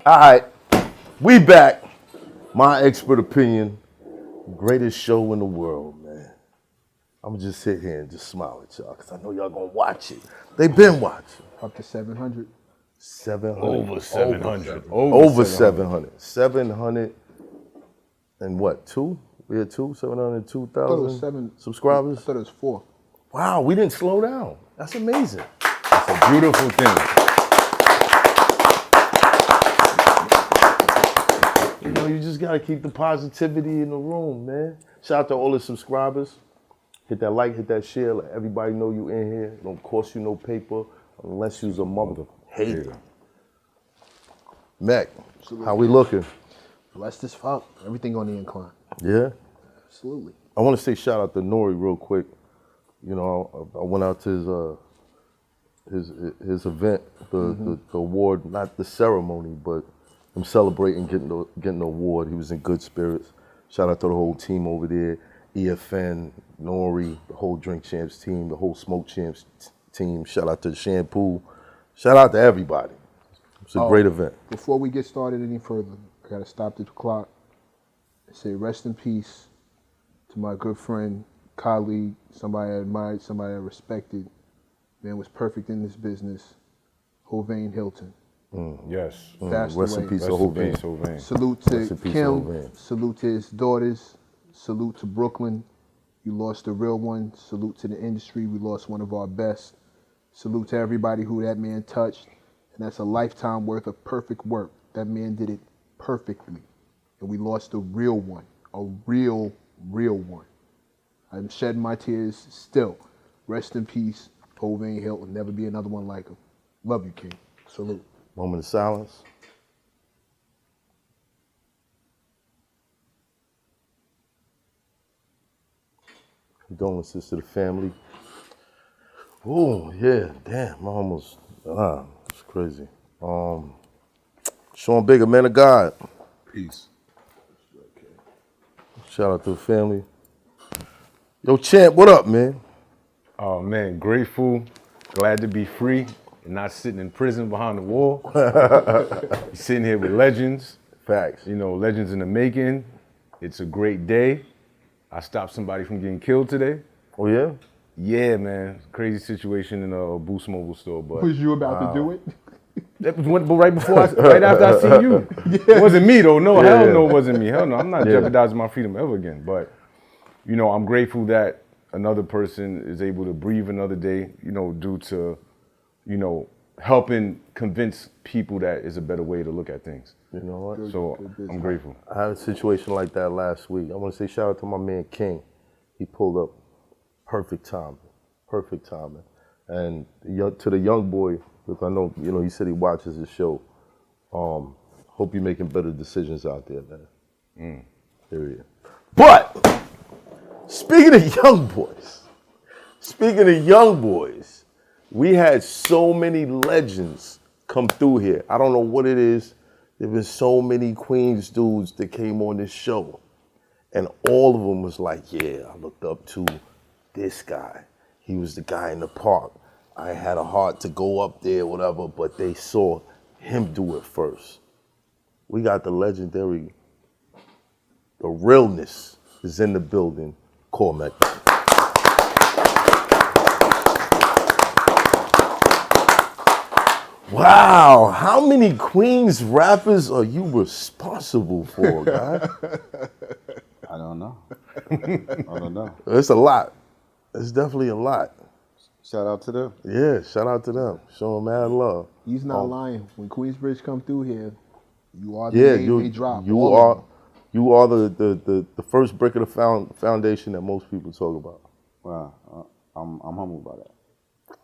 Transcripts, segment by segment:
All right, we back. My expert opinion, greatest show in the world, man. I'm gonna just sit here and just smile at y'all because I know y'all gonna watch it. They've been watching. Up to 700. 700. Over 700. Over 700. 700 and what, two? We had two? 702,000 subscribers? I thought it was 4. Wow, we didn't slow down. That's amazing. It's a beautiful thing. You know, you just gotta keep the positivity in the room, man. Shout out to all the subscribers. Hit that like, hit that share, let everybody know you in here. It don't cost you no paper unless you's a mother hater. MECC, how we looking? Blessed as fuck. Everything on the incline. Yeah? Absolutely. I want to say shout out to Nori real quick. You know, I went out to his event, the award, not the ceremony, but him celebrating getting the award. He was in good spirits. Shout out to the whole team over there, EFN, Nori, the whole Drink Champs team, the whole Smoke Champs team. Shout out to the Shampoo. Shout out to everybody. It's a great event. Before we get started any further, I gotta stop the clock and say rest in peace to my good friend, colleague, somebody I admired, somebody I respected. Man was perfect in this business. Hovain Hilton. Yes. Passed Rest in away. peace, Rest in Hovain. peace, Hovain. Salute Rest to in peace, Kim. Hovain. Salute to his daughters. Salute to Brooklyn. You lost a real one. Salute to the industry. We lost one of our best. Salute to everybody who that man touched. And that's a lifetime worth of perfect work. That man did it perfectly. And we lost a real one. A real one. I'm shedding my tears still. Rest in peace, Hovain Hilton. Never be another one like him. Love you, King. Salute. Moment of silence. Condolences to the family. Oh, yeah, damn, I almost, it's crazy. Sean Bigger, man of God. Peace. Shout out to the family. Yo, Champ, what up, man? Oh man, grateful, glad to be free and not sitting in prison behind the wall. You're sitting here with legends. Facts. You know, legends in the making. It's a great day. I stopped somebody from getting killed today. Oh, yeah? Yeah, man. Crazy situation in a Boost Mobile store, but Was you about to do it? that was right before right after I seen you. It wasn't me though. No, hell no, it wasn't me. Hell no, I'm not jeopardizing my freedom ever again. But you know, I'm grateful that another person is able to breathe another day. You know, due to helping convince people that is a better way to look at things. You know what? So I'm grateful. I had a situation like that last week. I want to say shout out to my man King. He pulled up perfect timing. And to the young boy, because I know, he said he watches the show. Hope you're making better decisions out there, man. Period. But speaking of young boys, we had so many legends come through here. I don't know what it is. There been so many Queens dudes that came on this show. And all of them was like, yeah, I looked up to this guy. He was the guy in the park. I had a heart to go up there, whatever, but they saw him do it first. We got the legendary, the realness is in the building, Cormega. Wow, how many Queens rappers are you responsible for, guy? I don't know. It's a lot. It's definitely a lot. Shout out to them. Yeah, shout out to them. Show them mad love. He's not lying. When Queensbridge come through here, you are the name they drop. You are the first brick of the foundation that most people talk about. Wow, I'm humbled by that.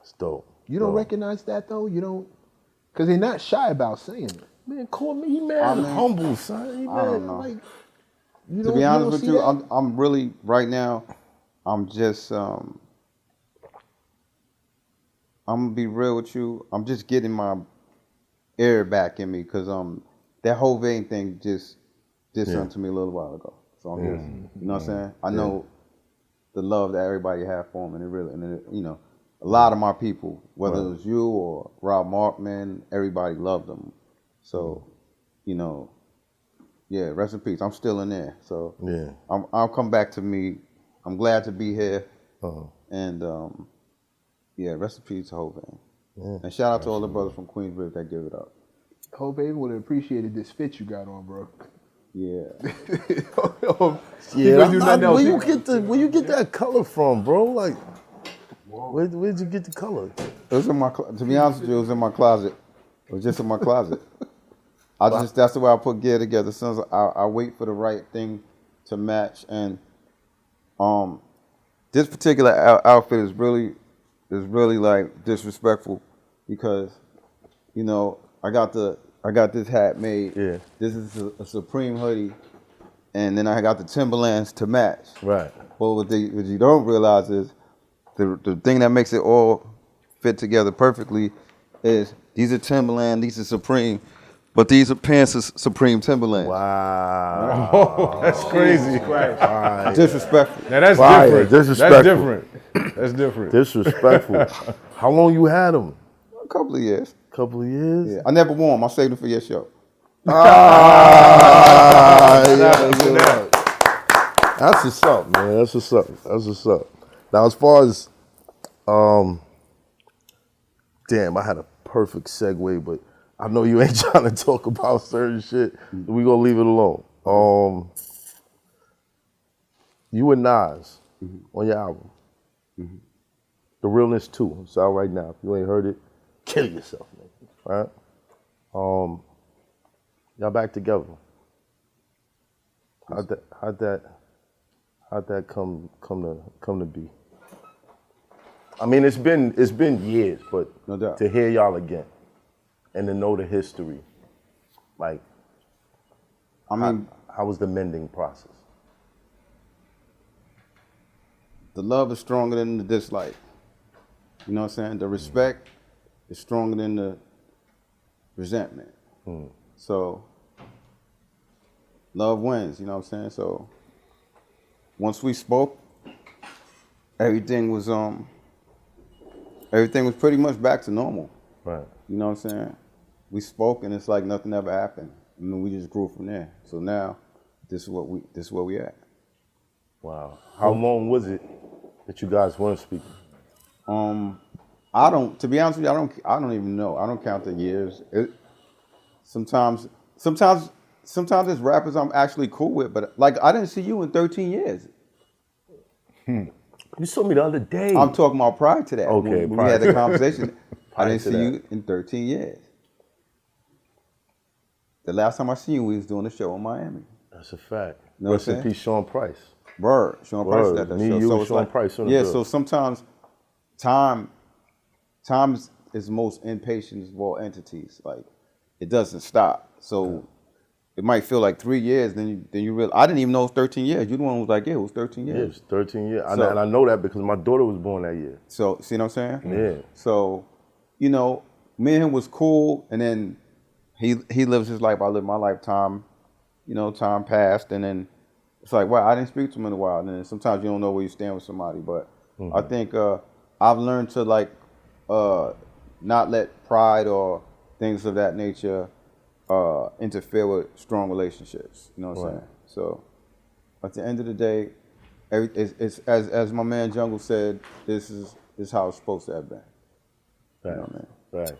It's dope. You don't recognize that though? You don't, because they're not shy about saying it. Man, call me, he mad humble, son. He I don't mad, know. Like, To be honest with you, I'm really right now. I'm just I'm gonna be real with you. I'm just getting my air back in me because that whole vein thing just did something to me a little while ago. So I'm just, you know what I'm saying? I know the love that everybody have for him, and a lot of my people, whether it was you or Rob Markman, everybody loved them. So you know, yeah, rest in peace. I'm still in there. So Yeah. I'll come back to me. I'm glad to be here. Uh-huh. And yeah, rest in peace to Hoffa. Yeah. And shout out to all the brothers from Queensbridge that give it up. Hope Aiden would have appreciated this fit you got on, bro. Yeah. Yeah, do nothing else. where you get that color from, bro? Like, where'd you get the color? It was in my, to be honest with you, it was in my closet. It was just in my closet. That's the way I put gear together. As soon as I wait for the right thing to match. And this particular outfit is really like disrespectful because, you know, I got this hat made. Yeah. This is a Supreme hoodie, and then I got the Timberlands to match. Right. Well, what you don't realize is the thing that makes it all fit together perfectly is these are Timberland, these are Supreme, but these are pants is Supreme Timberland. Wow. Oh, that's crazy. Disrespectful. Now that's Fire. different. Disrespectful. That's different. That's different. Disrespectful. How long you had them? A couple of years. Couple of years? Yeah, I never wore them. I saved them for your show. Yeah. That's what's up, man. That's what's up. That's what's up. Now, as far as, damn, I had a perfect segue, but I know you ain't trying to talk about certain shit. We gonna leave it alone. You and Nas on your album, The Realness 2. It's out right now. If you ain't heard it, kill yourself, nigga. Right? Y'all back together. How'd that come to be? I mean, it's been years, but No doubt. to hear y'all again and to know the history, like, I mean, how was the mending process? the love is stronger than the dislike. You know what I'm saying? The respect is stronger than the resentment. So love wins, you know what I'm saying? So once we spoke, everything was pretty much back to normal. Right. You know what I'm saying? We spoke and it's like nothing ever happened. I mean, we just grew from there. So now this is where we at. Wow. How long was it that you guys weren't speaking? To be honest with you, I don't even know. I don't count the years. Sometimes there's rappers I'm actually cool with, but like I didn't see you in 13 years. You saw me the other day. I'm talking about prior to that. Okay, when we prior had to the that. conversation. I Prior didn't to see that. you in 13 years. The last time I seen you, we was doing a show in Miami. That's a fact. Know what Rest I'm in saying? peace, Sean Price. Word, Sean Price Word. got that Me, show. you, So it's Sean like, Price on the yeah. bill. So sometimes time is the most impatient of all entities. Like it doesn't stop. So it might feel like 3 years. Then you realize I didn't even know it was 13 years. You the one who was like, yeah, it was 13 Yeah, years. it's 13 years. So- and I know that because my daughter was born that year. So see what I'm saying? Yeah. So, you know, me and him was cool, and then he lives his life. I live my lifetime. You know, time passed, and then it's like, wow, I didn't speak to him in a while. And then sometimes you don't know where you stand with somebody. But I think I've learned to like not let pride or things of that nature interfere with strong relationships. You know what I'm saying? So at the end of the day, it's as my man Jungle said, this is how it's supposed to have been. Right. You know what I mean? Right.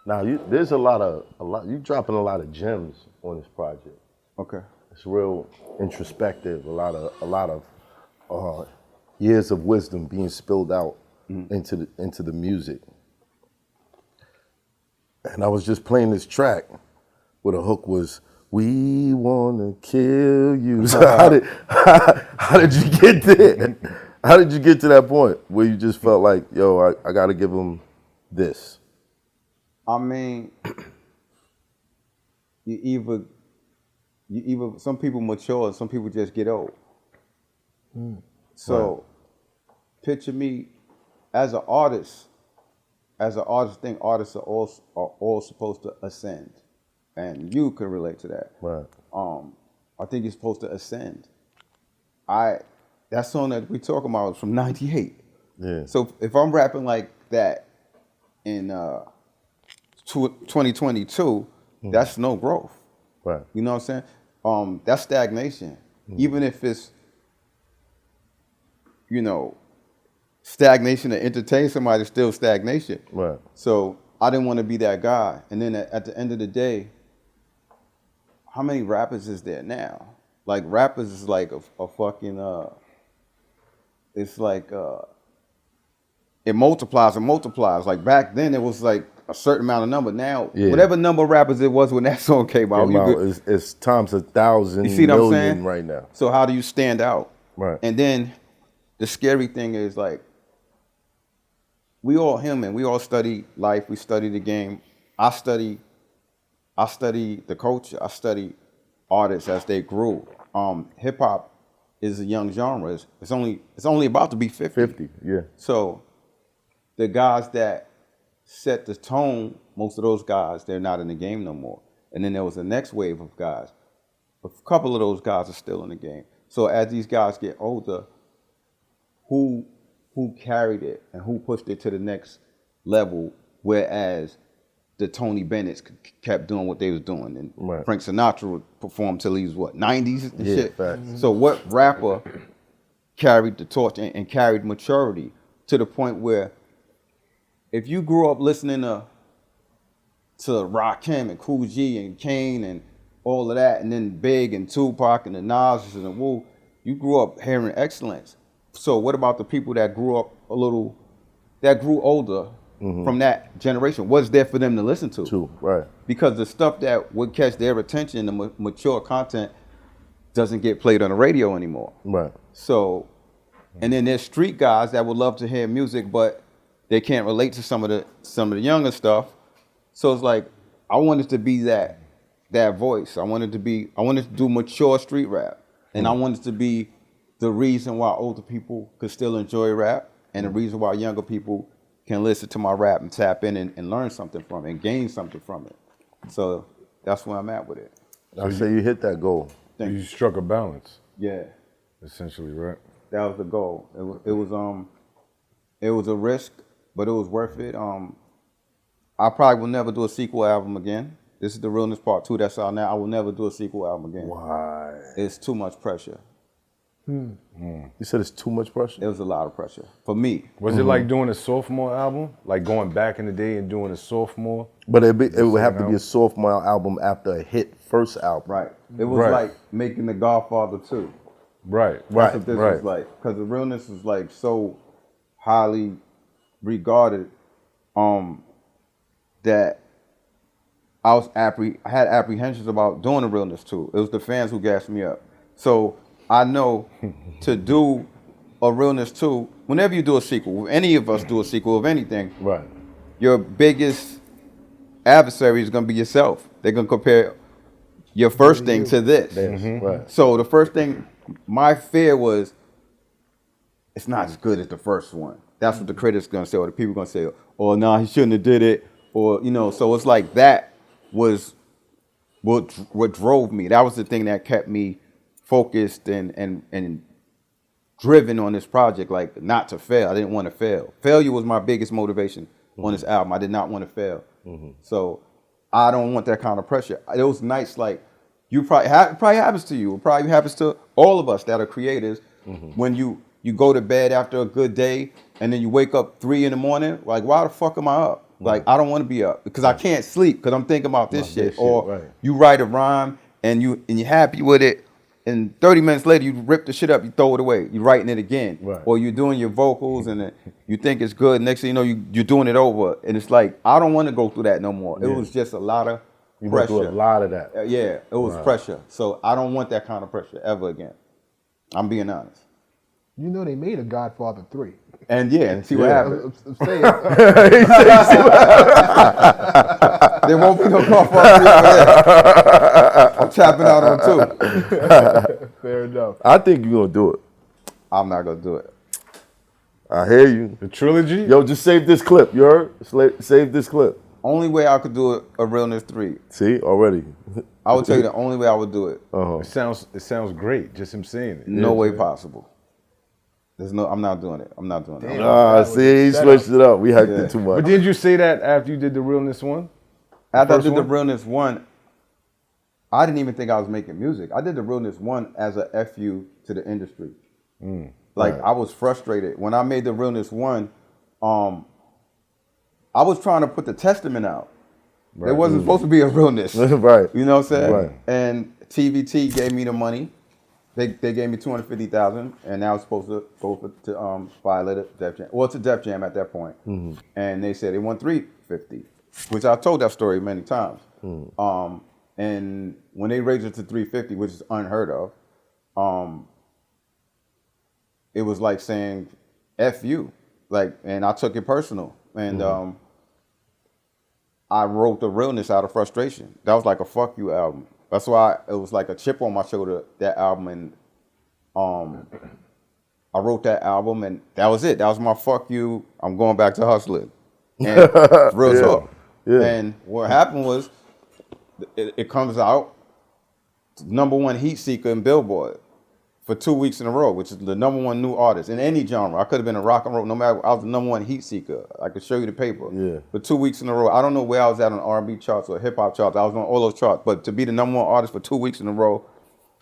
Now, there's a lot. You dropping a lot of gems on this project. Okay. It's real introspective. A lot of years of wisdom being spilled out into the music. And I was just playing this track where the hook was, "We wanna kill you." So how did you get there? How did you get to that point where you just felt like, yo, I got to give him this? I mean, you either some people mature and some people just get old. So picture me as an artist. As an artist, I think artists are all supposed to ascend, and you can relate to that. Right. I think you're supposed to ascend. That song that we talking about is from '98. Yeah. So if I'm rapping like that in 2022, that's no growth. Right. You know what I'm saying? That's stagnation. Even if it's, you know, stagnation to entertain somebody, it's still stagnation. Right. So I didn't want to be that guy. And then at the end of the day, how many rappers is there now? Like rappers is like a fucking it's like it multiplies and multiplies. Like back then it was like a certain amount of number. Now whatever number of rappers it was when that song came out, it's times 1,000 you see what I'm million saying? right now. So how do you stand out? Right. And then the scary thing is like we all human. We all study life. We study the game. I study the culture. I study artists as they grew. Hip hop is a young genre. It's only about to be 50. 50, yeah. So the guys that set the tone, most of those guys, they're not in the game no more. And then there was the next wave of guys. A couple of those guys are still in the game. So as these guys get older, who carried it and who pushed it to the next level, whereas the Tony Bennett's kept doing what they was doing, and right. Frank Sinatra would perform till he was what, 90s and shit. Facts. So what rapper carried the torch and carried maturity to the point where if you grew up listening to Rakim and Cool G and Kane and all of that, and then Big and Tupac and the Nas and the Wu, you grew up hearing excellence. So what about the people that grew up that grew older from that generation? What's there for them to listen to? Right. Because the stuff that would catch their attention, the mature content, doesn't get played on the radio anymore. Right. So, and then there's street guys that would love to hear music, but they can't relate to some of the younger stuff. So it's like I wanted to be that voice. I wanted to do mature street rap, and I wanted to be the reason why older people could still enjoy rap, and the reason why younger people can listen to my rap and tap in and learn something from it and gain something from it. So that's where I'm at with it. I say you hit that goal. You struck a balance. Yeah. Essentially, right? That was the goal. It was a risk, but it was worth it. I probably will never do a sequel album again. This is the Realness Part 2 that's out now. I will never do a sequel album again. Why? It's too much pressure. You said it's too much pressure? It was a lot of pressure for me. Was it like doing a sophomore album? Like going back in the day and doing a sophomore? But it would have to be a sophomore album after a hit first album. Right. It was like making The Godfather 2. Right. That's what this was like. Because the Realness was like so highly regarded that I had apprehensions about doing the Realness 2. It was the fans who gassed me up. So I know to do a Realness 2, whenever you do a sequel, if any of us do a sequel of anything, Right. your biggest adversary is going to be yourself. They're going to compare your first thing to this. Right. So the first thing, my fear was, it's not as good as the first one. That's what the critics are going to say, or the people are going to say, oh, no, he shouldn't have did it. Or, so it's like that was what drove me. That was the thing that kept me focused and driven on this project, like not to fail. I didn't want to fail. Failure was my biggest motivation on this album. I did not want to fail. So I don't want that kind of pressure. It was nice, like you probably happens to you. It probably happens to all of us that are creators. When you go to bed after a good day and then you wake up 3 a.m, like why the fuck am I up? Like I don't want to be up because I can't sleep because I'm thinking about this shit. Or you write a rhyme and you're happy with it. And 30 minutes later, you rip the shit up, you throw it away. You're writing it again. Right. Or you're doing your vocals and you think it's good. Next thing you know, you're doing it over. And it's like, I don't want to go through that no more. It was just a lot of You pressure. went through a lot of that. Yeah, it was pressure. So I don't want that kind of pressure ever again. I'm being honest. You know they made a Godfather 3. And and see what happened. I'm saying, There won't be no Godfather 3 over there. I'm tapping out on 2. fair enough. I think you're going to do it. I'm not going to do it. I hear you. The trilogy? Yo, just save this clip. You heard? Save this clip. Only way I could do a Realness 3. See, already. I would tell you the only way I would do it. It sounds great, just him saying it. No way possible. I'm not doing it. I'm not doing it. See, he switched it up. We hyped it too much. But didn't you say that after you did the Realness one? After I did the one? Realness 1, I didn't even think I was making music. I did the Realness 1 as a FU to the industry. Like I was frustrated when I made the Realness 1. I was trying to put the Testament out. There wasn't supposed to be a Realness. Right. You know what I'm saying? Right. And TVT gave me the money. They gave me $250,000, and I was supposed to go to Violet at Def Jam. Well, to Def Jam at that point. And they said they want $350, which I told that story many times. And when they raised it to $350, which is unheard of, it was like saying "F you," like, and I took it personal. And I wrote the Realness out of frustration. That was like a fuck you album. That's why it was like a chip on my shoulder, that album. And I wrote that album, and that was it. That was my fuck you. I'm going back to hustling. And real talk. Yeah. And what happened was, it comes out, #1 heat seeker in Billboard for 2 weeks in a row, which is the #1 new artist in any genre. I could have been a rock and roll, no matter. I was the #1 heat seeker. I could show you the paper. Yeah. For 2 weeks in a row. I don't know where I was at on R&B charts or hip hop charts. I was on all those charts, but to be the #1 artist for 2 weeks in a row,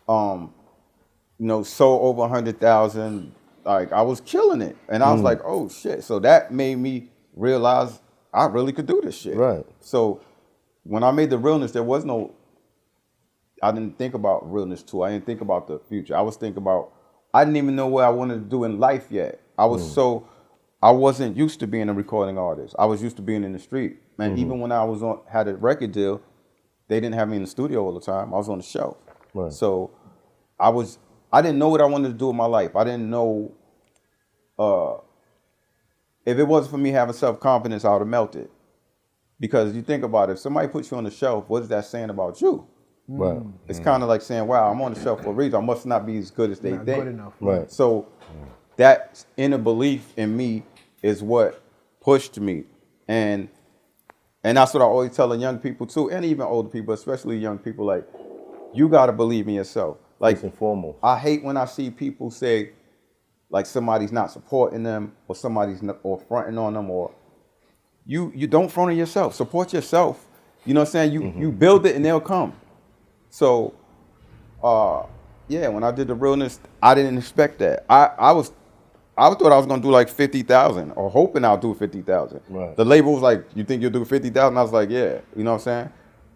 sold over 100,000. Like, I was killing it, and I was like, oh shit. So that made me realize I really could do this shit. Right. So when I made the Realness, there was no. I didn't think about Realness 2. I didn't think about the future. I was thinking about, I didn't even know what I wanted to do in life yet. I wasn't used to being a recording artist. I was used to being in the street. And even when I had a record deal, they didn't have me in the studio all the time. I was on the shelf. Right. So I didn't know what I wanted to do in my life. I didn't know, if it wasn't for me having self-confidence, I would have melted. Because you think about it, if somebody puts you on the shelf, what is that saying about you? Right. It's kind of like saying, wow, I'm on the shelf for a reason. I must not be as good as they Not think. good enough. Right. So that inner belief in me is what pushed me. And that's what I always tell the young people too, and even older people, especially young people, like, you got to believe in yourself. Like, First and foremost. I hate when I see people say, like, somebody's not supporting them, or somebody's not, or fronting on them, or you don't front on yourself. Support yourself. You know what I'm saying? You build it and they'll come. So, when I did the Realness, I didn't expect that. I thought I was gonna do like 50,000, or hoping I'll do 50,000. Right. The label was like, "You think you'll do 50,000?" I was like, "Yeah." You know what I'm saying?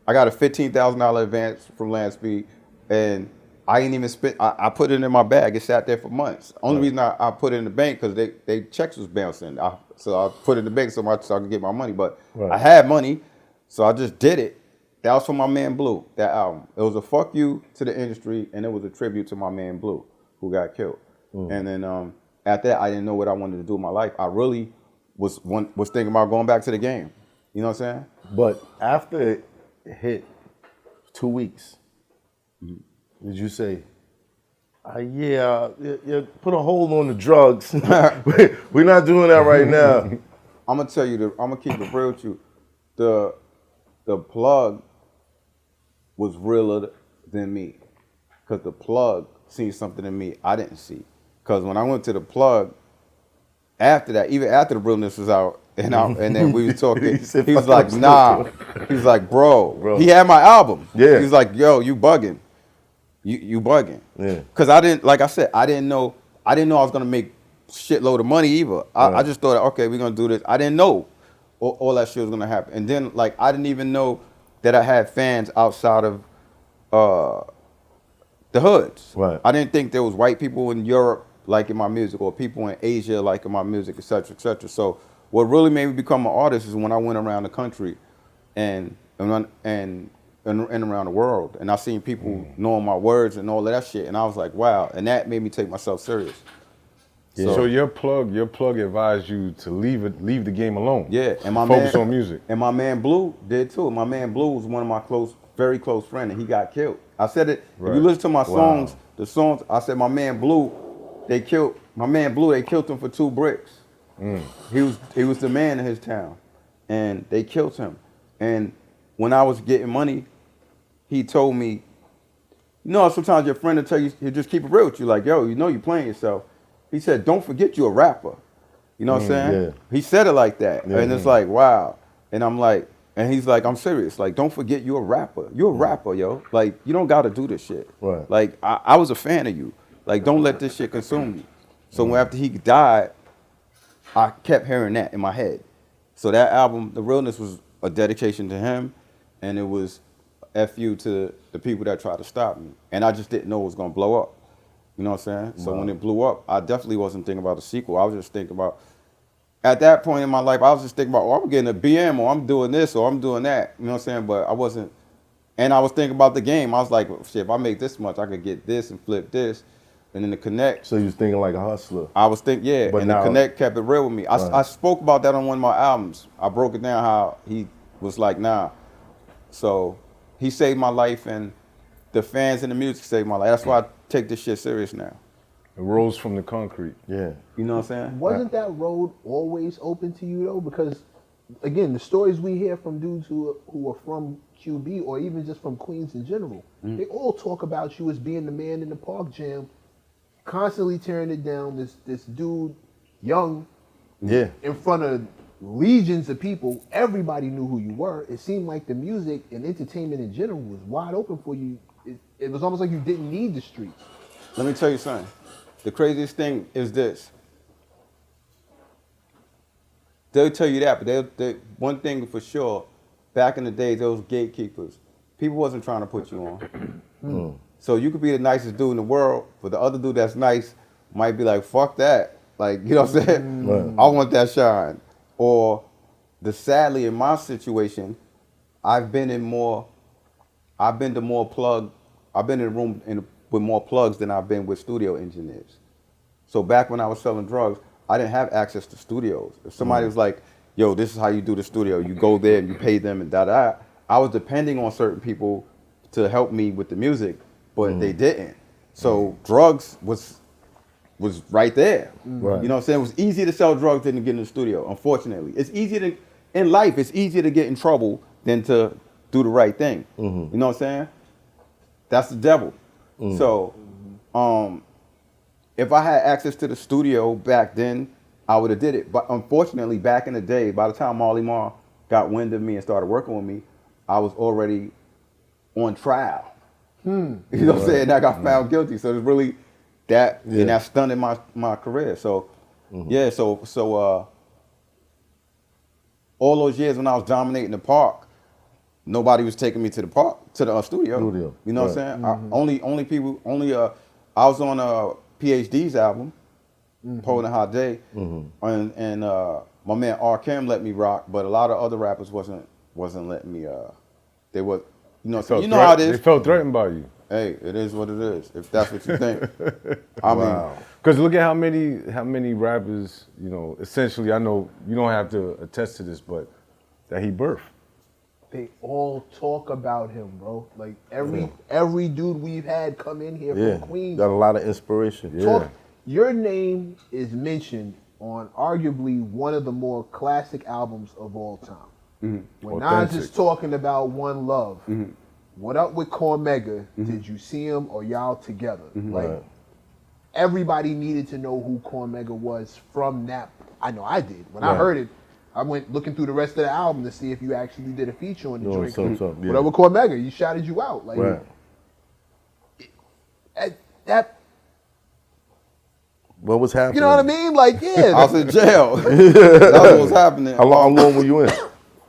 I got a $15,000 advance from Landspeed, and I ain't even spent. I put it in my bag. It sat there for months. Only reason I put it in the bank because they checks was bouncing. So I put it in the bank so I could get my money. But I had money, so I just did it. That was for my man Blue, that album. It was a fuck you to the industry, and it was a tribute to my man Blue, who got killed. And then after that, I didn't know what I wanted to do in my life. I really was thinking about going back to the game. You know what I'm saying? But after it hit 2 weeks, did you say, you put a hold on the drugs. We're not doing that right now. I'm gonna tell you, I'm gonna keep it real with you. The plug was realer than me, because the plug seen something in me I didn't see. Because when I went to the plug, after that, even after the Realness was out, and then we was talking, he was like, nah. He was like, bro. He had my album. Yeah. He was like, yo, you bugging. You bugging. Yeah. Because I didn't, like I said, I didn't know I was going to make shitload of money either. I just thought, okay, we're going to do this. I didn't know all that shit was going to happen. And then, like, I didn't even know that I had fans outside of the hoods. Right. I didn't think there was white people in Europe liking my music, or people in Asia liking my music, et cetera, et cetera. So what really made me become an artist is when I went around the country and around the world, and I seen people knowing my words and all of that shit, and I was like, wow, and that made me take myself serious. Yeah. So your plug advised you to leave the game alone. Yeah, and my focus on music. And my man Blue did too. My man Blue was one of my very close friends, and he got killed. I said it. If you listen to my songs, the songs, I said my man Blue, they killed him for 2 bricks. He was the man in his town, and they killed him. And when I was getting money, he told me, sometimes your friend will tell you, he'll just keep it real with you, like, yo, you're playing yourself. He said, don't forget you're a rapper. You know what I'm saying? Yeah. He said it like that. And it's like, wow. And I'm like, And he's like, I'm serious. Like, don't forget you're a rapper. You're a rapper, yo. Like, you don't got to do this shit. Right. Like, I was a fan of you. Like, don't let this shit consume you. So when after he died, I kept hearing that in my head. So that album, The Realness, was a dedication to him, and it was F you to the people that tried to stop me. And I just didn't know it was gonna blow up. You know what I'm saying? So when it blew up, I definitely wasn't thinking about a sequel. I was just thinking about, at that point in my life, I was just thinking about, oh, I'm getting a BM, or I'm doing this, or I'm doing that. You know what I'm saying? But I wasn't, and I was thinking about the game. I was like, well, shit, if I make this much, I could get this and flip this. And then the Connect. So you was thinking like a hustler. I was thinking, yeah, But and now, the Connect kept it real with me. I spoke about that on one of my albums. I broke it down how he was like, nah. So he saved my life, and the fans and the music saved my life. That's why I take this shit serious now. It rose from the concrete. yeah. You know what I'm saying? Wasn't that road always open to you though? Because again, the stories we hear from dudes who are from QB or even just from Queens in general, they all talk about you as being the man in the park jam, constantly tearing it down. This dude, young, Yeah. in front of legions of people, everybody knew who you were. It seemed like the music and entertainment in general was wide open for you. It was almost like you didn't need the streets. Let me tell you something. The craziest thing is this. They'll tell you that, but they one thing for sure, back in the day, those gatekeepers, people wasn't trying to put you on. So you could be the nicest dude in the world, but the other dude that's nice might be like, fuck that. Like, you know what I'm saying? Right. I want that shine. Or sadly in my situation, I've been in a room with more plugs than I've been with studio engineers. So back when I was selling drugs, I didn't have access to studios. If somebody was like, yo, this is how you do the studio, you go there and you pay them and da-da, I was depending on certain people to help me with the music, but they didn't. So drugs was right there. Right. You know what I'm saying? It was easier to sell drugs than to get in the studio, unfortunately. It's easier in life, it's easier to get in trouble than to do the right thing. You know what I'm saying? That's the devil. So, if I had access to the studio back then, I would have did it. But unfortunately, back in the day, by the time Marley Marl got wind of me and started working with me, I was already on trial. You know what I'm saying? I got found guilty. So it's really that, and that stunted my career. So, all those years when I was dominating the park, nobody was taking me to the park, to the studio. You know what I'm saying? I was on PhD's album, Poet and Hot Day, and my man R. Kim let me rock, but a lot of other rappers wasn't letting me. They was, you know how it is. They felt threatened by you. Hey, it is what it is. If that's what you think, I mean, Because look at how many rappers, you know, essentially, I know you don't have to attest to this, but that he birthed. They all talk about him, bro. Like every dude we've had come in here from Queens. Got a lot of inspiration. Your name is mentioned on arguably one of the more classic albums of all time. When Nas is talking about One Love, what up with Cormega? Did you see him or y'all together? Like everybody needed to know who Cormega was from that. I know I did. When I heard it, I went looking through the rest of the album to see if you actually did a feature on the joint. What up with Cormega? You shouted you out. Like that. What was happening? You know what I mean? Like, I was in jail. That's what was happening. How long were you in?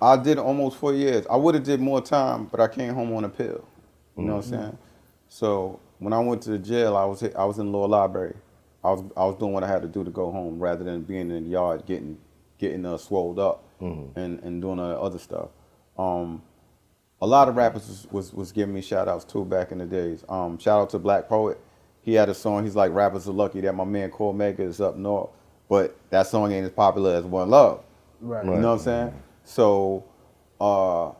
I did almost 4 years. I would have did more time, but I came home on a pill. You know what I'm saying? So when I went to the jail, I was in the lower library. I was doing what I had to do to go home rather than being in the yard getting swolled up and doing other stuff. A lot of rappers was giving me shout outs too back in the days. Shout out to Black Poet. He had a song, he's like, rappers are lucky that my man Cormega is up north, but that song ain't as popular as One Love. Right. You know what I'm saying? So, so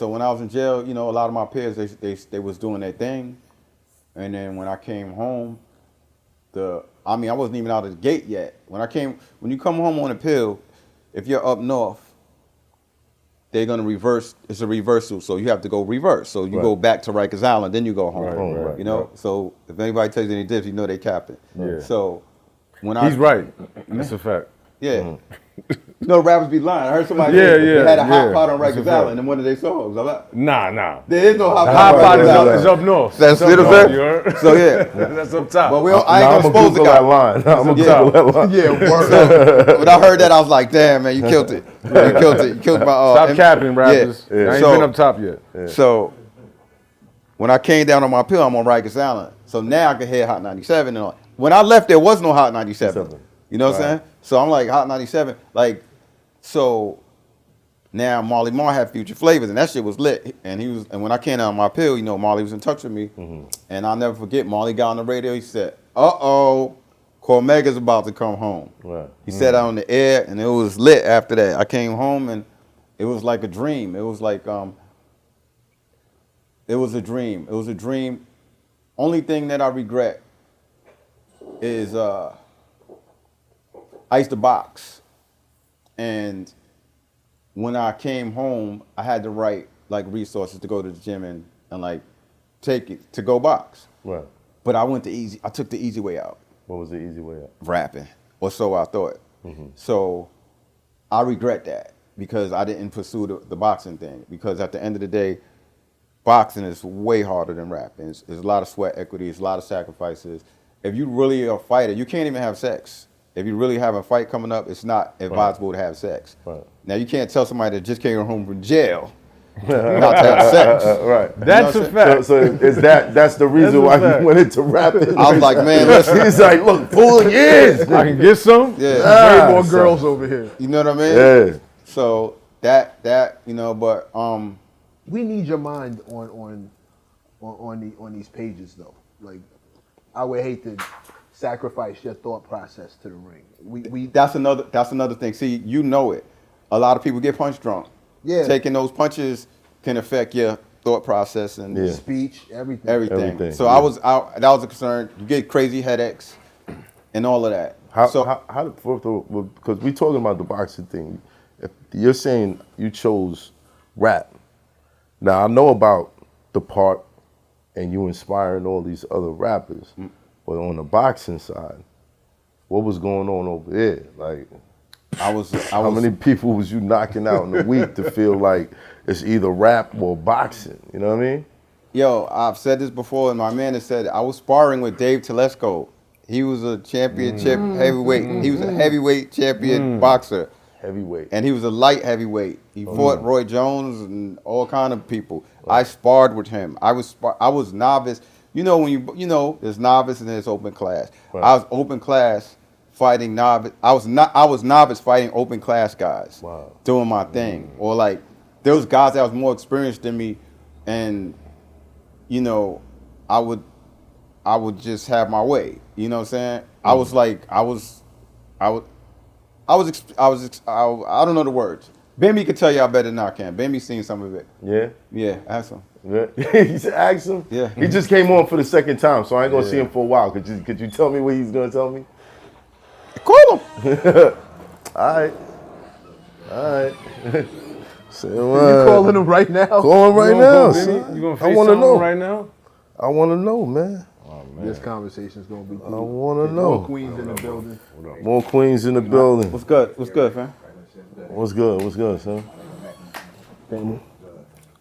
when I was in jail, you know, a lot of my peers, they was doing their thing. And then when I came home, I wasn't even out of the gate yet. When you come home on a pill, if you're up north, they're gonna reverse. It's a reversal, so you have to go reverse. So you go back to Rikers Island, then you go home. You know. So if anybody tells you any different, you know they capping. Yeah. So when he's right. That's a fact. Yeah. No, rappers be lying. I heard somebody Yeah, say they yeah, had a hot yeah. pot on That's a Rikers fact. Island in one of their songs. Nah. There is no hot The pot. hot pot on is Rikers up, Island. is up north. That's It's up it, north, okay. you heard? So yeah, That's up top. but I ain't Nah, gonna I'm expose the Google that guy. line. I'm gonna Yeah. Google that line. Yeah, word. So when I heard that, I was like, "Damn, man, you killed it! You killed it! You killed my." Stop capping, rappers. Yeah. I ain't So- been up top yet. So when I came down on my pill, I'm on Rikers Island. So now I can hear Hot 97 and all. When I left, there was no Hot 97. You know what I'm saying? So I'm like Hot 97, like so. Now Marley Marl had Future Flavors, and that shit was lit. And when I came down on my pill, you know, Marley was in touch with me, and I'll never forget. Marley got on the radio. He said, Cormega's about to come home." Right. He said that on the air, and it was lit after that. I came home, and it was like a dream. It was like it was a dream. It was a dream. Only thing that I regret is I used to box, and when I came home, I had to write like resources to go to the gym and like take it to go box. Right. But I took the easy way out, What was the easy way out? rapping, or so I thought. So I regret that because I didn't pursue the boxing thing, because at the end of the day, boxing is way harder than rapping. It's a lot of sweat equity, it's a lot of sacrifices. If you really are a fighter, you can't even have sex. If you really have a fight coming up, it's not advisable to have sex. Right. Now, you can't tell somebody that just came home from jail not to have sex. Right. That's You know a what I'm fact. So is that's the reason That's a why fact. you went into rapping? I was like, man, listen. He's like, look, fool years. I can get some. Yeah, Way more son. girls over here. you know what I mean? Yeah. So that you know, but We need your mind on these pages though. Like, I would hate to sacrifice your thought process to the ring. We that's another thing. See, you know it. A lot of people get punch drunk. Yeah. Taking those punches can affect your thought process and Yeah. speech, everything. everything. So yeah. that was a concern. You get crazy headaches and all of that. Because we talking about the boxing thing. If you're saying you chose rap, now I know about the part and you inspiring all these other rappers, but on the boxing side, what was going on over there? Like, how many people was you knocking out in a week to feel like it's either rap or boxing? You know what I mean? Yo, I've said this before, and my man has said it. I was sparring with Dave Telesco. He was a championship heavyweight. He was a heavyweight champion boxer. Heavyweight. And he was a light heavyweight. He fought Roy Jones and all kind of people. I sparred with him. I was novice. You know when there's novice and there's open class. Right. I was open class fighting novice. I was novice fighting open class guys. Wow. Doing my thing. Or like there was guys that was more experienced than me, and I would just have my way. You know what I'm saying? I don't know the words. Bambi could tell y'all better than I can. Bambi seen some of it. Yeah? Yeah, ask him. Yeah. You should ask him? Yeah. He just came on for the second time, so I ain't going to see him for a while. Could you tell me what he's going to tell me? Call him. All right. Say You calling him right now? Call him right now, son. You gonna I want to FaceTime know. him right now? I want to know, man. This conversation's gonna be deep. I want to More know. queens in the building. More queens in the building. What's good? What's good, fam? What's good, son?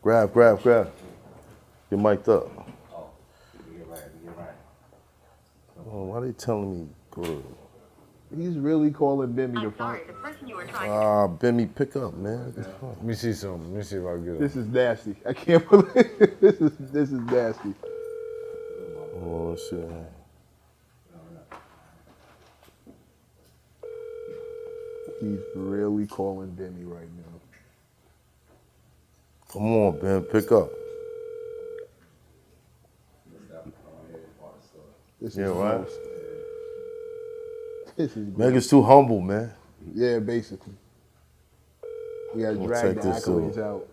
Grab. Get mic'd up. Oh, why they telling me good? He's really calling Bimmy to I'm sorry, find. the person you were trying to Benny, pick up, man. Let me see something. Let me see if I can get it. This is nasty. I can't believe this is nasty. Oh, shit. He's really calling Bimmy right now. Come on, Ben, pick up. This Yeah, is right. gross. This is Mega's too humble, man. yeah, basically. We gotta We'll drag the take this accolades too. out.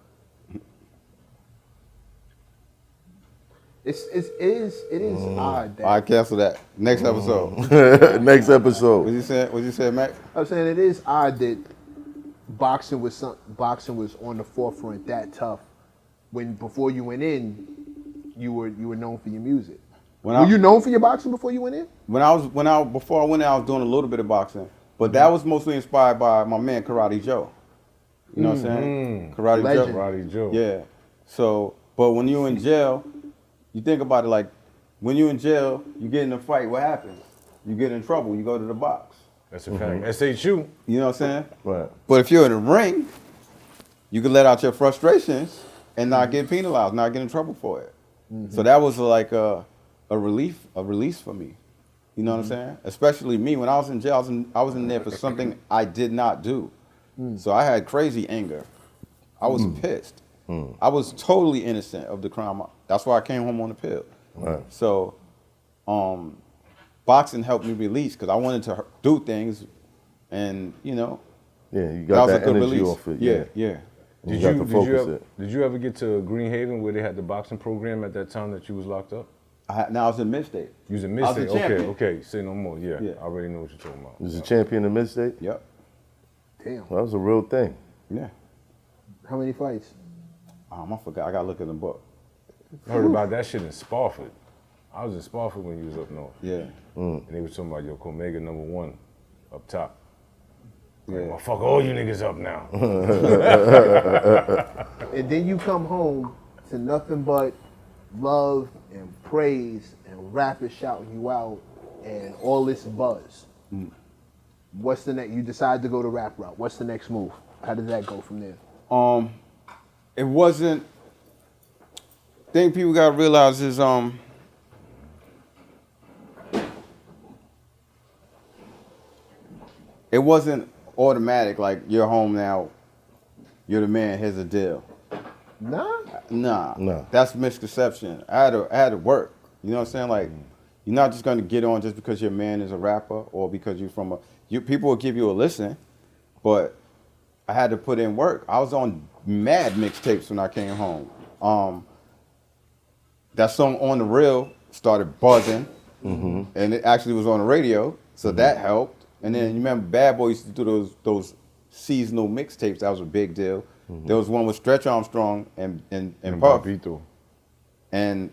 It is odd that I cancel that. Next episode. Next episode. What you said, Mac? I'm saying it is odd that boxing was on the forefront that tough when before you went in you were known for your music. Were you known for your boxing before you went in? Before I went in, I was doing a little bit of boxing, But that was mostly inspired by my man Karate Joe. You know what I'm saying? Karate Legend. Joe. Karate Joe. Yeah. So, but when you're in jail, you think about it like, when you're in jail, you get in a fight, what happens? You get in trouble, you go to the box. That's a fact. SHU. You know what I'm saying? Right. But if you're in the ring, you can let out your frustrations and not get penalized, not get in trouble for it. So that was like a release for me. You know what I'm saying? Especially me, when I was in jail, I was in there for something I did not do. So I had crazy anger. I was pissed. I was totally innocent of the crime. That's why I came home on the pill. Right. So, boxing helped me release because I wanted to do things, and you know, Yeah, you that got was that a good energy release. off it. Yeah. You got to focus it. Did you ever get to Green Haven where they had the boxing program at that time that you was locked up? Now I was in mid-state. You was in I was a mid-state. champion. Okay. Say no more. Yeah, Yeah. I already know what you're talking about. You was a champion in mid-state? Yep. Damn. Well, that was a real thing. Yeah. How many fights? I forgot. I gotta look at the book. I heard about that shit in Spofford. I was in Spofford when you was up north. Yeah. And they was talking about your Cormega #1 up top. Like, Yeah. well, fuck all you niggas up now. And then you come home to nothing but love and praise and rappers shouting you out and all this buzz. What's the next? You decide to go the rap route. What's the next move? How did that go from there? It wasn't. Thing people gotta realize is it wasn't automatic. Like you're home now, you're the man. Here's a deal. Nah. Nah. That's a misconception. I had to work. You know what I'm saying? Like, you're not just gonna get on just because your man is a rapper or because you're from people will give you a listen, but I had to put in work. I was on mad mixtapes when I came home. That song On the Real started buzzing, and it actually was on the radio, so that helped. And then you remember Bad Boy used to do those seasonal mixtapes. That was a big deal. There was one with Stretch Armstrong and Puff. Papito. And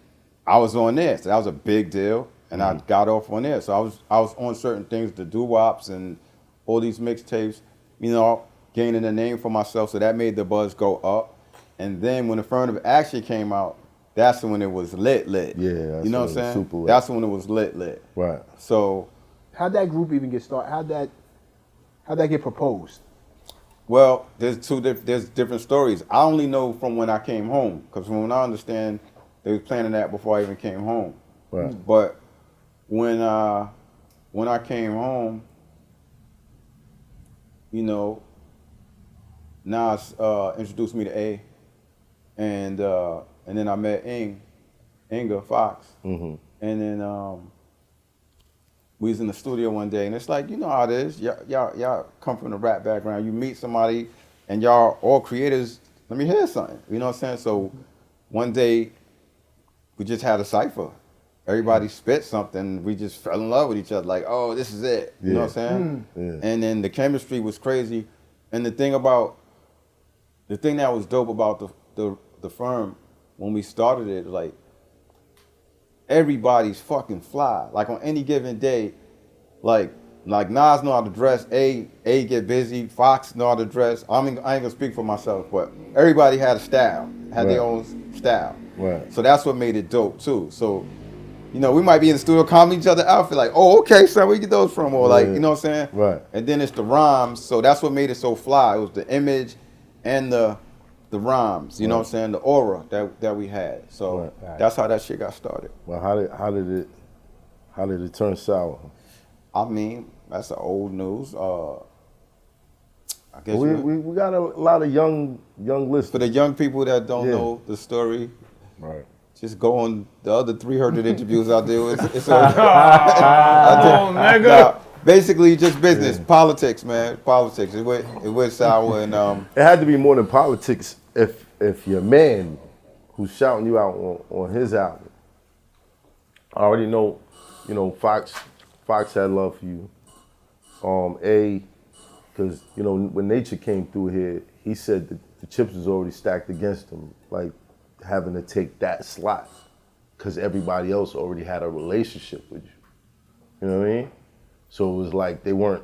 I was on there, so that was a big deal. And I got off on there. So I was on certain things, the doo-wops and all these mixtapes, you know, gaining a name for myself. So that made the buzz go up. And then when Affirmative Action came out, that's when it was lit. Yeah, you know what I'm when it was saying? super lit. That's when it was lit. Right. So, How'd that group even get started? How'd that get proposed? well, there's different stories. I only know from when I came home, because from when I understand, they was planning that before I even came home. Right. But when I came home, you know, Nas introduced me to A, and then I met Inga Fox, and then we was in the studio one day, and it's like, you know how it is. Y'all come from the rap background. You meet somebody, and y'all all creators. Let me hear something. You know what I'm saying? So one day, we just had a cipher. Everybody spit something. We just fell in love with each other. Like, oh, this is it. You know what I'm saying? Yeah. And then the chemistry was crazy. And the thing that was dope about the firm when we started it, like, everybody's fucking fly. Like on any given day, like Nas know how to dress, A get busy, Fox know how to dress. I ain't gonna speak for myself, but everybody had a style, had their own style. Right. So that's what made it dope too. So, you know, we might be in the studio calling each other outfit like, oh, okay, son, where you get those from? Or like, you know what I'm saying? Right. And then it's the rhymes. So that's what made it so fly. It was the image and the rhymes, you know what I'm saying? The aura that we had. So that's how that shit got started. Well, how did it turn sour? I mean, that's the old news. I guess We got a lot of young listeners. for the young people that don't know the story, Right. just go on the other 300 interviews I do. It's all basically just business, politics, man, politics. It went sour, and It had to be more than politics if your man who's shouting you out on his album. I already know, you know, Fox had love for you. Because, you know, when Nature came through here, he said that the chips was already stacked against him, like having to take that slot because everybody else already had a relationship with you. You know what I mean? So it was like they weren't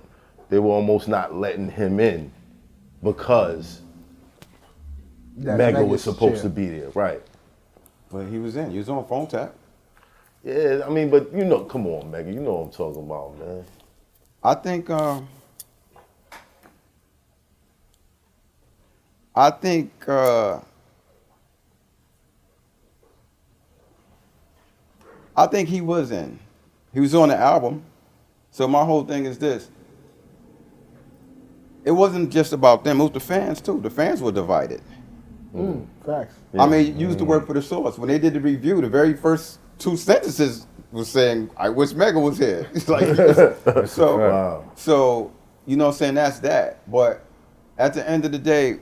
they were almost not letting him in because Mega was supposed to be there, right? But he was in. He was on phone tap. Yeah, I mean, but you know, come on, Mega, you know what I'm talking about, man. I think he was in. He was on the album. So my whole thing is this. It wasn't just about them. It was the fans, too. The fans were divided. Facts. Yeah. I mean, use the word for the source. When they did the review, the very first 2 sentences was saying, I wish Mega was here. It's like, so, Wow. so, you know what I'm saying? That's that. But at the end of the day,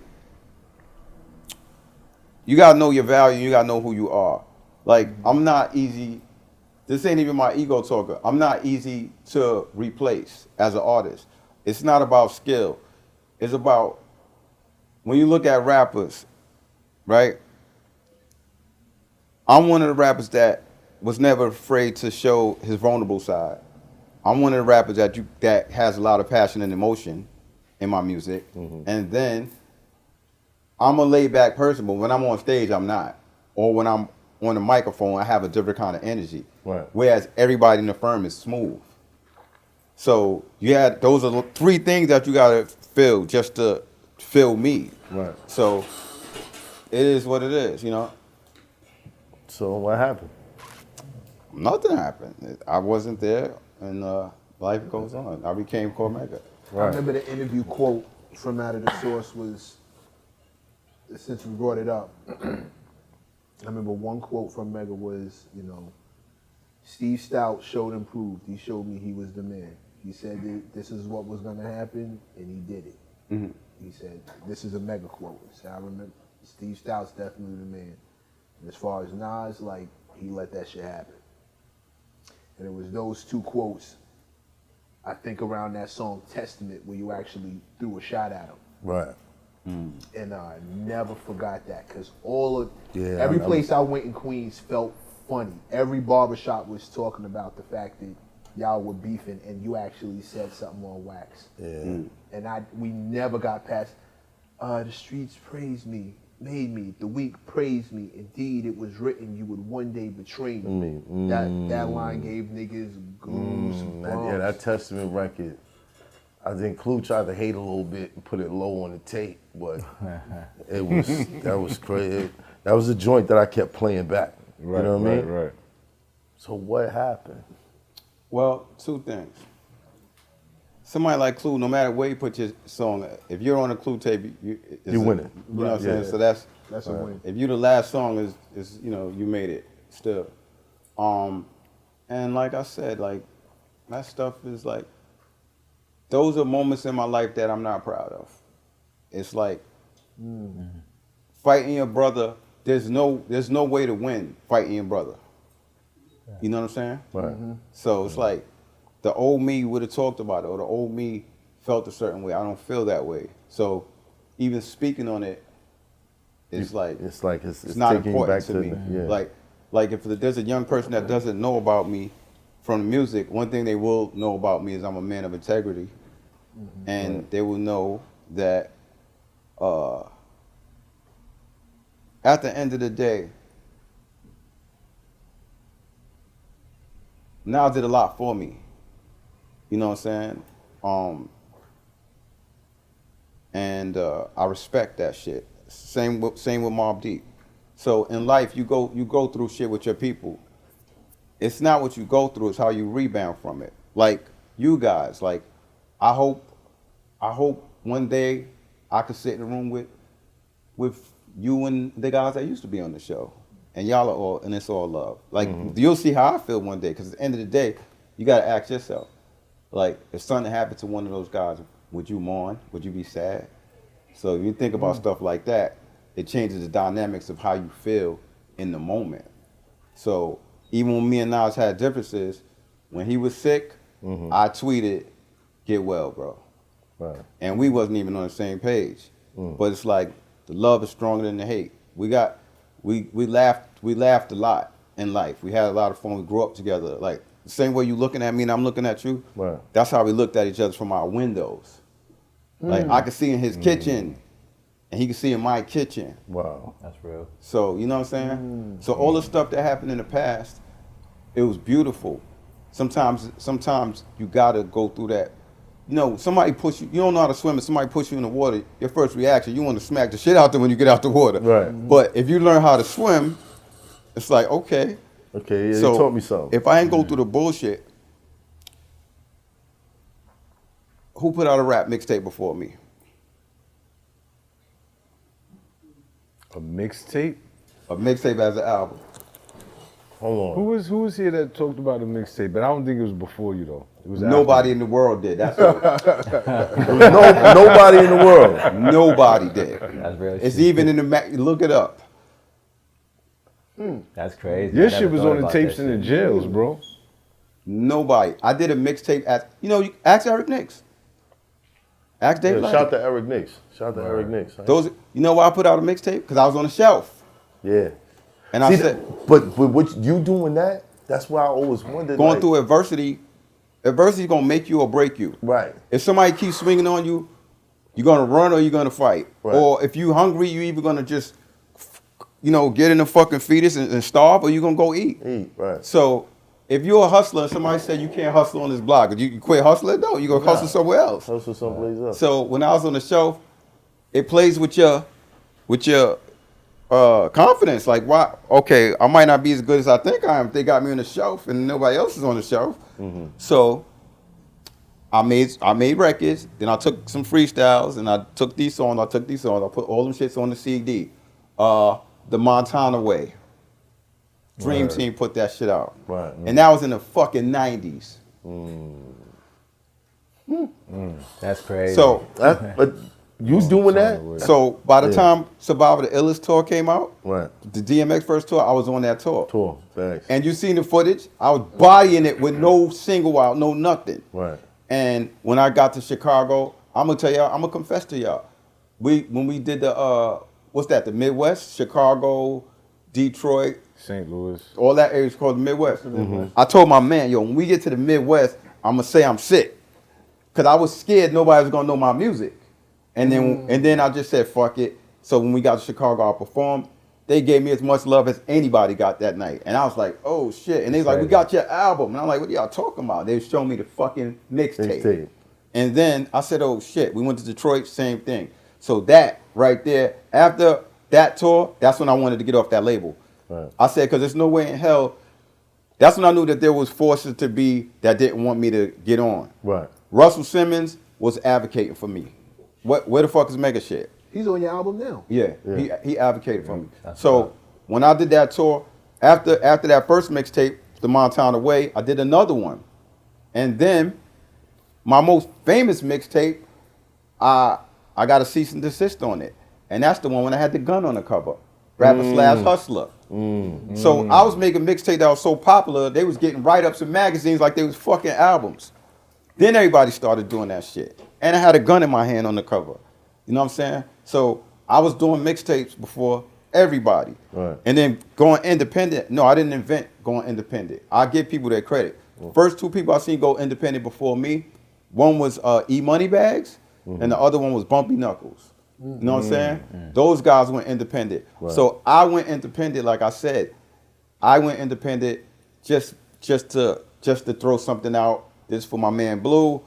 you got to know your value. You got to know who you are. Like, I'm not easy. This ain't even my ego talker. I'm not easy to replace as an artist. It's not about skill. It's about, when you look at rappers, right? I'm one of the rappers that was never afraid to show his vulnerable side. I'm one of the rappers that has a lot of passion and emotion in my music. And then I'm a laid back person, but when I'm on stage, I'm not. Or when I'm on the microphone, I have a different kind of energy. Right. Whereas everybody in the firm is smooth. So those are 3 things that you gotta feel just to feel me. Right. So it is what it is, you know. So what happened? Nothing happened. I wasn't there, and life goes on. I became Cormega. I remember the interview quote from Out of the Source was, since we brought it up, I remember one quote from Mega was, you know, Steve Stout showed and proved. He showed me he was the man. He said that this is what was going to happen, and he did it. He said, this is a Mega quote. So I remember Steve Stout's definitely the man. And as far as Nas, like, he let that shit happen. And it was those 2 quotes, I think, around that song Testament, where you actually threw a shot at him. Right. And I never forgot that, because Yeah, every place I went in Queens felt funny. Every barbershop was talking about the fact that y'all were beefing and you actually said something on wax. Yeah. And we never got past, the streets praised me, made me, the weak praised me. Indeed, it was written you would one day betray me. That line gave niggas goosebumps. Yeah, that Testament record. I think Clue tried to hate a little bit and put it low on the tape, but that was crazy. That was a joint that I kept playing back. Right, you know what I mean? Right. So what happened? Well, 2 things. Somebody like Clue, no matter where you put your song, if you're on a Clue tape, You win it. You know what I'm saying? So that's a win. If you the last song is you know, you made it still. And like I said, like, that stuff is like, those are moments in my life that I'm not proud of. It's like fighting your brother. There's no way to win fighting your brother. You know what I'm saying? Right. So it's like the old me would have talked about it, or the old me felt a certain way. I don't feel that way. So even speaking on it, it's it's not taking you important back to me. Yeah. Like if there's a young person that doesn't know about me from the music, one thing they will know about me is I'm a man of integrity, and they will know that at the end of the day, Nas did a lot for me. You know what I'm saying? And I respect that shit. Same with Mobb Deep. So in life, you go through shit with your people. It's not what you go through; it's how you rebound from it. Like you guys, like I hope one day I could sit in a room with you and the guys that used to be on the show, and y'all are all, and it's all love. Like you'll see how I feel one day, because at the end of the day, you gotta ask yourself, like, if something happened to one of those guys, would you mourn? Would you be sad? So if you think about stuff like that, it changes the dynamics of how you feel in the moment. So even when me and Nas had differences, when he was sick, I tweeted, "Get well, bro." Right. And we wasn't even on the same page. But it's like the love is stronger than the hate. We laughed a lot in life. We had a lot of fun. We grew up together. Like the same way you looking at me and I'm looking at you. Right. That's how we looked at each other from our windows. Like I could see in his kitchen, and he could see in my kitchen. Wow. That's real. So you know what I'm saying? So all the stuff that happened in the past, it was beautiful. Sometimes you gotta go through that. You know, somebody push you. You don't know how to swim, and somebody push you in the water. Your first reaction, you want to smack the shit out them when you get out the water. Right. But if you learn how to swim, it's like okay. Okay, yeah, So you taught me something. if I ain't go through the bullshit, who put out a rap mixtape before me? A mixtape? A mixtape as an album. Hold Who was here that talked about a mixtape? But I don't think it was before you though. It was Nobody in the world did. That's all. on. Nobody in the world. Nobody did. That's real. It's shit. even in the look it up. That's crazy. Your I never shit was thought on the about tapes that in the shit. jails, bro. Nobody. I did a mixtape at you ask Eric Nicks. Ask Dave. Yeah, shout to Eric Nicks. Shout to Eric Nicks. Those. You know why I put out a mixtape? Because I was on the shelf. Yeah. And I See, said, but what you doing that? That's why I always wondered. going like, through adversity is gonna make you or break you. Right. If somebody keeps swinging on you, you're gonna run or you're gonna fight. Right. Or if you hungry, you either gonna just, get in the fucking fetus and starve, or you gonna go eat. Eat, right. So if you're a hustler and somebody said you can't hustle on this block, you quit hustling? No, you gonna hustle somewhere else. Hustle someplace else. So when I was on the shelf, it plays with your confidence. Like, why? Okay, I might not be as good as I think I am. If they got me on the shelf and nobody else is on the shelf. So I made records. Then I took some freestyles and I took these songs. I put all them shits on the CD. The Montana Way. Dream Team put that shit out. Right. And that was in the fucking 90s. That's crazy. So But you doing that? So by the Yeah. time Survivor the Illest tour came out, Right. the DMX first tour, I was on that tour. Tour. Thanks. And you seen the footage? I was bodying it with no single out, no nothing. Right. And when I got to Chicago, I'm gonna tell y'all, I'm gonna confess to y'all. When we did the the Midwest, Chicago, Detroit, St. Louis. all that area is called the Midwest. I told my man, when we get to the Midwest, I'm gonna say I'm sick. Cause I was scared nobody was gonna know my music. And then I just said, fuck it. So when we got to Chicago, I performed. They gave me as much love as anybody got that night. And I was like, oh shit. And they was like, we got your album. And I'm like, what are y'all talking about? They was showing me the fucking mixtape. And then I said, oh shit. We went to Detroit, same thing. So that right there, after that tour, that's when I wanted to get off that label. Right. I said, because there's no way in hell. That's when I knew that there was forces to be that didn't want me to get on. Right. Russell Simmons was advocating for me. Where the fuck is Mega shit? He's on your album now. Yeah. He advocated for me. That's So when I did that tour, after that first mixtape, The Montana Way, I did another one. And then my most famous mixtape, I got a cease and desist on it. And that's the one when I had the gun on the cover. Rapper / Hustler. So I was making mixtape that was so popular, they was getting write-ups in magazines like they was fucking albums. Then everybody started doing that shit. And I had a gun in my hand on the cover. You know what I'm saying? So I was doing mixtapes before everybody. Right. And then going independent. No, I didn't invent going independent. I give people their credit. First two people I seen go independent before me, one was E Moneybags, and the other one was Bumpy Knuckles. You know what I'm saying? Those guys went independent. Right. So I went independent, like I said. I went independent just to throw something out. This for my man Blue,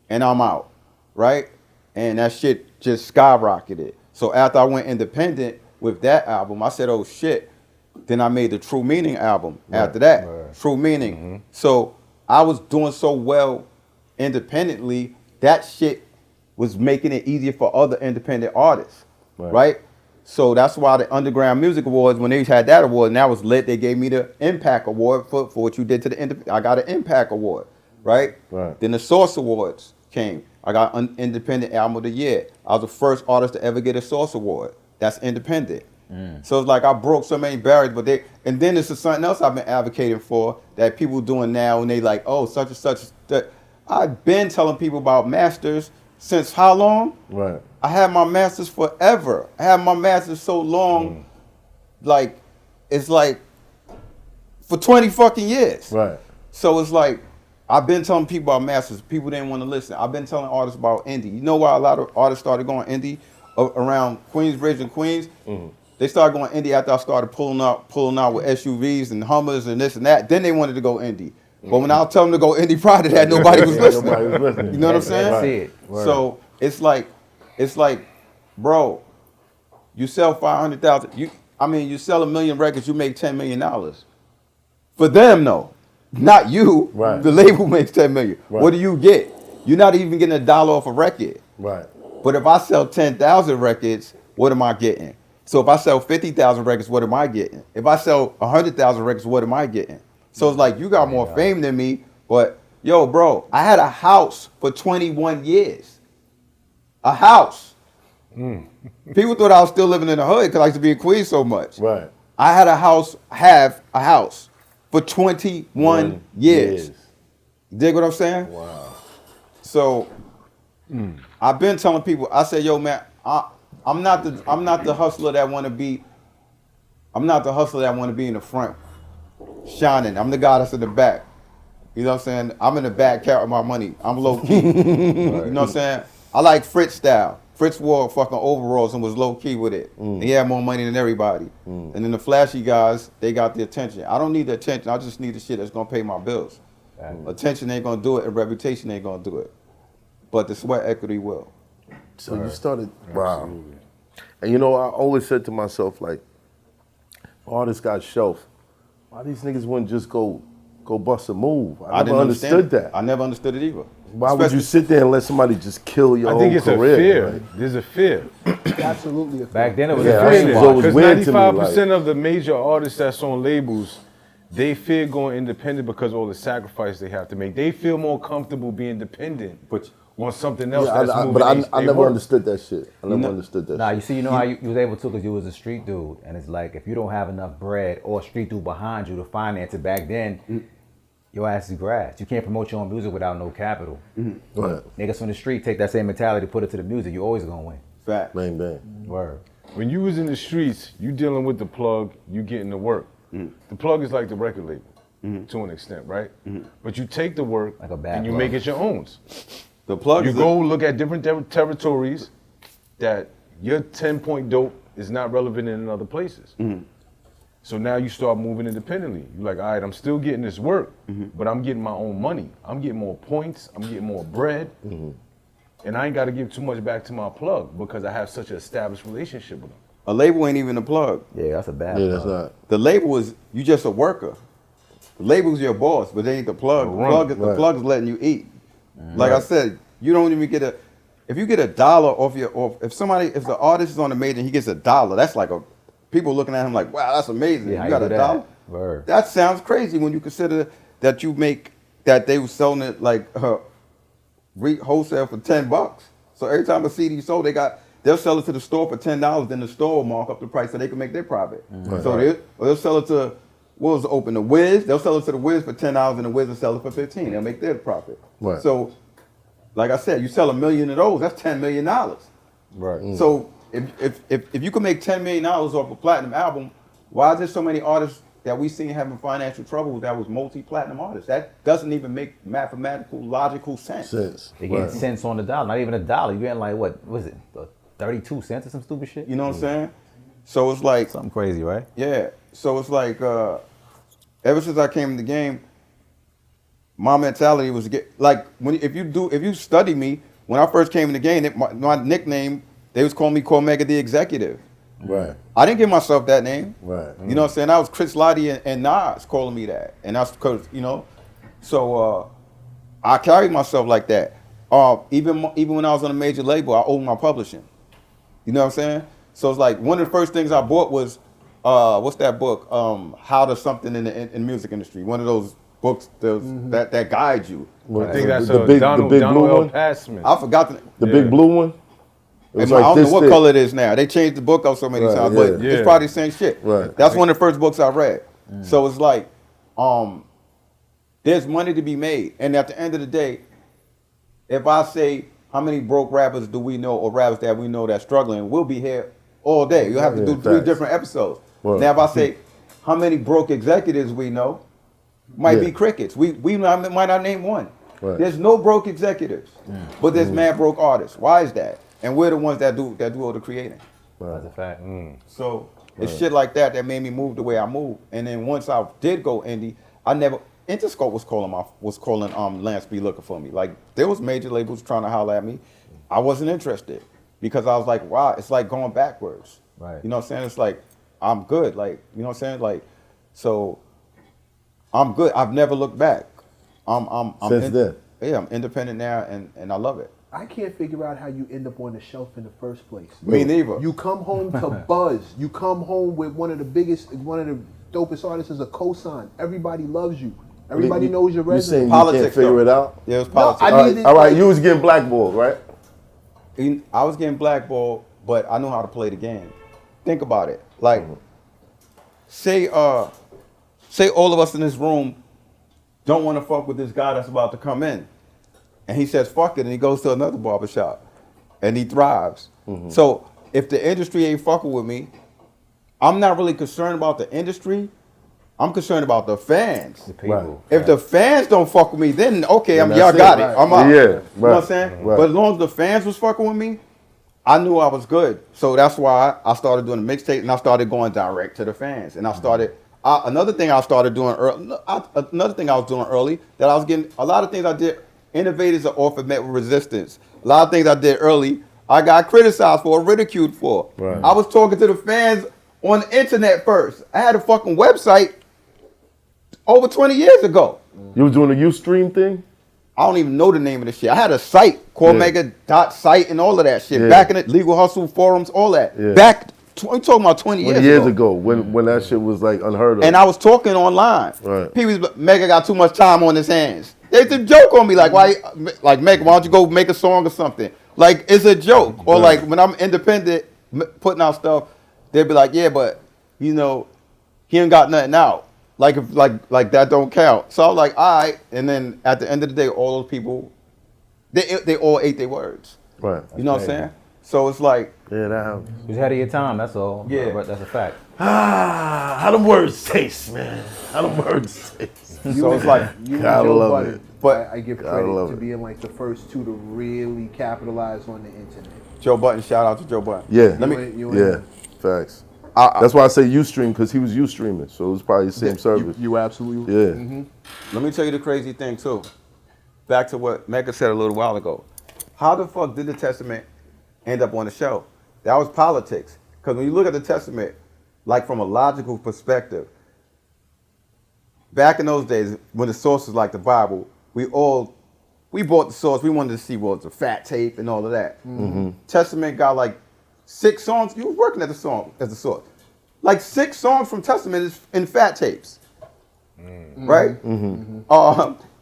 and I'm out, right? And that shit just skyrocketed. So after I went independent with that album, I said, oh shit. Then I made the True Meaning album after that. True Meaning. So I was doing so well independently, that shit was making it easier for other independent artists, right? So that's why the Underground Music Awards, when they had that award, and that was lit, they gave me the Impact Award for what you did to the I got an Impact Award, right? Then the Source Awards came. I got Independent Album of the Year. I was the first artist to ever get a Source Award. That's independent. So it's like I broke so many barriers, and then this is something else I've been advocating for that people doing now, and they like, oh, such and such. I've been telling people about masters since how long? Right. I had my masters forever. I had my masters so long, like, it's like for 20 fucking years. Right. So it's like, I've been telling people about masters. People didn't want to listen. I've been telling artists about indie. You know why a lot of artists started going indie around Queensbridge and Queens? They started going indie after I started pulling out with SUVs and Hummers and this and that. Then they wanted to go indie. But when I was telling them to go indie prior to that, nobody was listening. Nobody was listening. You know what I'm saying? That's it. Word. So it's like, bro, you sell 500,000. You sell 1 million records, you make $10 million. For them, though, not you. Right. The label makes $10 million. Right. What do you get? You're not even getting $1 off a record. Right. But if I sell 10,000 records, what am I getting? So if I sell 50,000 records, what am I getting? If I sell 100,000 records, what am I getting? So it's like, you got more fame than me, but yo, bro, I had a house for 21 years. A house. People thought I was still living in the hood because I used to be in Queens so much. Right. I had a house for 21 years. Dig what I'm saying? Wow. So I've been telling people, I say, yo, man, I'm not the hustler that want to be. I'm not the hustler that want to be in the front, shining. I'm the guy that's in the back. You know what I'm saying? I'm in the back counting my money. I'm low key. You know what I'm saying? I like Fritz style. Fritz wore fucking overalls and was low key with it. He had more money than everybody. And then the flashy guys, they got the attention. I don't need the attention. I just need the shit that's gonna pay my bills. Attention ain't gonna do it, and reputation ain't gonna do it. But the sweat equity will. So you started, wow. And you know, I always said to myself, like, artists got shelf. Why these niggas wouldn't just go bust a move? I never didn't understood understand that. I never understood it either. Why would you sit there and let somebody just kill your whole career? I think it's a fear. Like, There's a fear. Absolutely. Back then it was Yeah, a that fear. was always Because weird to me, 95% of the major artists that's on labels, they fear going independent because of all the sacrifice they have to make. They feel more comfortable being dependent on something else that's moving. but I they never work. understood that shit. I never understood that Nah, shit. you see, you know how you was able to because you was a street dude, and it's like if you don't have enough bread or a street dude behind you to finance it back then, your ass is grass. You can't promote your own music without no capital. Right. Niggas from the street take that same mentality, put it to the music. You always gonna win. Fact. Bang, bang. Word. When you was in the streets, you dealing with the plug, you getting the work. The plug is like the record label to an extent, right? But you take the work Like a bad and you plug. make it your own. The plug You is go look at different territories that your 10-point dope is not relevant in other places. So now you start moving independently. You're like, all right, I'm still getting this work, but I'm getting my own money. I'm getting more points. I'm getting more bread. And I ain't got to give too much back to my plug because I have such an established relationship with them. a label ain't even a plug. Yeah, that's a bad Yeah, plug. that's not. The label is you just a worker. The label's your boss, but they ain't the plug. The plug is letting you eat. Like I said, you don't even get if you get $1 off if the artist is on the major and he gets $1, that's like people looking at him like, wow, that's amazing. Yeah, you got how you do $1? that? Word. That sounds crazy when you consider that that they were selling it like wholesale for $10. So every time a CD sold, they'll sell it to the store for $10, then the store will mark up the price so they can make their profit. So they'll sell it to what was open, the Wiz. They'll sell it to the Wiz for $10 and the Wiz will sell it for $15. They'll make their profit. Right. So, like I said, you sell 1 million of those, that's $10 million. Right. So if you can make $10 million off a platinum album, why is there so many artists that we seen having financial trouble that was multi-platinum artists? That doesn't even make mathematical, logical sense. They getting cents on the dollar, not even $1. You getting like what was it, 32 cents or some stupid shit? You know what I'm saying? So it's like Something crazy, right? yeah. So it's like ever since I came in the game, my mentality was if you study me, when I first came in the game, my nickname, they was calling me Cormega the Executive. Right. I didn't give myself that name. Right. You know what I'm saying? That was Chris Lottie and Nas calling me that. And that's because, so I carried myself like that. Even when I was on a major label, I owned my publishing. You know what I'm saying? So it's like one of the first things I bought was, what's that book? How to Something in the music industry. One of those books that guide you. I think that's the a big Donald blue L. one? Passman. I forgot The big blue one? It was I don't know this what thick. color it is now. They changed the book up so many times, but Yeah. it's probably the same shit. Right. That's one of the first books I read. So it's like, there's money to be made. And at the end of the day, if I say how many broke rappers do we know or rappers that we know that's struggling, we'll be here all day. You'll have to do 3 facts. different episodes. Right. Now if I say how many broke executives we know, might be crickets. We might not name one. Right. There's no broke executives, but there's mad broke artists. Why is that? And we're the ones that do all the creating. That's a fact. So it's shit like that that made me move the way I moved. And then once I did go indie, Interscope was calling Lance B looking for me. Like there was major labels trying to holler at me. I wasn't interested because I was like, wow, it's like going backwards. Right. You know what I'm saying? It's like I'm good. Like, you know what I'm saying? Like, so I'm good. I've never looked back. I'm then. Yeah, I'm independent now and I love it. I can't figure out how you end up on the shelf in the first place. Me neither. You come home to buzz. You come home with one of the dopest artists as a cosign. Everybody loves you. Everybody knows your You resume. saying you Politics, can't figure though. it out? Yeah, it was politics. I needed- All right, you was getting blackballed, right? I was getting blackballed, but I know how to play the game. Think about it. Like, say all of us in this room don't want to fuck with this guy that's about to come in. And he says, fuck it, and he goes to another barbershop. And he thrives. So if the industry ain't fucking with me, I'm not really concerned about the industry. I'm concerned about the fans. The people. If the fans don't fuck with me, then okay, Then y'all that's got it. it. I'm out. Yeah, You know what I'm right, saying? right. But as long as the fans was fucking with me, I knew I was good. So that's why I started doing the mixtape and I started going direct to the fans. And I started, another thing I started doing early, another thing I was doing early, that I was getting, a lot of things I did, innovators are often met with resistance. A lot of things I did early, I got criticized for, ridiculed for. Right. I was talking to the fans on the internet first. I had a fucking website over 20 years ago. You was doing the Ustream thing? I don't even know the name of the shit. I had a site, Cormega.site and all of that shit. Yeah. Back in it, Legal Hustle forums, all that. Yeah. Back, I'm talking about 20 years ago, when that shit was like unheard of. And I was talking online. Right. People was like, Mega got too much time on his hands. They used to joke on me like, Mega, why don't you go make a song or something? Like, it's a joke. Or like, when I'm independent, putting out stuff, they'd be like, yeah, but, you know, he ain't got nothing out. Like that don't count. So I was like, all right. And then at the end of the day, all those people, they all ate their words. Right. You know what I'm saying? So it's like, Yeah, that happens. You was ahead of your time, that's all. Yeah. But that's a fact. How them words taste, man. How them words taste. so it's like, You and Gotta Joe love Budden, it. But I give Gotta credit love to it. being like the first two to really capitalize on the internet. Joe Button, shout out to Joe Button. Yeah. You Facts. That's why I say Ustream, because he was Ustreaming, so it was probably the same service. You absolutely. Yeah. Let me tell you the crazy thing too. Back to what Mecca said a little while ago. How the fuck did the Testament end up on the show? That was politics. Because when you look at the Testament, like from a logical perspective, back in those days when the source was like the Bible, we bought the source. We wanted to see what was the fat tape and all of that. Testament got like 6 songs. You were working at the song as the source. Like 6 songs from Testament is in fat tapes. Right?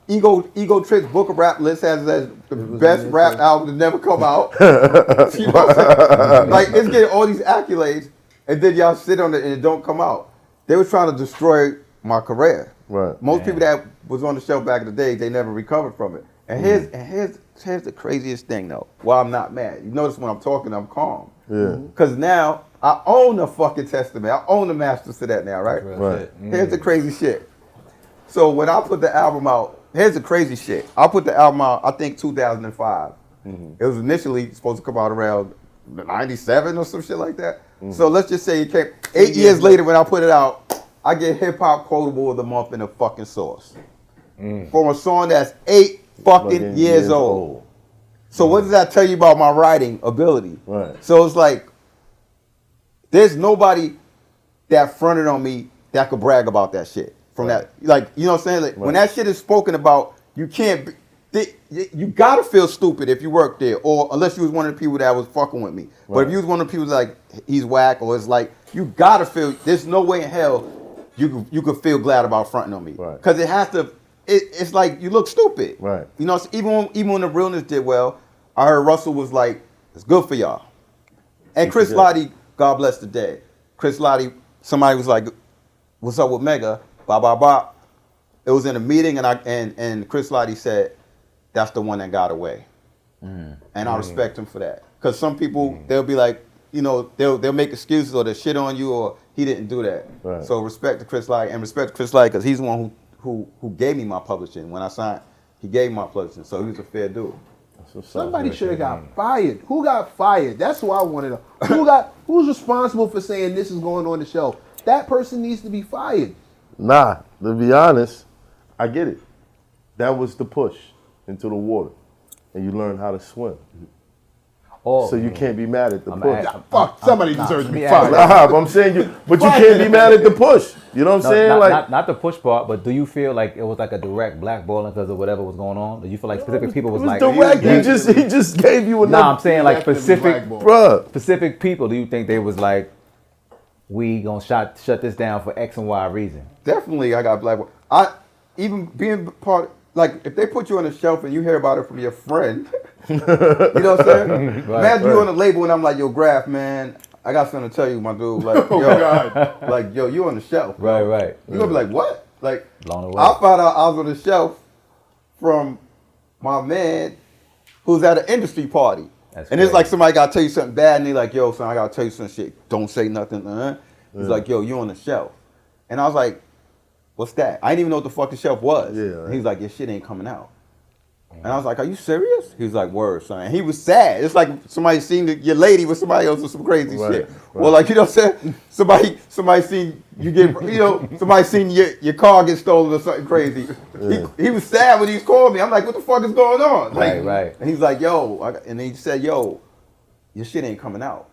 Ego Trick's Book of Rap list has as the best rap album to never come out. You know what I'm saying? Like, it's getting all these accolades, and then y'all sit on it and it don't come out. They were trying to destroy my career. Right. Most people that was on the show back in the day, they never recovered from it. And here's the craziest thing though. While I'm not mad, you notice when I'm talking, I'm calm. Yeah. Because now I own the fucking Testament. I own the masters to that now, right? Right. Here's the crazy shit. So when I put the album out, here's the crazy shit. I put the album out, I think 2005. It was initially supposed to come out around 97 or some shit like that. So let's just say it came 8 years later when I put it out, I get hip hop quotable of the month in the fucking source. From a song that's 8 fucking years old. So what does that tell you about my writing ability? Right. So it's like, there's nobody that fronted on me that could brag about that shit. From that, like, you know what I'm saying? Like, when that shit is spoken about, you can't be, you gotta feel stupid if you work there, or unless you was one of the people that was fucking with me. But if you was one of the people like, he's whack, or it's like, you gotta feel, there's no way in hell you could feel glad about fronting on me. Right. Because it has to, it's like, you look stupid. Right. You know, even when the realness did well, I heard Russell was like, it's good for y'all. And Chris Lottie, God bless the dead. Chris Lottie, somebody was like, what's up with Mega? Blah, blah, blah. It was in a meeting, and Chris Lottie said, that's the one that got away. And I respect him for that. Because some people, they'll be like, you know, they'll make excuses or they'll shit on you or he didn't do that. Right. So respect to Chris Lottie and respect to Chris Lottie because he's the one who gave me my publishing. When I signed, he gave me my publishing, so he was a fair dude. Somebody should have got fired. Who got fired? That's what I wanted to know. Who's responsible for saying this is going on the shelf? That person needs to be fired. Nah, to be honest, I get it. That was the push into the water. And you learn how to swim. Oh, So you can't be mad at the push. Fuck, somebody deserves to be me fired. Nah, but I'm saying you can't be mad at the push. You know what I'm saying? Not the push part, but do you feel like it was like a direct blackballing because of whatever was going on? Do you feel like specific people was like direct. He just gave you enough. Nah, I'm saying like Bruh. specific people. Do you think they was like, we gonna shut this down for X and Y reason? Definitely, I got black. I even being part, like if they put you on a shelf and you hear about it from your friend, you know what I'm saying? Imagine you on a label and I'm like, yo, Graph, man, I got something to tell you, my dude. Like, like, yo, you on the shelf. Bro. Right. You gonna be like, what? Like, Blown away. I found out I was on the shelf from my man who's at an industry party. That's and it's crazy. like somebody gotta tell you something bad and they like, yo, son, I gotta tell you some shit. Don't say nothing. He's like, yo, you on the shelf. And I was like, what's that? I didn't even know what the fuck the shelf was. Yeah. And he's like, your shit ain't coming out. And I was like, are you serious? He was like, word, son. And he was sad. It's like somebody seen your lady with somebody else with some crazy shit. Or like, you know what I'm saying? Somebody seen you get, you know, somebody seen your car get stolen or something crazy. He was sad when he called me. I'm like, what the fuck is going on? Like, Right. And he's like, yo, and he said, yo, your shit ain't coming out.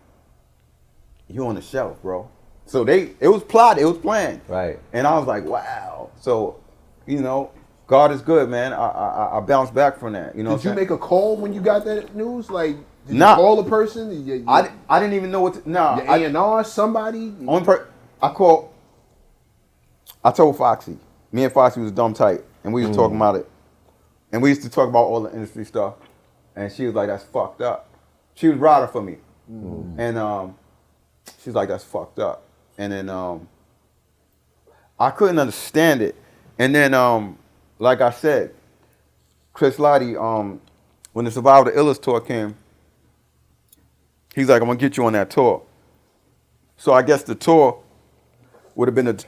You on the shelf, bro. So it was plotted, it was planned. Right. And I was like, wow. So, you know, God is good, man. I bounced back from that. You know. Did you make a call when you got that news? Like, did Nah. you call the person? I didn't even know what to. Nah. Your A&R, somebody? I told Foxy. Me and Foxy was dumb tight, and we was talking about it. And we used to talk about all the industry stuff. And she was like, that's fucked up. She was riding for me. And she's like, that's fucked up. And then I couldn't understand it. And then like I said, Chris Lottie, when the Survival the Illest tour came, he's like, I'm gonna get you on that tour. So I guess the tour would have been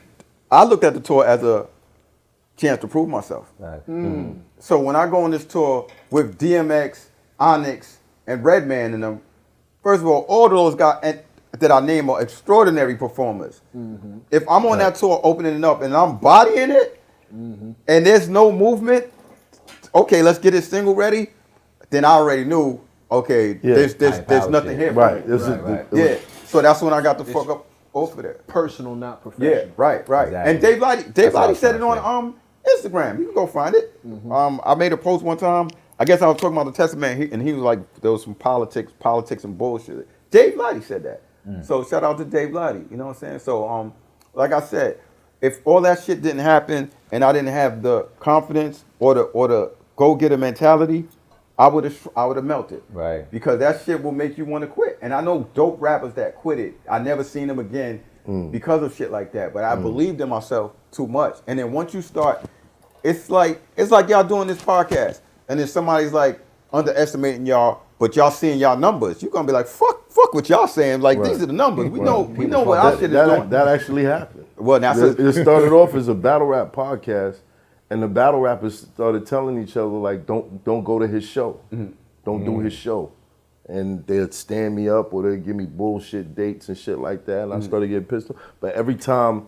I looked at the tour as a chance to prove myself. Right. So when I go on this tour with DMX, Onyx, and Redman in them, first of all of those guys that I name are extraordinary performers. If I'm on that tour opening it up and I'm bodying it, and there's no movement, okay, let's get this single ready, then I already knew, okay, there's nothing here. Right. Yeah. So that's when I got the fuck up off of that. Personal, not professional. Yeah, right. Exactly. And Dave Lottie said it on Instagram. You can go find it. I made a post one time. I guess I was talking about the Testament, and he was like, there was some politics and bullshit. Dave Lottie said that. So shout out to Dave Lottie. You know what I'm saying? So like I said, if all that shit didn't happen and I didn't have the confidence or the go-getter mentality, I would have melted. Right. Because that shit will make you want to quit. And I know dope rappers that quit it. I never seen them again because of shit like that. But I believed in myself too much. And then once you start, it's like y'all doing this podcast, and then somebody's like underestimating y'all, but y'all seeing y'all numbers. You're gonna be like, fuck what y'all saying. Like these are the numbers. We know what our shit is doing. That actually happened. Well, that's it started off as a battle rap podcast, and the battle rappers started telling each other like, don't go to his show, don't do his show, and they'd stand me up or they'd give me bullshit dates and shit like that, and I started getting pissed off. But every time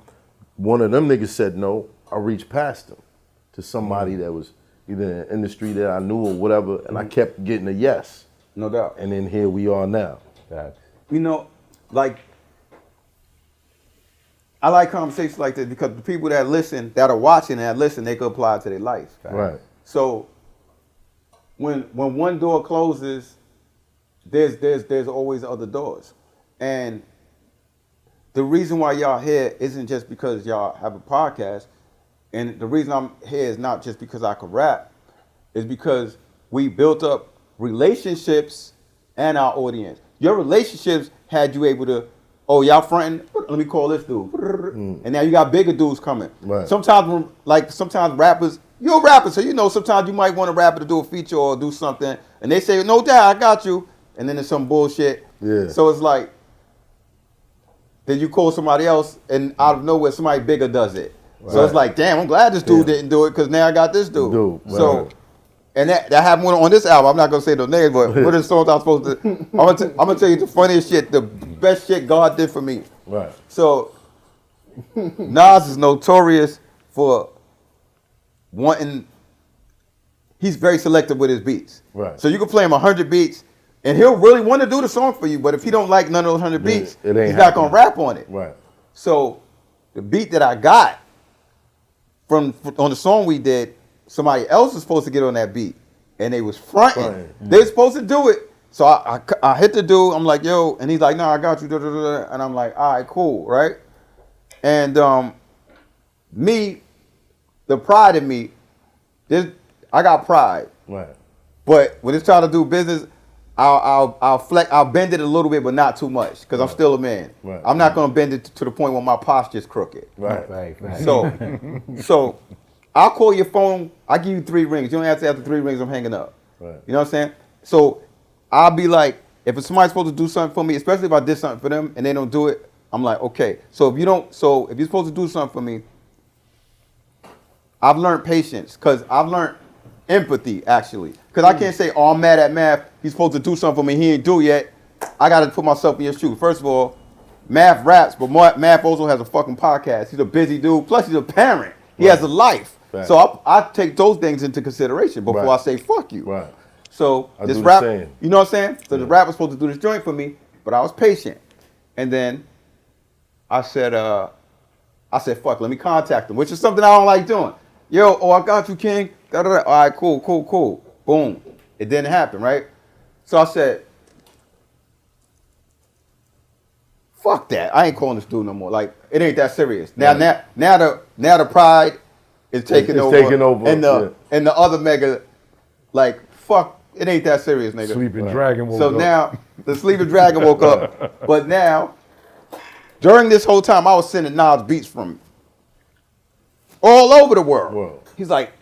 one of them niggas said no, I reached past them to somebody that was either in the industry that I knew or whatever, and I kept getting a yes. No doubt. And then here we are now. You know, like, I like conversations like this because the people that listen, that are watching and that listen, they can apply it to their life. Right. So when one door closes, there's always other doors. And the reason why y'all here isn't just because y'all have a podcast, and the reason I'm here is not just because I can rap, is because we built up relationships and our audience. Your relationships had you able to, oh, y'all fronting, let me call this dude. And now you got bigger dudes coming. Right. Sometimes rappers, you're a rapper, so you know sometimes you might want a rapper to do a feature or do something, and they say, no doubt, I got you. And then there's some bullshit. Yeah. So it's like, then you call somebody else, and out of nowhere, somebody bigger does it. So it's like, damn, I'm glad this dude didn't do it because now I got this dude. So, and that happened on this album. I'm not gonna say no names, but what are the songs I'm supposed to? I'm gonna tell you the funniest shit, the best shit God did for me. Right. So, Nas is notorious for wanting. He's very selective with his beats. Right. So you can play him 100 beats, and he'll really want to do the song for you. But if he don't like none of those 100 beats, he's not gonna rap on it. Right. So the beat that I got on the song we did, somebody else was supposed to get on that beat, and they was fronting. They were supposed to do it. So I hit the dude. I'm like, yo, and he's like, no, I got you. And I'm like, all right, cool, right? And me, the pride in me, I got pride. Right. But when it's time to do business, I'll bend it a little bit, but not too much, because I'm still a man. Right. I'm not gonna bend it to the point where my posture's crooked. Right. So I'll call your phone. I give you 3 rings. You don't have to after 3 rings. I'm hanging up. Right. You know what I'm saying? So I'll be like, if somebody's supposed to do something for me, especially if I did something for them and they don't do it, I'm like, okay. So if you're supposed to do something for me, I've learned patience, because I've learned empathy, actually. Because I can't say, oh, I'm mad at Math. He's supposed to do something for me. He ain't do it yet. I got to put myself in your shoes. First of all, Math raps, but Math also has a fucking podcast. He's a busy dude. Plus, he's a parent. He has a life. Right. So I take those things into consideration before I say, fuck you. Right. So I this do the rap, same. you know what I'm saying? So the rap was supposed to do this joint for me, but I was patient. And then I said, fuck, let me contact him, which is something I don't like doing. Yo, I got you, King. Da-da-da. All right, cool. Boom. It didn't happen, right? So I said, fuck that. I ain't calling this dude no more. Like, it ain't that serious. Now the pride is taking over. And the other mega, like, fuck, it ain't that serious, nigga. Sleeping dragon woke So up. now the sleeping dragon woke up. But now, during this whole time, I was sending Nas beats from all over the world. He's like,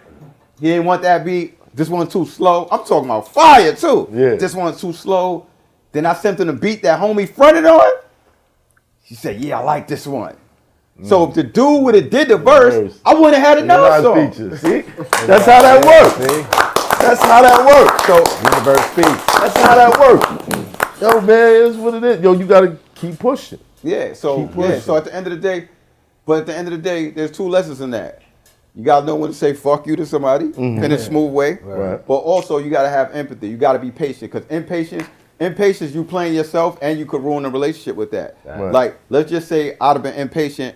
he didn't want that beat. This one's too slow. I'm talking about fire too. Yeah. This one's too slow. Then I sent him the beat that homie fronted on. He said, yeah, I like this one. So if the dude would have did the verse, I wouldn't have had another song. Features. See? That's how that works. That's how that works. So Universe speaks. that's how that works. Yo, man, it's what it is. Yo, you gotta keep pushing. Yeah. So at the end of the day, there's 2 lessons in that. You gotta know when to say fuck you to somebody in a smooth way. Right. But also you gotta have empathy. You gotta be patient, because impatience, you playing yourself, and you could ruin a relationship with that. Right. Like, let's just say I'd have been impatient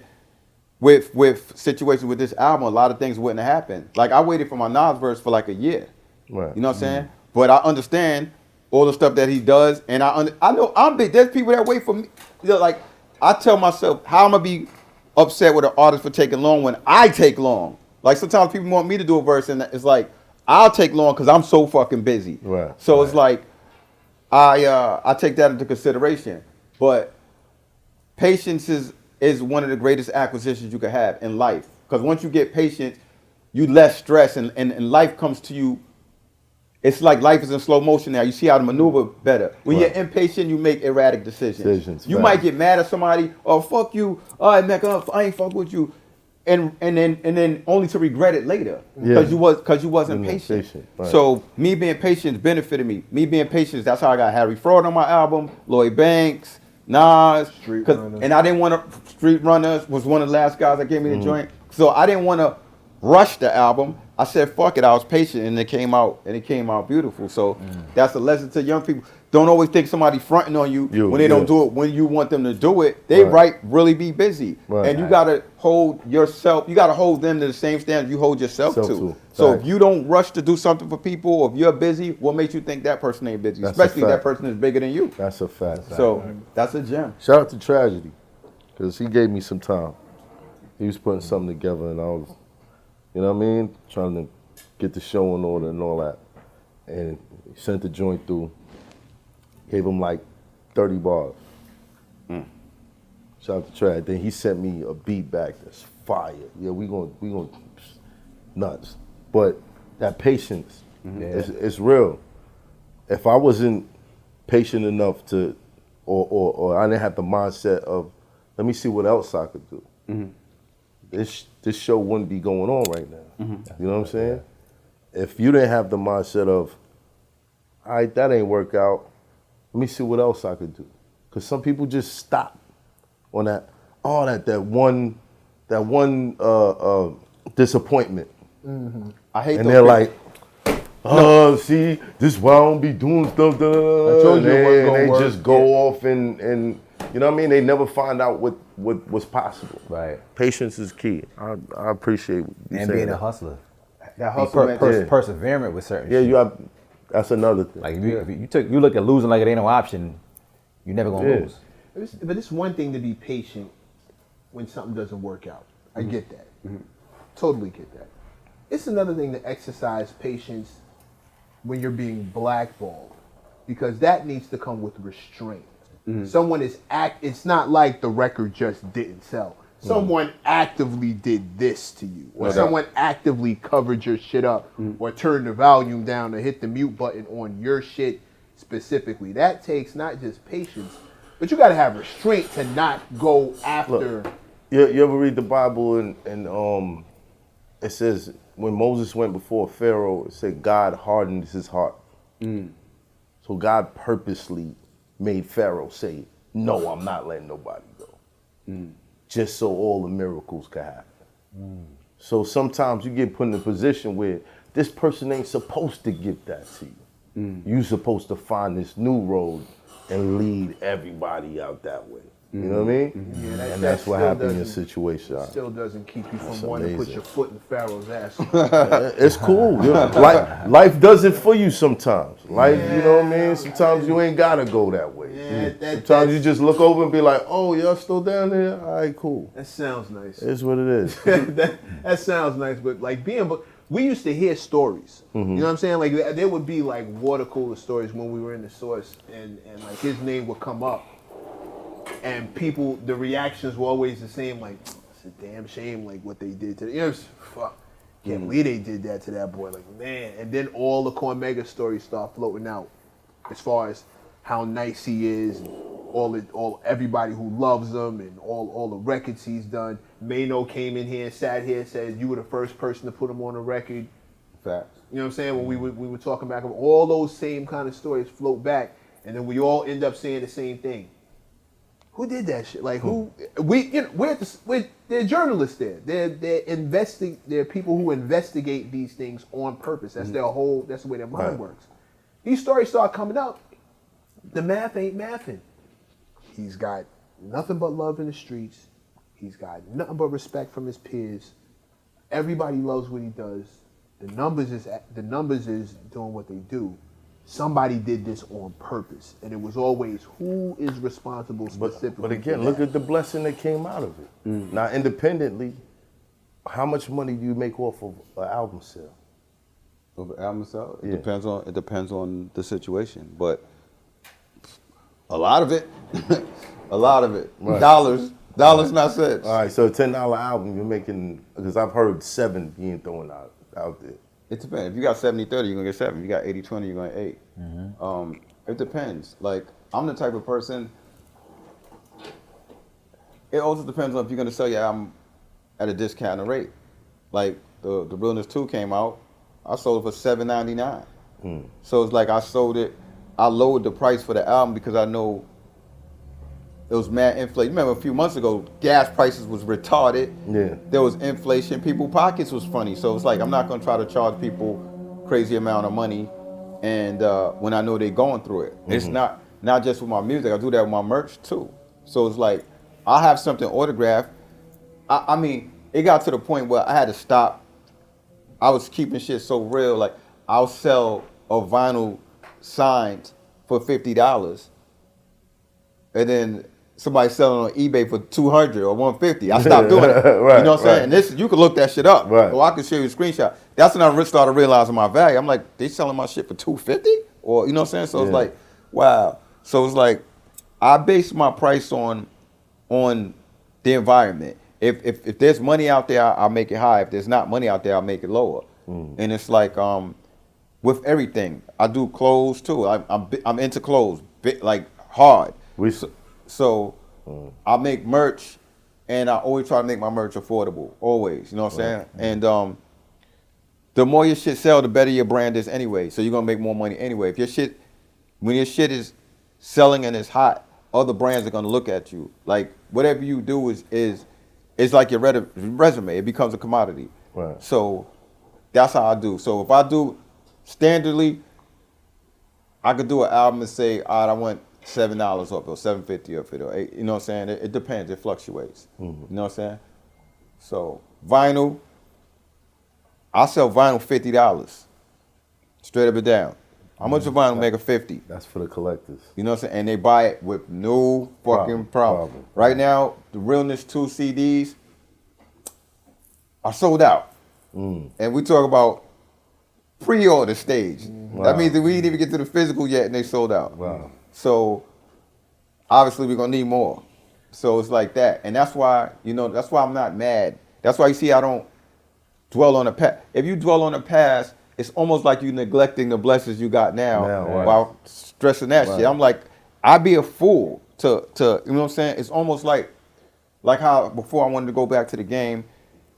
with situations with this album, a lot of things wouldn't have happened. Like, I waited for my Nas verse for like a year. Right. You know what I'm saying? But I understand all the stuff that he does, and I know I'm big. There's people that wait for me. You know, like, I tell myself, how am I be upset with an artist for taking long when I take long? Like, sometimes people want me to do a verse, and it's like, I'll take long because I'm so fucking busy. Right. So it's like, I take that into consideration. But patience is one of the greatest acquisitions you could have in life. Because once you get patient, you less stress, and life comes to you. It's like life is in slow motion now. You see how to maneuver better. When you're impatient, you make erratic decisions. You might get mad at somebody, oh, fuck you. All right, Mecca, I ain't fuck with you. And then only to regret it later. Because you wasn't patient. Right. So me being patient benefited me. Me being patient, that's how I got Harry Fraud on my album, Lloyd Banks, Nas. Street Runners. And I didn't want to, Street Runners was one of the last guys that gave me the joint. So I didn't want to rush the album. I said, fuck it, I was patient, and it came out beautiful. So that's a lesson to young people. Don't always think somebody fronting on you when they don't do it when you want them to do it. They really be busy. Right. And you gotta hold yourself, you gotta hold them to the same standard you hold yourself to. So if you don't rush to do something for people, or if you're busy, what makes you think that person ain't busy? That's Especially a if fact. that person is bigger than you. That's a fact. So that's a gem. Shout out to Tragedy, because he gave me some time. He was putting something together, and I was, you know what I mean, trying to get the show in order and all that. And he sent the joint through, gave him like 30 bars. Shout out to Trad. Then he sent me a beat back that's fire. Yeah, we gonna nuts. But that patience, it's real. If I wasn't patient enough to, or I didn't have the mindset of, let me see what else I could do. this show wouldn't be going on right now. You know what I'm saying? If you didn't have the mindset of, all right, that ain't work out, let me see what else I could do. Because some people just stop on that, that one disappointment. I hate And those they're people. like, see, this why I don't be doing stuff. I told you it wasn't gonna they work. just go off and you know what I mean? They never find out what was possible. Right. Patience is key. I appreciate you And saying being that. a hustler. That hustle, man. Perseverant with certain Yeah, shit. you have. That's another thing. Like if you look at losing like it ain't no option, you never gonna lose. But it's one thing to be patient when something doesn't work out. I get that. Totally get that. It's another thing to exercise patience when you're being blackballed, because that needs to come with restraint. Someone is it's not like the record just didn't sell. Someone actively did this to you, or someone actively covered your shit up, or turned the volume down, or hit the mute button on your shit specifically. That takes not just patience, but you got to have restraint to not go after. You ever read the Bible and it says when Moses went before Pharaoh, it said God hardened his heart. So God purposely made Pharaoh say, no, I'm not letting nobody go. Just so all the miracles could happen. So sometimes you get put in a position where this person ain't supposed to give that to you. You supposed to find this new road and lead everybody out that way. You know what I mean? Yeah, And that's what happened in your situation. Still doesn't keep you That's from wanting to put amazing. your foot in Pharaoh's ass. It's cool. You know, life does it for you sometimes. Life, you know what I mean? Sometimes you ain't gotta go that way. Sometimes you just look over and be like, oh, y'all still down there? All right, cool. That sounds nice. It's what it is. that sounds nice, but like we used to hear stories. You know what I'm saying? Like there would be like water cooler stories when we were in the source, and like his name would come up, and people, the reactions were always the same. Like, it's a damn shame, like what they did to. You know, fuck, can't believe they did that to that boy. Like, man. And then all the Cormega stories start floating out, as far as how nice he is, and all everybody who loves him, and all the records he's done. Mano came in here and sat here and said you were the first person to put him on a record. Facts. You know what I'm saying? When we were talking back, all those same kind of stories float back, and then we all end up saying the same thing. Who did that shit? Like who? They're journalists there. They're people who investigate these things on purpose. That's their whole. That's the way their mind works. These stories start coming out. The math ain't mathing. He's got nothing but love in the streets. He's got nothing but respect from his peers. Everybody loves what he does. The numbers is doing what they do. Somebody did this on purpose, and it was always who is responsible specifically. But again, look at the blessing that came out of it. Now, independently, how much money do you make off of an album sale? Of the album sale? Yeah. It depends on the situation, but a lot of it, Right. dollars not cents. All right, so a $10 album you're making, because I've heard 7 being thrown out there. It depends. If you got 70-30, you're gonna get 7. If you got 80-20, you're gonna get 8. It depends. Like, I'm the type of person. It also depends on if you're gonna sell your album at a discounted rate. Like the Realness 2 came out, I sold it for $7.99. So it's like I lowered the price for the album because I know it was mad inflation. Remember a few months ago, gas prices was retarded. Yeah. There was inflation. People's pockets was funny. So it's like I'm not gonna try to charge people crazy amount of money, and when I know they're going through it. It's not just with my music. I do that with my merch too. So it's like I have something autographed. I mean, it got to the point where I had to stop. I was keeping shit so real. Like I'll sell a vinyl signed for $50, and then somebody selling on eBay for $200 or $150. I stopped doing it. Right, you know what I'm saying? And this, you can look that shit up. Right. Or I can show you a screenshot. That's when I started realizing my value. I'm like, they selling my shit for $250? Or you know what I'm saying? So it's like, wow. So it's like, I base my price on the environment. If there's money out there, I'll make it high. If there's not money out there, I'll make it lower. And it's like, with everything, I do clothes too. I'm into clothes, like hard. So I make merch, and I always try to make my merch affordable. Always, you know what I'm saying? And the more your shit sell, the better your brand is anyway. So you're gonna make more money anyway. If your shit, when your shit is selling and it's hot, other brands are gonna look at you. Like whatever you do is like your resume. It becomes a commodity. Right. So that's how I do. So if I do standardly, I could do an album and say, all right, I want $7 off it or $7.50 off it, or $8, you know what I'm saying? It depends. It fluctuates. You know what I'm saying? So vinyl, I sell vinyl $50, straight up and down. How much a vinyl make a 50? That's for the collectors. You know what I'm saying? And they buy it with no fucking problem. Right now, the Realness 2 CDs are sold out. And we talk about pre-order stage. That means that we didn't even get to the physical yet and they sold out. Wow. So obviously we're gonna need more. So it's like that. And that's why, that's why I'm not mad. That's why you see I don't dwell on the past. If you dwell on the past, it's almost like you neglecting the blessings you got now while stressing that shit. I'm like, I'd be a fool to you know what I'm saying? It's almost like how before I wanted to go back to the game.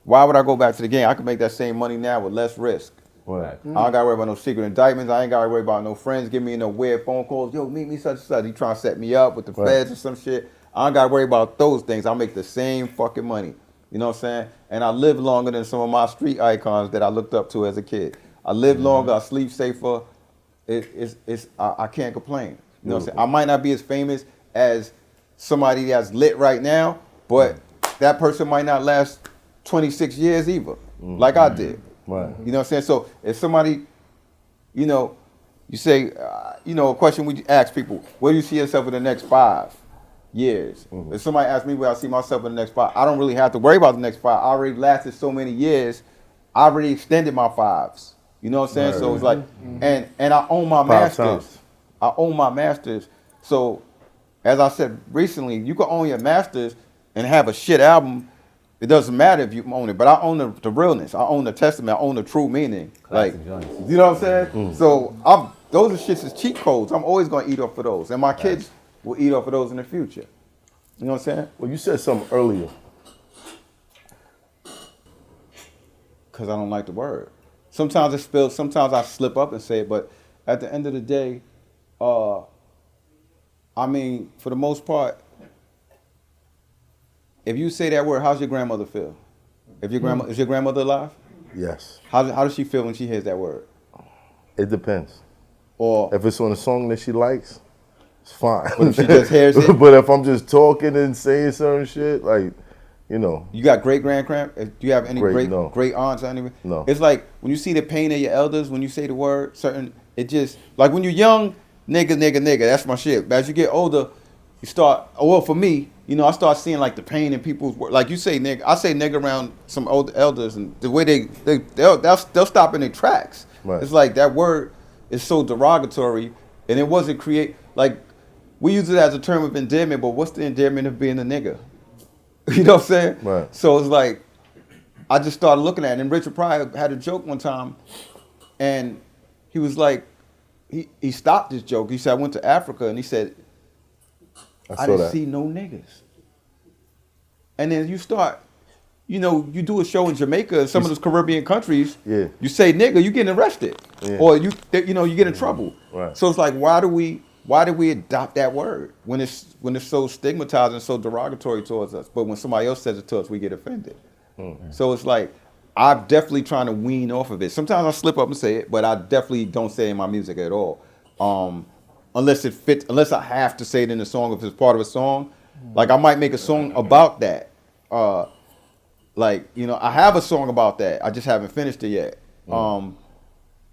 Why would I go back to the game? I could make that same money now with less risk. Right. I don't gotta worry about no secret indictments. I ain't gotta worry about no friends giving me no weird phone calls. Yo, meet me such and such. He trying to set me up with the feds or some shit. I don't gotta worry about those things. I make the same fucking money. You know what I'm saying? And I live longer than some of my street icons that I looked up to as a kid. I live longer. I sleep safer. I can't complain. You know what I'm saying? I might not be as famous as somebody that's lit right now, but that person might not last 26 years either, like I did. Right. You know what I'm saying? So if somebody, you say, a question we ask people, where do you see yourself in the next 5 years? If somebody asks me where I see myself in the next 5, I don't really have to worry about the next 5. I already lasted so many years. I already extended my 5s. You know what I'm saying? Right. So it's like, and I own my masters. I own my masters. So as I said recently, you can own your masters and have a shit album. It doesn't matter if you own it, but I own the realness. I own the testament. I own the true meaning. Classic like, joints. you know what I'm saying? So those are shits is cheat codes. I'm always gonna eat off of those, and my kids will eat off of those in the future. You know what I'm saying? Well, you said something earlier. Because I don't like the word. Sometimes it spills. Sometimes I slip up and say it, but at the end of the day, I mean, for the most part, if you say that word, how's your grandmother feel? If your is your grandmother alive? Yes. How does she feel when she hears that word? It depends. Or if it's on a song that she likes, it's fine. But if she just hears it? But if I'm just talking and saying certain shit, like, You got great-grandparents? Do you have any great aunts or anything? No. It's like when you see the pain of your elders, when you say the word, it just, like when you're young, nigga, that's my shit. But as you get older, you start, well, for me, I start seeing like the pain in people's work. Like you say nigga, I say nigga around some old elders, and the way they'll stop in their tracks. Right. It's like that word is so derogatory, and it wasn't like, we use it as a term of endearment, but what's the endearment of being a nigga? You know what I'm saying? Right. So it's like, I just started looking at it. And Richard Pryor had a joke one time, and he was like, he stopped his joke. He said, I went to Africa, and he said, I didn't see no niggas. And then you start, you do a show in Jamaica and some of those Caribbean countries, you say nigga, you getting arrested. Yeah. Or you get in trouble. Right. So it's like, why do we adopt that word when it's so stigmatized and so derogatory towards us? But when somebody else says it to us, we get offended. Mm-hmm. So it's like, I'm definitely trying to wean off of it. Sometimes I slip up and say it, but I definitely don't say it in my music at all. Unless it fits, unless I have to say it in the song, if it's part of a song. Like I might make a song about that. I have a song about that. I just haven't finished it yet.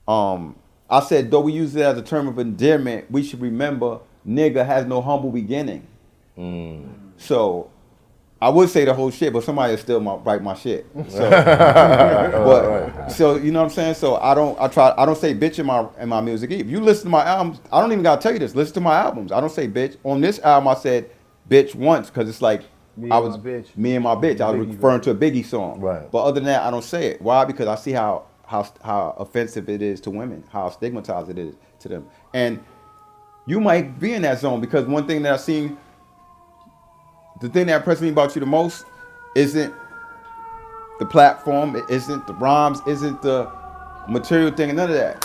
I said, though we use it as a term of endearment, we should remember nigga has no humble beginning. So I would say the whole shit, but somebody will still bite my shit. So, so you know what I'm saying? So I don't say bitch in my music. If you listen to my albums, I don't even gotta tell you this. Listen to my albums. I don't say bitch. On this album, I said bitch once because it's like me and my bitch. I was referring to a Biggie song. Right. But other than that, I don't say it. Why? Because I see how offensive it is to women, how stigmatized it is to them. And you might be in that zone because one thing that I've seen, the thing that impressed me about you the most isn't the platform, it isn't the rhymes, isn't the material thing, none of that.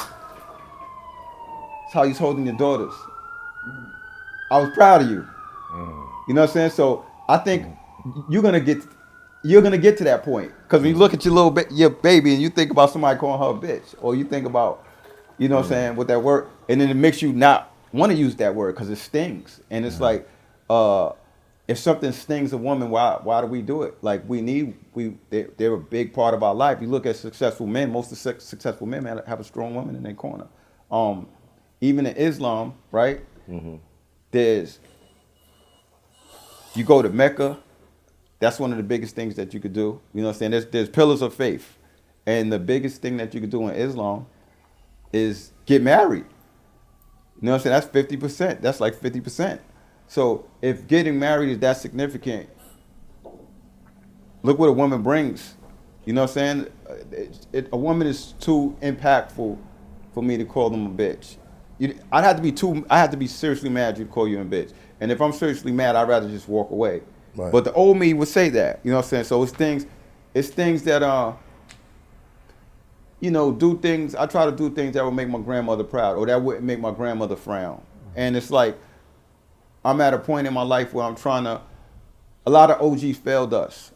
It's how he's holding your daughters. I was proud of you. You know what I'm saying? So I think you're gonna get to that point. Because when you look at your baby and you think about somebody calling her a bitch, or you think about, you know what I'm saying, with that word, and then it makes you not want to use that word because it stings. And it's like, if something stings a woman, why do we do it? Like they're a big part of our life. You look at successful men, most of the successful men have a strong woman in their corner. Even in Islam, right? You go to Mecca, that's one of the biggest things that you could do. You know what I'm saying? There's pillars of faith. And the biggest thing that you could do in Islam is get married. You know what I'm saying? That's 50%. That's like 50%. So if getting married is that significant, look what a woman brings. You know what I'm saying? A woman is too impactful for me to call them a bitch. I have to be seriously mad to call you a bitch. And if I'm seriously mad, I'd rather just walk away. Right. But the old me would say that. You know what I'm saying? So it's things that do things. I try to do things that would make my grandmother proud, or that wouldn't make my grandmother frown. And it's like, I'm at a point in my life where a lot of OGs failed us.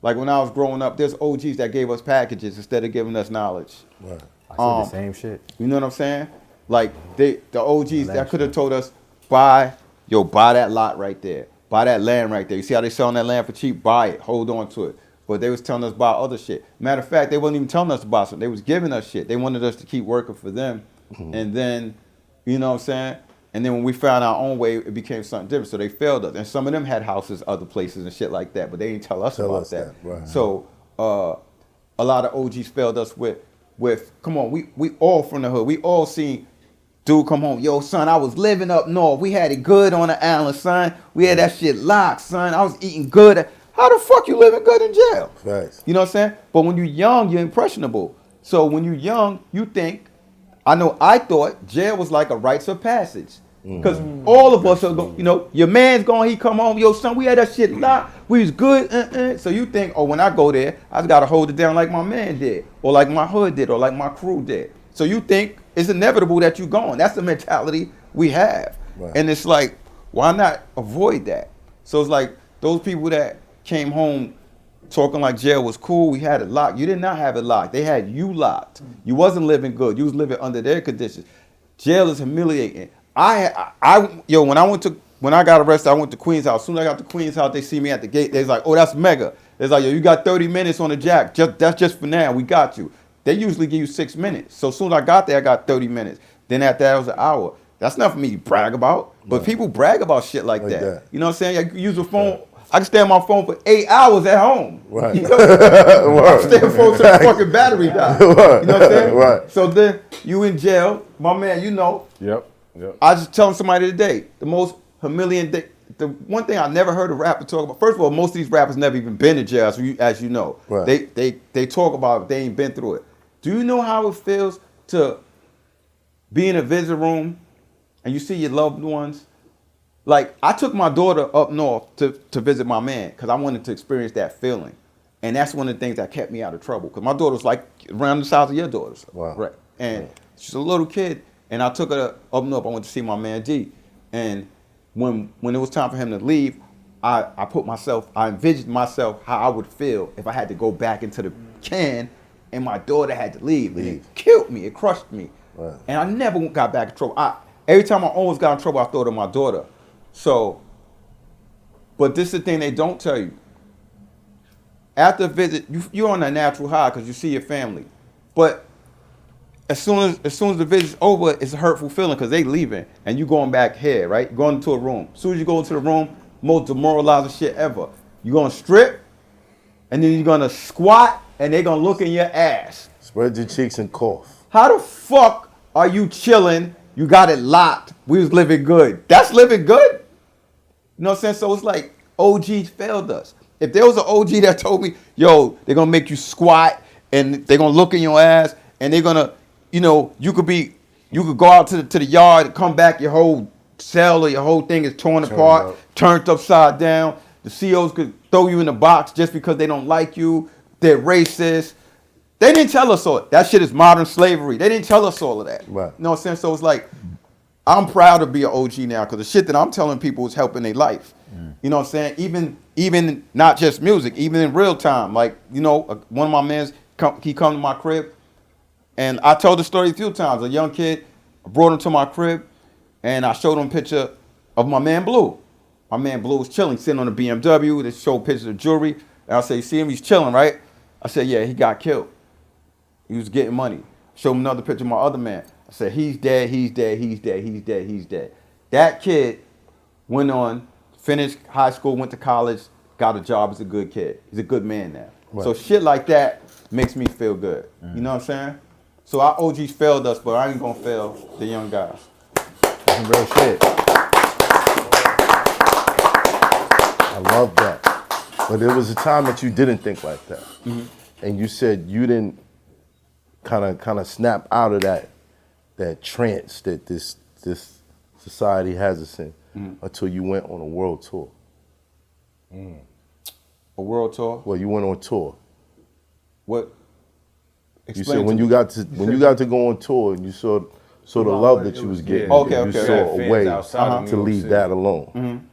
Like when I was growing up, there's OGs that gave us packages instead of giving us knowledge. Right. I said the same shit. You know what I'm saying? Like the OGs that could have told us, buy that lot right there. Buy that land right there. You see how they selling that land for cheap? Buy it. Hold on to it. But they was telling us to buy other shit. Matter of fact, they wasn't even telling us to buy something. They was giving us shit. They wanted us to keep working for them. And then, you know what I'm saying? And then when we found our own way, it became something different. So they failed us. And some of them had houses other places and shit like that, but they didn't tell us about that. Right. So a lot of OGs failed us with come on, we all from the hood. We all seen dude come home. Yo, son, I was living up north. We had it good on the island, son. We had that shit locked, son. I was eating good. How the fuck you living good in jail? Right. You know what I'm saying? But when you're young, you're impressionable. So when you're young, you think, I thought jail was like a rites of passage. Because all of us are going, your man's going, he come home, yo, son, we had that shit locked. We was good. So you think, when I go there, I just got to hold it down like my man did, or like my hood did, or like my crew did. So you think it's inevitable that you're gone. That's the mentality we have. Right. And it's like, why not avoid that? So it's like those people that came home talking like jail was cool, we had it locked. You did not have it locked. They had you locked. You wasn't living good. You was living under their conditions. Jail is humiliating. When I got arrested, I went to Queen's House. As soon as I got to Queen's House, they see me at the gate. They's like, oh, that's Mega. They's like, yo, you got 30 minutes on the jack. That's just for now. We got you. They usually give you 6 minutes. So as soon as I got there, I got 30 minutes. Then after that, it was an hour. That's not for me to brag about. But people brag about shit like that. You know what I'm saying? I can use a phone. I can stay on my phone for 8 hours at home. Right. You know? I can stay on the phone till the fucking battery dies. You know what I'm saying? Right. So then you in jail. My man, Yep. I just telling somebody today, the most humiliating thing, the one thing I never heard a rapper talk about. First of all, most of these rappers never even been to jail, as you know. Right. They talk about it, they ain't been through it. Do you know how it feels to be in a visit room and you see your loved ones? Like, I took my daughter up north to visit my man because I wanted to experience that feeling. And that's one of the things that kept me out of trouble because my daughter's like around the size of your daughter's. Wow. Right. And she's a little kid. And I took her up north. I went to see my man G. And when it was time for him to leave, I envisioned myself how I would feel if I had to go back into the can and my daughter had to leave. And it killed me. It crushed me. Right. And I never got back in trouble. Every time I almost got in trouble, I thought of my daughter. So, but this is the thing they don't tell you. After a visit, you're on a natural high because you see your family. But as soon as the visit's over, it's a hurtful feeling because they leaving and you going back here, right? You're going into a room. As soon as you go into the room, most demoralizing shit ever. You're going to strip and then you're going to squat and they're going to look in your ass. Spread your cheeks and cough. How the fuck are you chilling? You got it locked. We was living good. That's living good? You know what I'm saying? So it's like OGs failed us. If there was an OG that told me, yo, they're going to make you squat and they're going to look in your ass and they're going to, you could go out to the yard and come back, your whole cell or your whole thing is torn apart, turned upside down. the CEOs could throw you in the box just because they don't like you. They're racist. They didn't tell us all. That shit is modern slavery. They didn't tell us all of that. Right. You know what I'm saying? So it's like, I'm proud to be an OG now because the shit that I'm telling people is helping their life. You know what I'm saying? Even not just music, even in real time. Like, you know, one of my mans, he come to my crib, and I told the story a few times. A young kid, I brought him to my crib, and I showed him a picture of my man Blue. My man Blue was chilling, sitting on a BMW. They showed pictures of jewelry. And I said, you see him? He's chilling, right? I said, yeah, he got killed. He was getting money. Showed him another picture of my other man. I said, he's dead, he's dead, he's dead, he's dead, he's dead. That kid went on, finished high school, went to college, got a job as a good kid. He's a good man now. Right. So shit like that makes me feel good. You know what I'm saying? So our OGs failed us, but I ain't gonna fail the young guys. That's some real shit. I love that. But there was a time that you didn't think like that. And you said you didn't kind of snap out of that trance that this society has us in until you went on a world tour. A world tour? Well, you went on tour. What? You said when you got to go on tour and you saw the love that you was getting, Okay, you okay. saw a way outside of New to York leave City. that alone.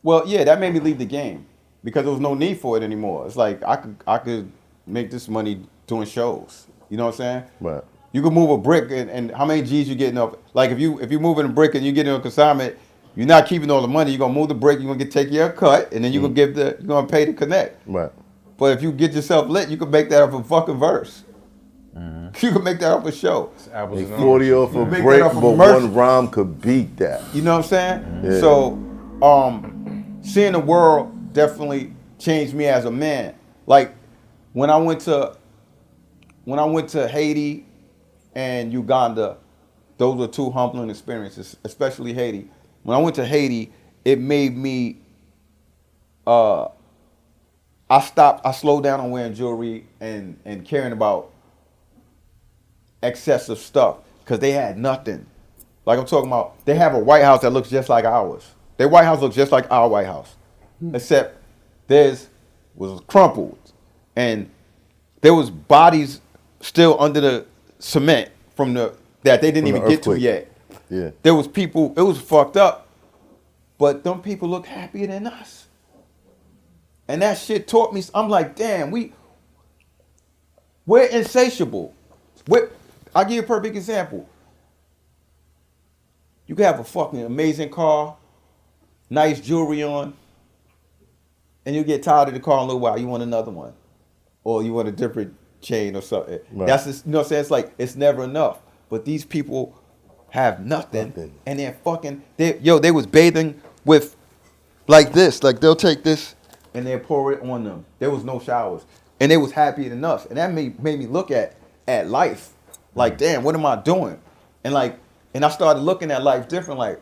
Well, yeah, that made me leave the game because there was no need for it anymore. It's like I could make this money doing shows. You know what I'm saying? Right. You could move a brick and how many G's you getting up? Like if you moving a brick and you getting a consignment, you're not keeping all the money. You're gonna move the brick. You're gonna take your cut, and then you're gonna pay to connect. Right. But if you get yourself lit, you can make that up a fucking verse. You can make that up a show. Apples Make and 40 oranges. off a Make break, that off a but merch. one rhyme could beat that. You know what I'm saying? Yeah. So, seeing the world definitely changed me as a man. Like when I went to Haiti and Uganda, those were two humbling experiences, especially Haiti. When I went to Haiti, it made me I slowed down on wearing jewelry and caring about excessive stuff because they had nothing. Like I'm talking about, they have a White House that looks just like ours. Their White House looks just like our White House, except theirs was crumpled and there was bodies still under the cement from that they didn't From the even get to earthquake. yet. Yeah. There was people, it was fucked up, but them people look happier than us. And that shit taught me, I'm like, damn, we're insatiable. I'll give you a perfect example. You can have a fucking amazing car, nice jewelry on, and you get tired of the car in a little while, you want another one. Or you want a different chain or something. Right. That's just, you know what I'm saying? It's like, it's never enough. But these people have nothing. And they're fucking, they was bathing with like this. Like they'll take this and they'll pour it on them. There was no showers. And they was happier than us. And that made me look at life. Like, damn, what am I doing? And I started looking at life different. Like,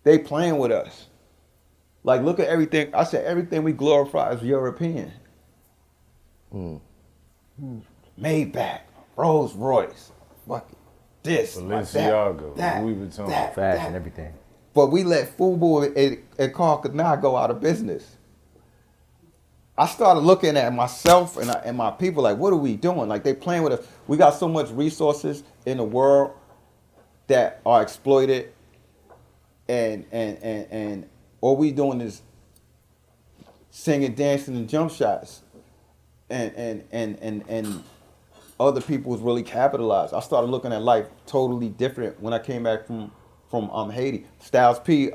they playing with us. Like, look at everything. I said, everything we glorify is European. Maybach, Rolls Royce, fucking this, Balenciaga, that, Louis Vuitton. Fashion, everything. But we let FUBU and Carl Kanai go out of business. I started looking at myself and my people like, what are we doing? Like, they playing with us. We got so much resources in the world that are exploited, and all we doing is singing, dancing, and jump shots, and other people was really capitalized. I started looking at life totally different when I came back from Haiti. Styles P,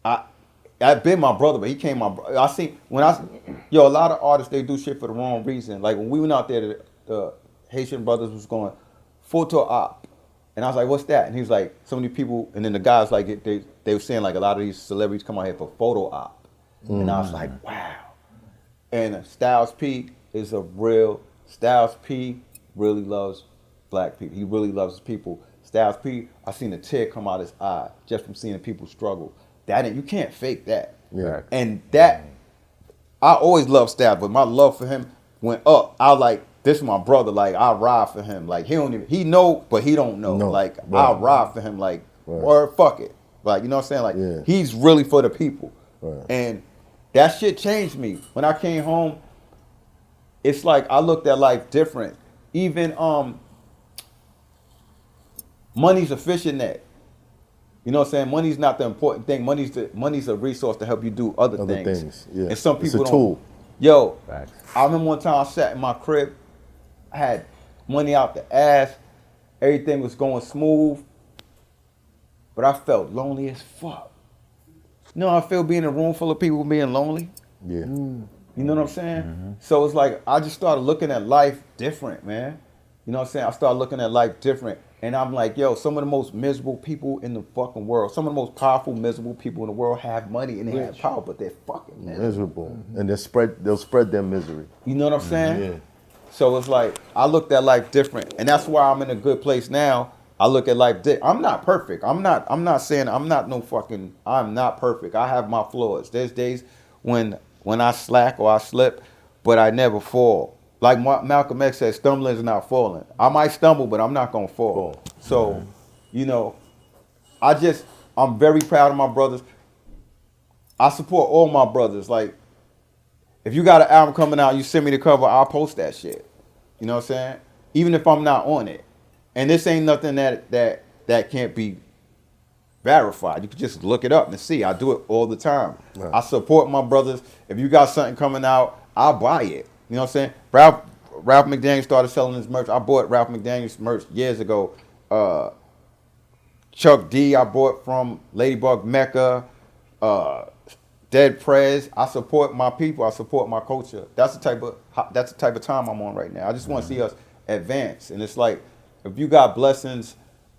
I've been my brother, but he came my brother. A lot of artists, they do shit for the wrong reason. Like when we went out there, the Haitian brothers was going photo op. And I was like, what's that? And he was like, so many people, and then the guys like, they were saying like a lot of these celebrities come out here for photo op. And I was like, wow. And Styles P really loves black people. He really loves his people. Styles P, I seen a tear come out his eye just from seeing people struggle. You can't fake that. Yeah. And that, I always loved Styles, but my love for him went up. I was like, this is my brother. Like, I ride for him. Like, he know, but he don't know. No. Like, Right. I ride for him. Like, Right. or fuck it. Like, you know what I'm saying? Like, Yeah. he's really for the people. Right. And that shit changed me. When I came home, it's like I looked at life different. Even money's a fishing net. You know what I'm saying? Money's not the important thing. Money's a resource to help you do other things. Yeah. And some people it's a tool. Yo, Facts. I remember one time I sat in my crib. I had money out the ass. Everything was going smooth. But I felt lonely as fuck. You know how I feel being in a room full of people being lonely? Yeah. You know what I'm saying? So it's like I just started looking at life different, man. You know what I'm saying? I started looking at life different. And I'm like, yo, some of the most miserable people in the fucking world, some of the most powerful, miserable people in the world have money and they have power, but they're fucking miserable. And they'll spread their misery. You know what I'm saying? Yeah. So it's like I looked at life different. And that's why I'm in a good place now. I look at life different. I'm not perfect. I'm not saying I'm not perfect. I have my flaws. There's days when I slack or I slip, but I never fall. Like Malcolm X said, stumbling is not falling. I might stumble, but I'm not gonna fall. So, you know, I'm very proud of my brothers. I support all my brothers. Like, if you got an album coming out, you send me the cover, I'll post that shit. You know what I'm saying? Even if I'm not on it. And this ain't nothing that can't be verified. You can just look it up and see. I do it all the time. Right. I support my brothers. If you got something coming out, I'll buy it. You know what I'm saying? Ralph McDaniel started selling his merch. I bought Ralph McDaniel's merch years ago. Chuck D, I bought from Ladybug Mecca. Dead Prez. I support my people. I support my culture. That's the type of time I'm on right now. I just want to see us advance. And it's like, if you got blessings,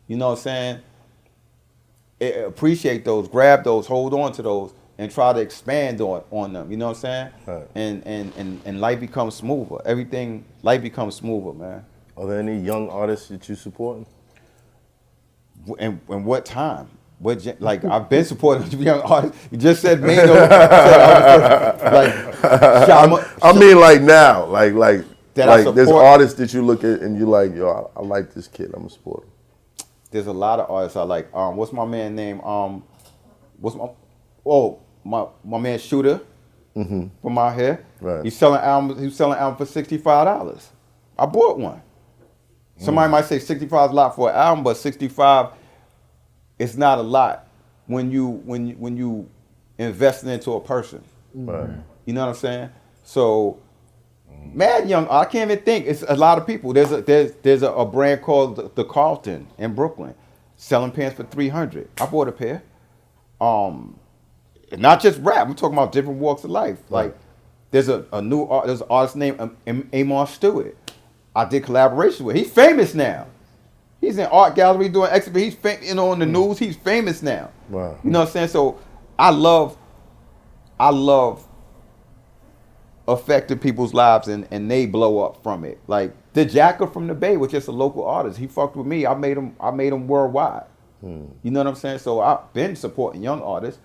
you know what I'm saying? Appreciate those, grab those, hold on to those, and try to expand on them. You know what I'm saying? Right. And life becomes smoother. Life becomes smoother, man. Are there any young artists that you supporting? And what time? Like I've been supporting young artists. You just said Mano. I mean, like now, like there's support. artists that you look at and you like, yo, I like this kid. I'm gonna support him. There's a lot of artists I like. What's my man name? My man Shooter from out here. Right. He's selling albums for $65. I bought one. Somebody might say 65 is a lot for an album, but 65 it's not a lot when you investing into a person. Right. You know what I'm saying? So mad young, I can't even think. It's a lot of people. There's a brand called the Carlton in Brooklyn, selling pants for $300. I bought a pair. Not just rap. I'm talking about different walks of life. Like there's an artist named Amon Stewart. I did collaboration with. He's famous now. He's in art gallery doing exhibit. He's on the news. He's famous now. Wow. You know what I'm saying? So I love affecting people's lives and they blow up from it. Like the Jacker from the Bay was just a local artist. He fucked with me. I made him worldwide. You know what I'm saying? So I've been supporting young artists.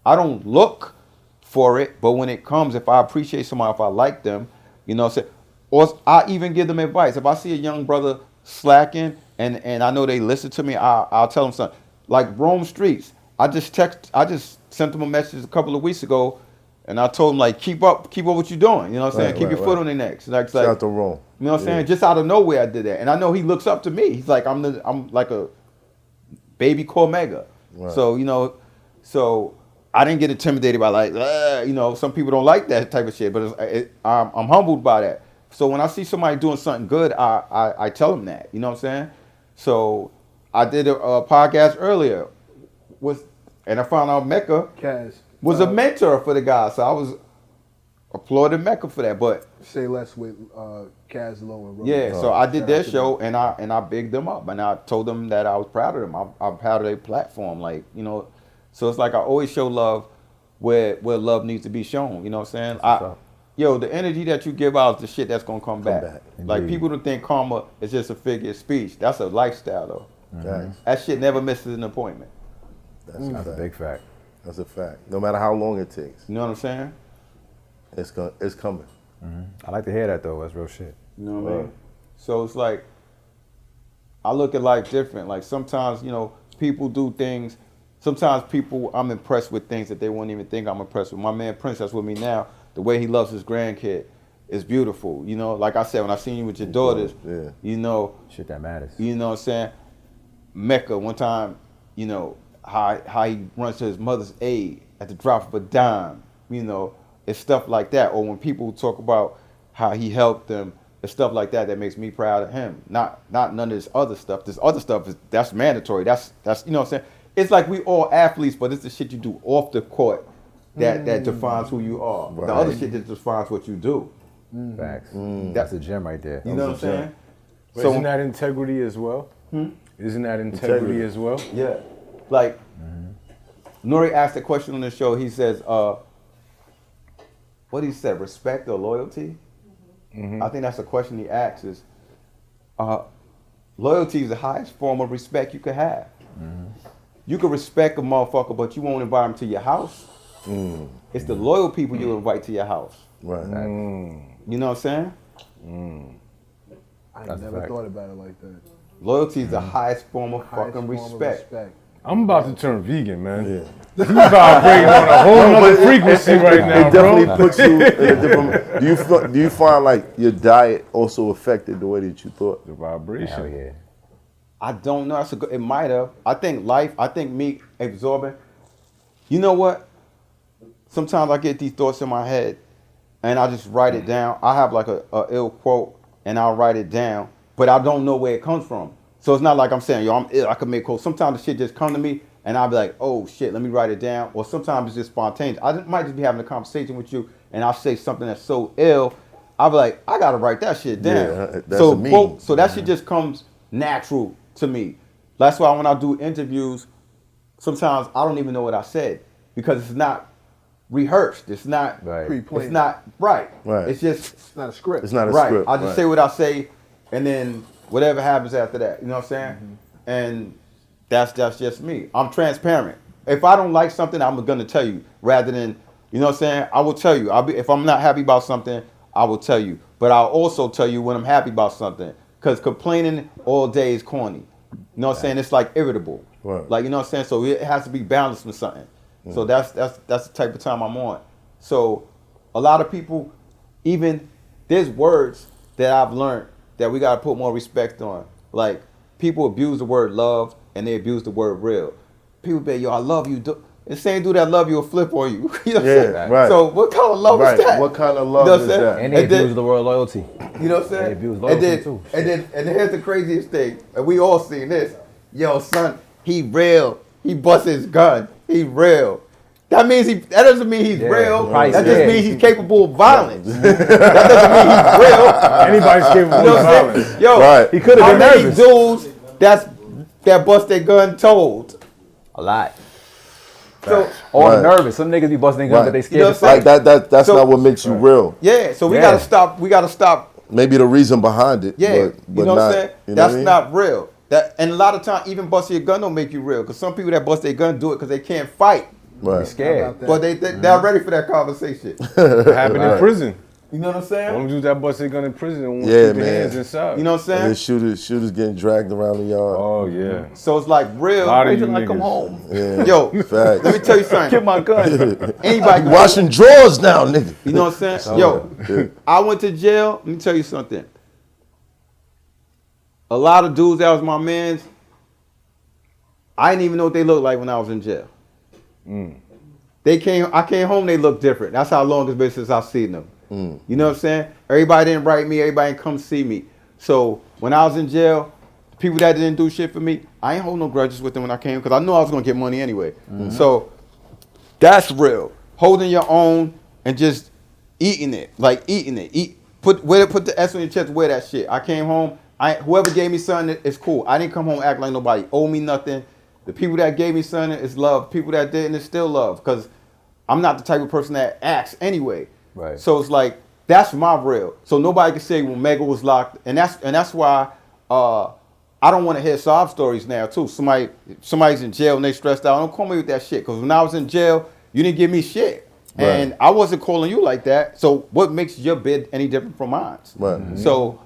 I don't look for it, but when it comes, if I appreciate somebody, if I like them, you know what I'm saying? Or I even give them advice. If I see a young brother slacking and I know they listen to me, I'll tell them something. Like Rome Streets, I just sent them a message a couple of weeks ago, and I told them like keep up what you're doing. You know what I'm saying? Keep your foot on their necks. Like, Shout out to Rome. You know what I'm saying? Just out of nowhere I did that, and I know he looks up to me. He's like I'm like a baby Cormega. Right. So you know, I didn't get intimidated by like you know, some people don't like that type of shit, but I'm humbled by that. So when I see somebody doing something good, I tell them that. You know what I'm saying? So I did a podcast earlier and I found out MECC Kaz was a mentor for the guy. So I was applauding MECC for that. But Say Less with Kaz Low and Rose. yeah, so I did Shout their out to show and I bigged them up and I told them that I was proud of them. I'm proud of their platform. Like, you know, so it's like I always show love where love needs to be shown. You know what I'm saying? Yo, the energy that you give out is the shit that's gonna come back. Like people don't think karma is just a figure of speech. That's a lifestyle though. That shit never misses an appointment. That's a big fact. That's a fact. No matter how long it takes, You know what I'm saying? it's coming. I like to hear that though. That's real shit. You know what I mean? So it's like I look at life different. Like sometimes, you know, people do things sometimes people, I'm impressed with things that they won't even think I'm impressed with. My man Prince, that's with me now. The way he loves his grandkid is beautiful. You know, like I said, when I seen you with your daughters, you know, Shit that matters. you know what I'm saying? MECC, one time, you know, how he runs to his mother's aid at the drop of a dime, you know, it's stuff like that. Or when people talk about how he helped them, it's stuff like that that makes me proud of him. Not none of this other stuff. This other stuff that's mandatory. That's you know what I'm saying? It's like we all athletes, but it's the shit you do off the court that defines who you are. Right. The other shit that defines what you do. Facts. That's a gem right there. You know what I'm saying? But isn't that integrity as well? Isn't that integrity as well? Yeah. Like, Nori asked a question on the show. He says, what he said, respect or loyalty? I think that's the question he asks is, loyalty is the highest form of respect you could have. You can respect a motherfucker, but you won't invite him to your house. It's the loyal people you'll invite to your house. Right. You know what I'm saying? I That's a never fact. thought about it like that. Loyalty is the highest form of Highest fucking form of respect. I'm about to turn vegan, man. Yeah. You vibrating on a whole nother frequency right now, It definitely bro. puts you in a different. Do you find like your diet also affected the way that you thought? The vibration. Hell yeah. I don't know. That's a good. It might have. I think me absorbing. You know what? Sometimes I get these thoughts in my head, and I just write it down. I have like a ill quote, and I'll write it down, but I don't know where it comes from. So it's not like I'm saying, yo, I'm ill. I can make quotes. Sometimes the shit just come to me, and I'll be like, oh shit, let me write it down. Or sometimes it's just spontaneous. Might just be having a conversation with you, and I'll say something that's so ill. I'll be like, I gotta write that shit down. Yeah, that's a meaning. So that shit just comes natural to me. That's why when I do interviews, sometimes I don't even know what I said because it's not rehearsed. It's not Right. Pre-planned. It's not right. Right. It's just It's not a script. It's not a right. script. I just right. say what I say, and then whatever happens after that. You know what I'm saying? And that's just me. I'm transparent. If I don't like something, I'm gonna tell you rather than, you know what I'm saying? I will tell you. If I'm not happy about something, I will tell you. But I'll also tell you when I'm happy about something. Because complaining all day is corny. You know what I'm saying? It's like irritable. Right. Like, you know what I'm saying? So it has to be balanced with something. So that's the type of time I'm on. So a lot of people, even there's words that I've learned that we gotta put more respect on. Like people abuse the word love and they abuse the word real. People say, yo, I love you. The same dude that love you will flip on you. You know what I'm Yeah, saying? right. So what kind of love Right. is that? What kind of love You know what is I'm saying? that? And they And then- abuse the word loyalty. You know what I'm saying? They abuse loyalty too. And then here's the craziest thing, and we all seen this. Yo, son, he real. He busts his gun. He real. That doesn't mean he's Yeah, real. right, That just yeah. means he's capable of violence. That doesn't mean he's real. Anybody's capable You know of what I'm violence. saying? Yo, Right. He coulda how been many nervous. dudes that bust their gun told? A lot. So Or Right. nervous. Some niggas be busting their gun, Right. but they You scared know to what I'm fight. Like that's So- not what makes you real. yeah, so we Yeah. gotta stop. We gotta stop. Maybe the reason behind it. Yeah, but you know what I'm not, saying? you know That's what I mean? not real. And a lot of times, even busting your gun don't make you real. Because some people that bust their gun do it because they can't fight. Right. Scared. But they're ready for that conversation. It happened in prison. You know what I'm One saying? dude that bust their gun in prison and won't Yeah, keep their man. hands inside. You know what I'm And then saying? shooters getting dragged around the yard. Oh yeah. So it's like real. A lot of They you like, come niggas. home. Yeah. Yo, Facts. let me tell you something. Get my gun. Anybody can Washing drawers now, nigga. You know what I'm saying? Yo, I went to jail. Let me tell you something. A lot of dudes that was my mans, I didn't even know what they looked like when I was in jail. I came home, they looked different. That's how long it's been since I've seen them. You know what I'm saying? Everybody didn't write me, everybody didn't come see me. So when I was in jail, people that didn't do shit for me, I ain't hold no grudges with them when I came because I knew I was gonna get money anyway. So that's real. Holding your own and just eating it. Like eating it. Put the S on your chest, wear that shit. I came home, whoever gave me something, it's cool. I didn't come home act like nobody owed me nothing. The people that gave me something is love. People that didn't, it's still love. Because I'm not the type of person that acts anyway. Right. So it's like, that's my real. So nobody can say when Mega was locked. And that's why I don't want to hear sob stories now too. Somebody's in jail and they stressed out. Don't call me with that shit. Because when I was in jail, you didn't give me shit. Right. And I wasn't calling you like that. So what makes your bid any different from mine? Right. So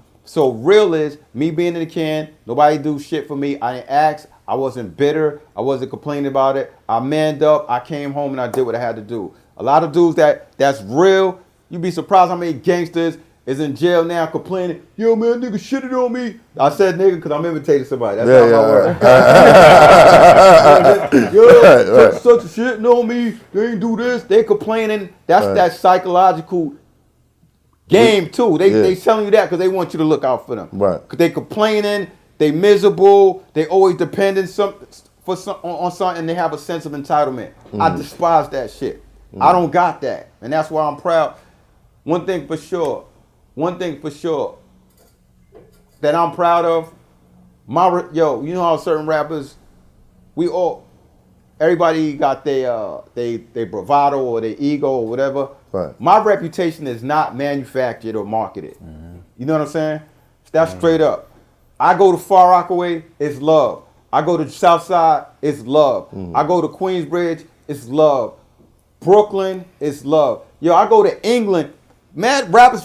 real is me being in the can. Nobody do shit for me. I didn't ask. I wasn't bitter. I wasn't complaining about it. I manned up. I came home and I did what I had to do. A lot of dudes that's real. You'd be surprised how many gangsters is in jail now complaining, yo man, nigga shitted on me. I said nigga because I'm imitating somebody. That's how I work. Yo, such a shit on me. They ain't do this. They complaining. That's that psychological game too. They telling you that because they want you to look out for them. Right. Cause they complaining. They miserable. They always dependent on something. They have a sense of entitlement. I despise that shit. I don't got that, and that's why I'm proud. One thing for sure that I'm proud of, you know how certain rappers, everybody got their bravado or their ego or whatever. Right. My reputation is not manufactured or marketed. You know what I'm saying? That's straight up. I go to Far Rockaway, it's love. I go to Southside, it's love. I go to Queensbridge, it's love. Brooklyn, it's love. Yo, I go to England. Mad rappers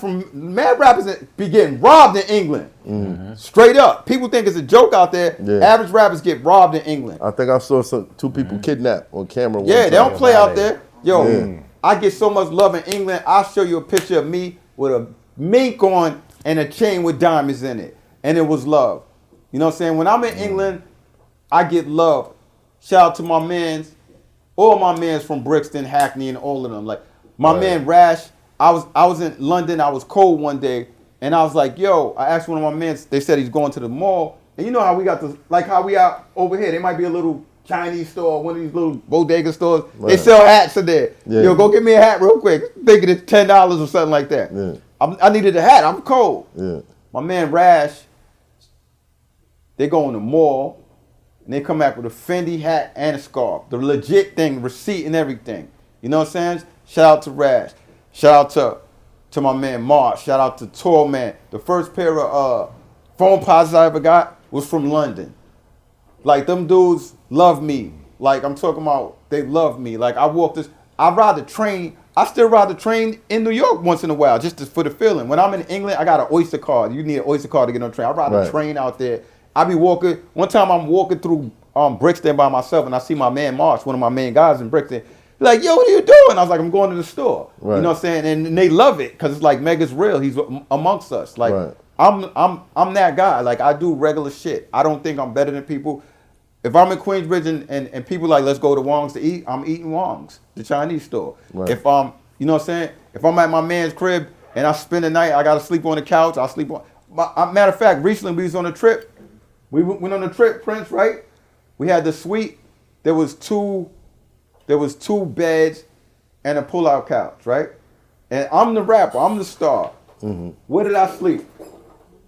be getting robbed in England. Straight up. People think it's a joke out there. Yeah. Average rappers get robbed in England. I think I saw two people kidnapped on camera. Yeah, they don't play out there. Yo, I get so much love in England. I'll show you a picture of me with a mink on and a chain with diamonds in it. And it was love. You know what I'm saying? When I'm in England, I get love. Shout out to my mans, all my mans from Brixton, Hackney, and all of them. Like my man Rash, I was in London, I was cold one day, and I was like, yo, I asked one of my men, they said he's going to the mall, and you know how we got how we out over here, there might be a little Chinese store, one of these little bodega stores, they sell hats in there. Yeah. Yo, go get me a hat real quick, thinking it's $10 or something like that. Yeah. I needed a hat, I'm cold. Yeah. My man Rash, they go in the mall, and they come back with a Fendi hat and a scarf, the legit thing, receipt and everything. You know what I'm saying? Shout out to Rash. Shout out to my man Mark. Shout out to Tall Man. The first pair of phone pods I ever got was from London. Like them dudes love me. Like I'm talking about, they love me. Like I ride the train. I still ride the train in New York once in a while just for the feeling. When I'm in England, I got an Oyster card. You need an Oyster card to get on the train. I ride the train out there. I be walking. One time I'm walking through Brixton by myself and I see my man Marsh, one of my main guys in Brixton. Like, yo, what are you doing? I was like, I'm going to the store. Right. You know what I'm saying? And they love it because it's like Mega's real. He's amongst us. Like, I'm that guy. Like, I do regular shit. I don't think I'm better than people. If I'm in Queensbridge and people like, let's go to Wong's to eat, I'm eating Wong's, the Chinese store. Right. If I'm, you know what I'm saying? If I'm at my man's crib and I spend the night, I got to sleep on the couch, I'll sleep on. Matter of fact, recently we was on a trip. We went on a trip, Prince, right? We had the suite. There was two beds and a pull-out couch, right? And I'm the rapper. I'm the star. Where did I sleep?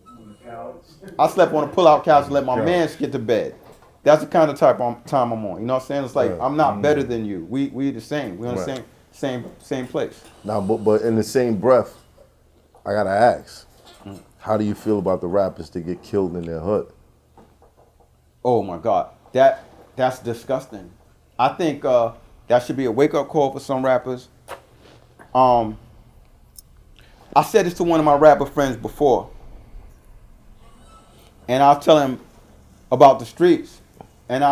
On the couch. I slept on a pull-out couch and let my man get to bed. That's the kind of type of time I'm on. You know what I'm saying? It's like I'm not better than you. We the same. We on the same place. Now, but in the same breath, I gotta ask, how do you feel about the rappers that get killed in their hood? Oh my God, that's disgusting. I think that should be a wake-up call for some rappers. I said this to one of my rapper friends before, and I was telling him about the streets, and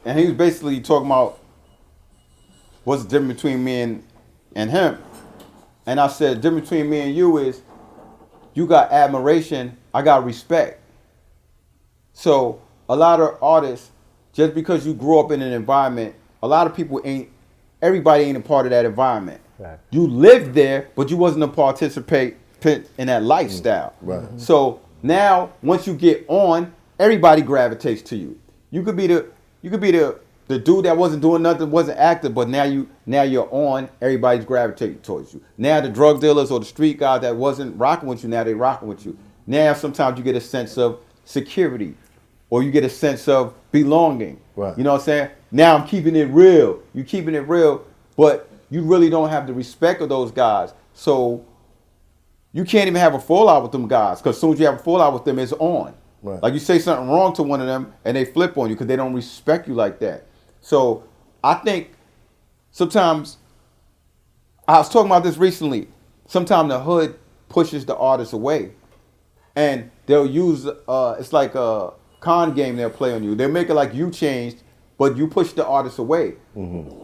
he was basically talking about what's the difference between me and him. And I said, the difference between me and you is you got admiration, I got respect. So a lot of artists, just because you grew up in an environment, a lot of people everybody ain't a part of that environment. Right. You lived there, but you wasn't a participant in that lifestyle. Right. So now, once you get on, everybody gravitates to you. You could be the dude that wasn't doing nothing, wasn't active, but now you're on, everybody's gravitating towards you. Now the drug dealers or the street guys that wasn't rocking with you, now they rocking with you. Now sometimes you get a sense of security, or you get a sense of belonging. Right. You know what I'm saying? Now I'm keeping it real. You keeping it real, but you really don't have the respect of those guys. So you can't even have a fallout with them guys, because as soon as you have a fallout with them, it's on. Right. Like you say something wrong to one of them and they flip on you because they don't respect you like that. So I think sometimes, I was talking about this recently, sometimes the hood pushes the artist away. And they'll use, it's like con game they'll play on you. They'll make it like you changed, but you push the artist away.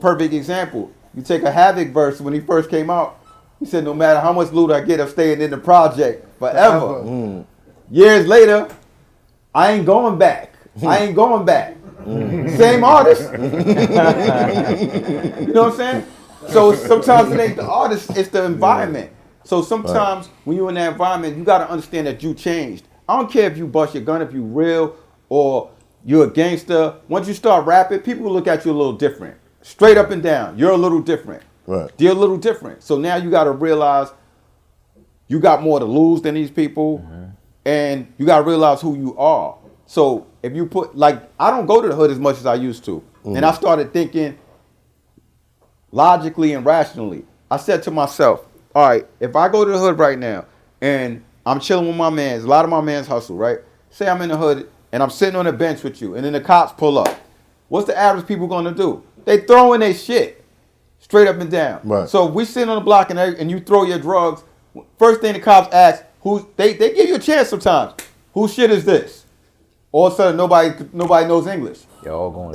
Perfect example. You take a Havoc verse when he first came out. He said, no matter how much loot I get, I'm staying in the project forever. Years later, I ain't going back. I ain't going back. Same artist. You know what I'm saying? So sometimes it ain't the artist, it's the environment. So sometimes when you're in that environment, you got to understand that you changed. I don't care if you bust your gun, if you real or you're a gangster. Once you start rapping, people look at you a little different. Straight up and down. You're a little different. Right. You're a little different. So now you got to realize you got more to lose than these people. And you got to realize who you are. So if you put, like, I don't go to the hood as much as I used to. And I started thinking logically and rationally. I said to myself, all right, if I go to the hood right now and I'm chilling with my mans, a lot of my mans hustle, right? Say I'm in the hood and I'm sitting on a bench with you and then the cops pull up. What's the average people going to do? They throw in their shit straight up and down. Right. So if we sit on the block and you throw your drugs, first thing the cops ask, they give you a chance sometimes. Whose shit is this? All of a sudden, nobody knows English. You're all going.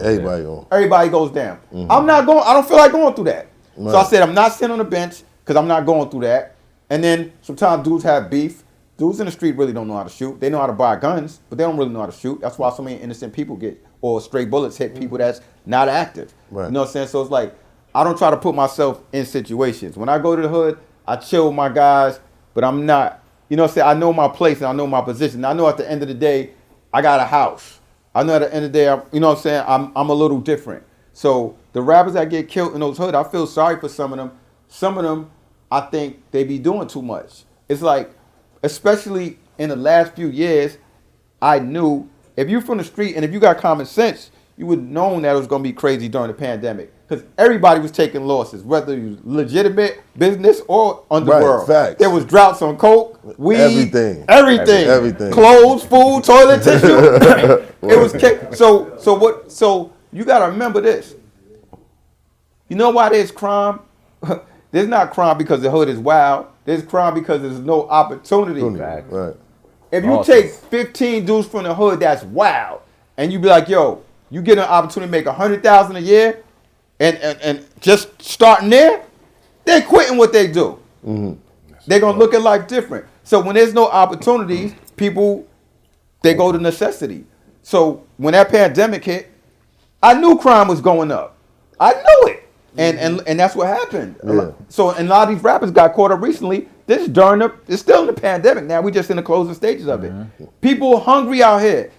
Everybody goes down. I'm not going. I don't feel like going through that. Right. So I said I'm not sitting on the bench because I'm not going through that. And then sometimes dudes have beef. Dudes in the street really don't know how to shoot. They know how to buy guns, but they don't really know how to shoot. That's why so many innocent people get or stray bullets hit people that's not active. Right. You know what I'm saying? So it's like I don't try to put myself in situations. When I go to the hood, I chill with my guys, but I'm not. You know what I'm saying? I know my place and I know my position. I know at the end of the day, I got a house. I know at the end of the day, you know what I'm saying? I'm a little different. So the rappers that get killed in those hood, I feel sorry for some of them. Some of them, I think they be doing too much. It's like, especially in the last few years, I knew if you're from the street and if you got common sense, you would have known that it was going to be crazy during the pandemic. Because everybody was taking losses, whether you was legitimate business or underworld. Right, facts. There was droughts on coke, weed, everything. Clothes, food, toilet tissue. It was so you got to remember this. You know why there's crime? There's not crime because the hood is wild. There's crime because there's no opportunity. Right. If you take 15 dudes from the hood that's wild, and you be like, yo, you get an opportunity to make $100,000 a year, and just starting there, they're quitting what they do. They're gonna look at life different. So when there's no opportunities, people they go to necessity. So when that pandemic hit, I knew crime was going up. I knew it. And that's what happened. Yeah. So and a lot of these rappers got caught up recently. It's still in the pandemic now. We just in the closing stages of it. People hungry out here.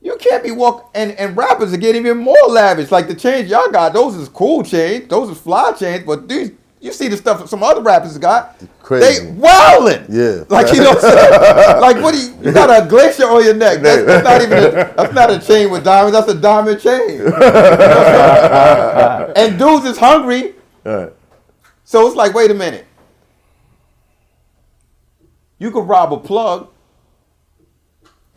You can't be walking and rappers are getting even more lavish. Like the chains y'all got, those is cool chains, those is fly chains, but these you see the stuff some other rappers got. Crazy. They wildin'. Yeah. Like you know what I'm saying? Like what do you got a glacier on your neck. That's not even that's not a chain with diamonds, that's a diamond chain. You know what I'm saying? And dudes is hungry. Right. So it's like, wait a minute. You could rob a plug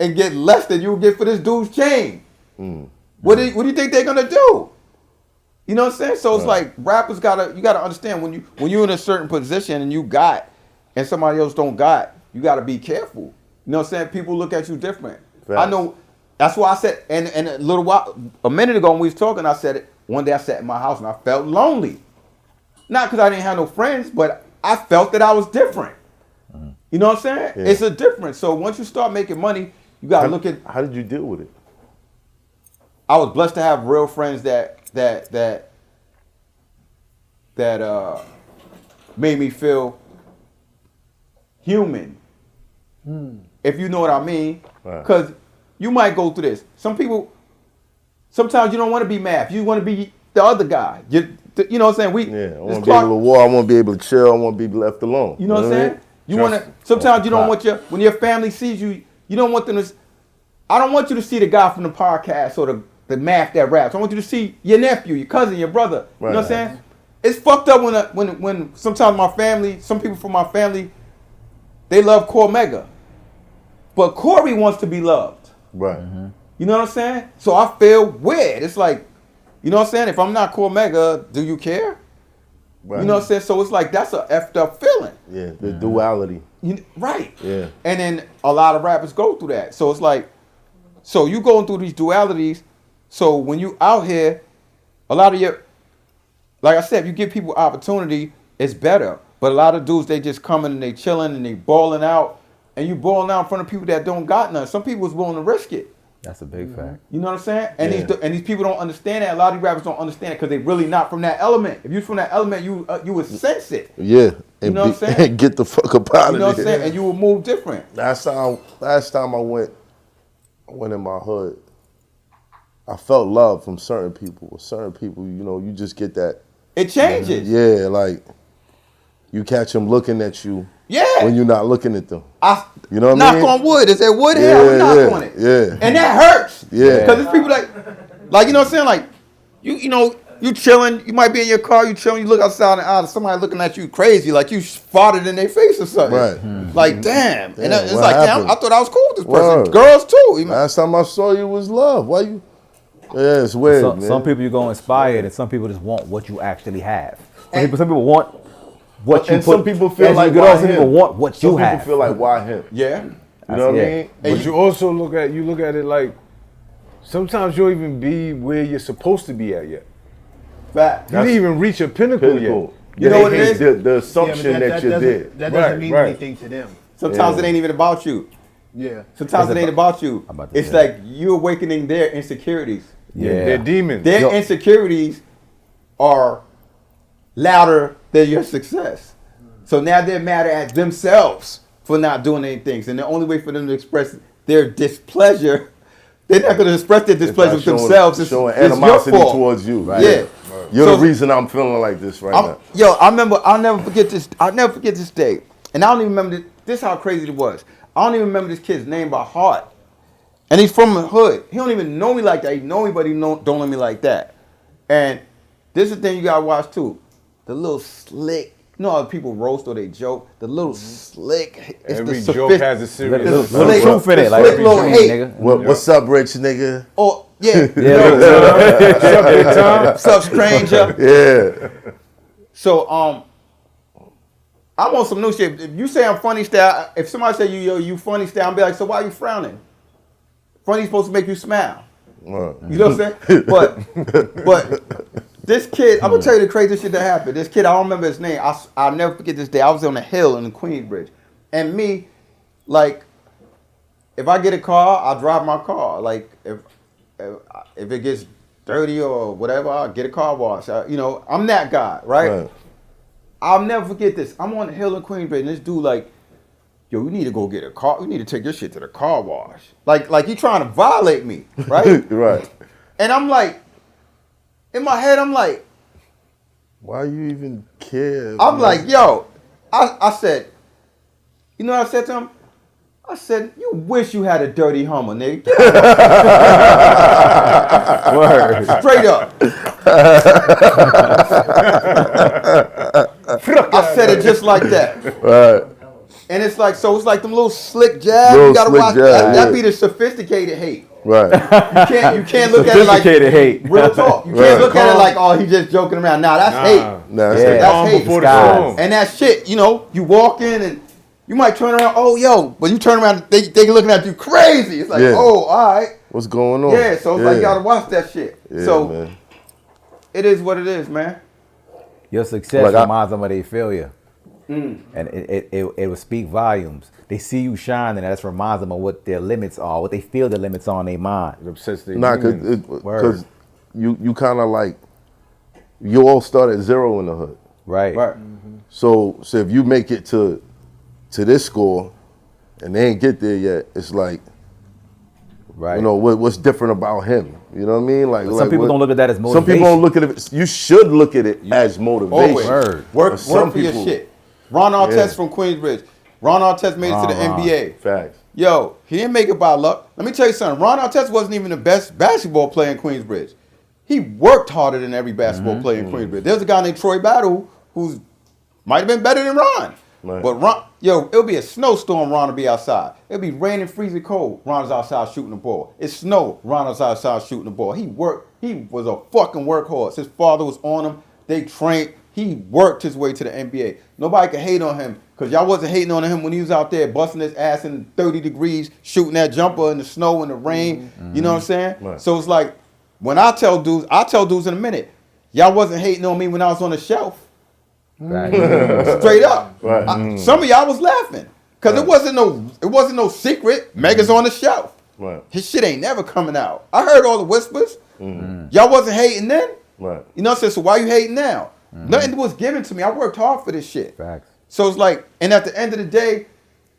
and get less than you would get for this dude's chain. What do you think they're gonna do? You know what I'm saying? So it's like rappers you gotta understand when you're in a certain position and you got and somebody else don't got, you gotta be careful. You know what I'm saying? People look at you different. Right. I know that's why I said and a minute ago when we was talking, I said it. One day I sat in my house and I felt lonely. Not because I didn't have no friends, but I felt that I was different. You know what I'm saying? Yeah. It's a difference. So once you start making money, you gotta look at. How did you deal with it? I was blessed to have real friends that made me feel human. If you know what I mean. Because you might go through this. Sometimes you don't want to be math. You want to be the other guy. You know what I'm saying? I want to be able to war. I want to be able to chill. I want to be left alone. You know what I'm saying? You want to. Sometimes you don't want when your family sees you. You don't want them to. I don't want you to see the guy from the podcast or the math that raps. I want you to see your nephew, your cousin, your brother. You know what I'm saying? It's fucked up when sometimes my family, some people from my family, they love Cormega, but Corey wants to be loved. Right. You know what I'm saying? So I feel weird. It's like, you know what I'm saying? If I'm not Cormega, do you care? Right. You know what I'm saying? So it's like that's a effed up feeling. Yeah, the duality. Right. Yeah. And then a lot of rappers go through that. So it's like, So you going through these dualities. So when you out here, a lot of your, like I said, if you give people opportunity, it's better. But a lot of dudes, they just coming and they chilling and they balling out, and you balling out in front of people that don't got none. Some people is willing to risk it. That's a big fact. You know what I'm saying? And these people don't understand that. A lot of these rappers don't understand it because they really not from that element. If you from that element, you would sense it. Yeah. You know what I'm saying? And get the fuck up out You of know what I'm there. saying? And you will move different. Last time I went in my hood, I felt love from certain people. With certain people, you know, you just get that. It changes. Yeah, like you catch them looking at you. Yeah. When you're not looking at them. You know what knock I mean? on wood. Is there wood here? We knock on it. Yeah. And that hurts. Yeah. Because there's people like you know what I'm saying? Like, you know, you chilling, you might be in your car, you chilling, you look outside and out, somebody looking at you crazy, like you farted in their face or something. Right. Like, damn. And it's what like, happened? damn, I thought I was cool with this person. Word. Girls too. Last time I saw you was love. Why you? Yeah, it's weird, man. Some people you go inspired, and some people just want what you actually have. Some people want what you and put. some people feel as like you why some him? people want what you Some have. people feel like why him? Yeah. You know what I mean? But you also look at it like sometimes you don't even be where you're supposed to be at yet. Fact. You didn't even reach a pinnacle yet. You know what it is? The assumption that you did. That doesn't mean anything to them. Sometimes it ain't even about you. Yeah. Sometimes it ain't about you. about to It's say. like you awakening their insecurities. Yeah. They're demons. Their insecurities are louder than your success. So now they're mad at themselves for not doing anything. And the only way for them to express their displeasure, they're not going to express their displeasure with themselves. It's showing your animosity fault. towards you. Right. Yeah. You're So- the reason I'm feeling like this right now. Yo, I'll never forget this. I'll never forget this day. And I don't even remember this how crazy it was. I don't even remember this kid's name by heart. And he's from the hood. He don't even know me like that. He know me, but he don't know me like that. And this is the thing you gotta watch too. The little slick. You know how people roast or they joke? The little slick. It's Every the joke has a serious little Little truth in it, like slick little hate. nigga. What's up, rich nigga? Oh, yeah. What's up, stranger? Yeah. So, I'm on some new shit. If you say I'm funny style, if somebody say you funny style, I'll be like, so why are you frowning? Funny's supposed to make you smile. You know what I'm saying? But this kid, I'm gonna tell you the craziest shit that happened. This kid, I don't remember his name. I'll never forget this day. I was on a hill in the Queensbridge. And me, like, if I get a car, I'll drive my car. Like, if it gets dirty or whatever, I'll get a car wash. I'm that guy, right? I'll never forget this. I'm on the hill in Queensbridge, and this dude like, yo, you need to go get a car. You need to take your shit to the car wash. Like he trying to violate me, right? Right. And I'm like, in my head, I'm like, why you even care? I'm like, yo, I said, you know what I said to him? I said, you wish you had a dirty Hummer, nigga. Get out. Word. Straight up. I said it just like that. Right. And it's like them little slick jabs. Little You gotta slick watch jab, that. yeah. That be the sophisticated hate. Right. You can't look at it like Sophisticated hate. real talk. You can't look at it like, oh, he's just joking around. Nah, that's hate. Nah, Yeah. yeah. That's hate. Before the Skies. storm. And that shit, you walk in and you might turn around, oh, yo, but you turn around, they looking at you crazy. It's like, Yeah. oh, all right. What's going on? Yeah, so it's like you gotta watch that shit. Yeah, so man. it is what it is, man. Your success Like reminds them of their failure. And it will speak volumes. They see you shining, and that reminds them of what their limits are, what they feel their limits are in their mind. It upsets their Nah, demons. because you kind of like, you all start at zero in the hood. Right. So if you make it to this score and they ain't get there yet, it's like, Right. you know, what's different about him? You know what I mean? Like, Some people don't look at that as Some motivation. people don't look at it. You should look at it as motivation. Always. Word. Work But some for your people- shit. Ron Artest Yeah. from Queensbridge. Ron Artest made it to the NBA. Facts. Yo, he didn't make it by luck. Let me tell you something. Ron Artest wasn't even the best basketball player in Queensbridge. He worked harder than every basketball player in Queensbridge. There's a guy named Troy Battle who's might have been better than Ron. Right. But Ron, it'll be a snowstorm, Ron will be outside. It'll be raining, freezing cold, Ron's outside shooting the ball. It's snow, Ron is outside shooting the ball. He was a fucking workhorse. His father was on him. They trained. He worked his way to the NBA. Nobody could hate on him because y'all wasn't hating on him when he was out there busting his ass in 30 degrees, shooting that jumper in the snow and the rain. You know what I'm saying? Right. So it's like, when I tell dudes in a minute, y'all wasn't hating on me when I was on the shelf. Straight up. Right. Some of y'all was laughing because it wasn't no secret. Mega's on the shelf. Right. His shit ain't never coming out. I heard all the whispers. Y'all wasn't hating then. Right. You know what I'm saying? So why you hating now? Nothing was given to me. I worked hard for this shit. Facts. So it's like, and at the end of the day,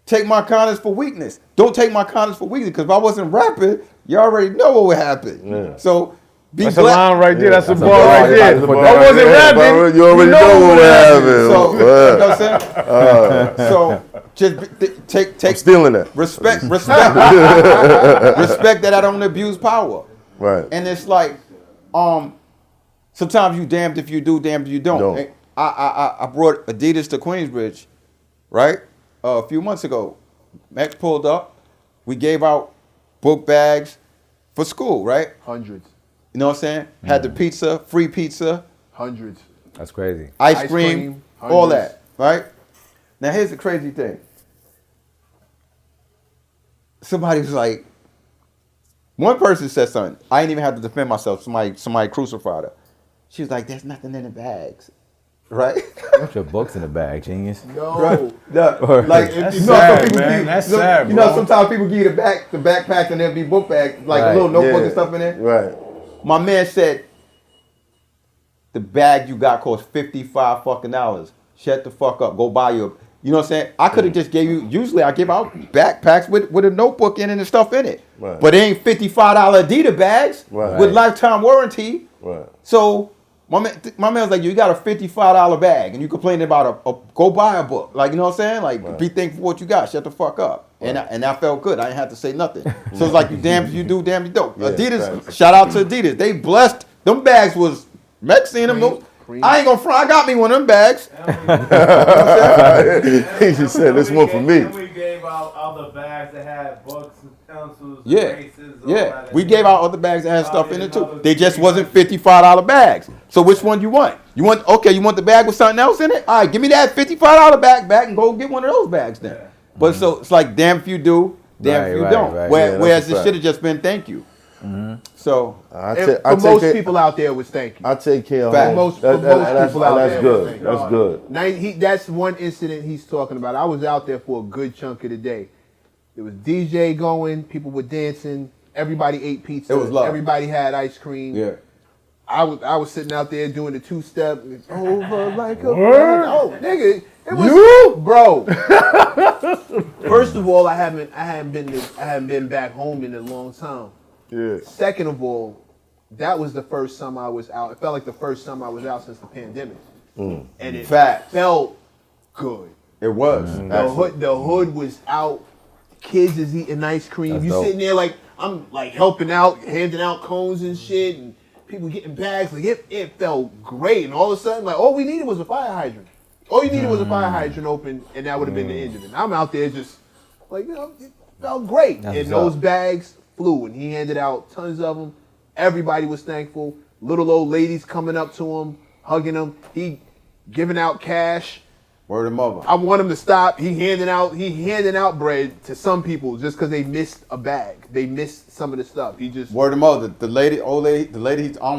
take my kindness for weakness. Don't take my kindness for weakness, because if I wasn't rapping, you already know what would happen. Yeah. So be That's a black. line right there. That's a That's a bar bar right right there. there. I wasn't rapping. You already know what happened. So, you know what I'm saying? So just take I'm stealing that. respect respect that I don't abuse power. Right. And it's like, sometimes you damned if you do, damned if you don't. Don't. And I brought Adidas to Queensbridge, right? A few months ago. MECC pulled up. We gave out book bags for school, right? Hundreds. You know what I'm saying? Had the pizza, free pizza, Hundreds. That's crazy. ice cream, all hundreds. that, right? Now here's the crazy thing. Somebody was like, one person said something. I didn't even have to defend myself. Somebody crucified her. She was like, "There's nothing in the bags," right? Put your books in the bag, genius. No. Right. No, like That's you know, sad, some people man. give- That's you know, sad, You know, bro. sometimes people give you the backpack and there'll be book bags, like Right. a little notebook Yeah. and stuff in there. Right. My man said, the bag you got cost $55 fucking dollars. Shut the fuck up. Go buy your. You know what I'm saying? I could have just gave you. Usually I give out backpacks with a notebook in it and stuff in it. Right. But it ain't $55 Adidas bags Right. with lifetime warranty. Right. So my man was like, you got a $55 bag and you complaining about a go buy a book. Like, you know what I'm saying? Like, be thankful for what you got. Shut the fuck up. And that felt good. I didn't have to say nothing. So it's like, you damn if you do, damn if you don't. Yeah, Adidas, facts. shout out to Adidas. They blessed. Them bags was MECC seen them. Cream. I ain't gonna front. I got me one of them bags. He just said this one for me. And we gave out other bags that had books and pencils, Yeah, erasers, all yeah. that. We gave out other bags that had stuff in it too. They just wasn't $55 bags. So which one you want? You want the bag with something else in it? All right, give me that $55 back and go get one of those bags then. But so it's like, damn if you do, damn if you Right, don't. right. Yeah, Whereas that's a it fact. should have just been thank you. So For most people out there, it was thank you. I take care of Fact. home. Most That- that- that's, people out that's there, good. thank That's good. Now, that's one incident he's talking about. I was out there for a good chunk of the day. There was DJ going, people were dancing, everybody ate pizza, It was love. everybody had ice cream. yeah. I was sitting out there doing the two-step, over like a oh nigga, it was you, bro. First of all, I haven't been back home in a long time. Yeah. Second of all, that was the first time I was out. It felt like the first time I was out since the pandemic, and it Fact. felt good. It was. The hood was out. Kids is eating ice cream. That's You dope. sitting there like I'm like helping out, handing out cones and shit, and people getting bags. Like it felt great. And all of a sudden, like all we needed was a fire hydrant. All you needed was a fire hydrant open, and that would have been the end of it. I'm out there just like, you know, it felt great. That's And what's those up. bags flew, and he handed out tons of them. Everybody was thankful. Little old ladies coming up to him, hugging him. He giving out cash. Word of mother. I want him to stop. He handing out bread to some people just because they missed a bag. They missed some of the stuff. He just Word of mother. The lady, I don't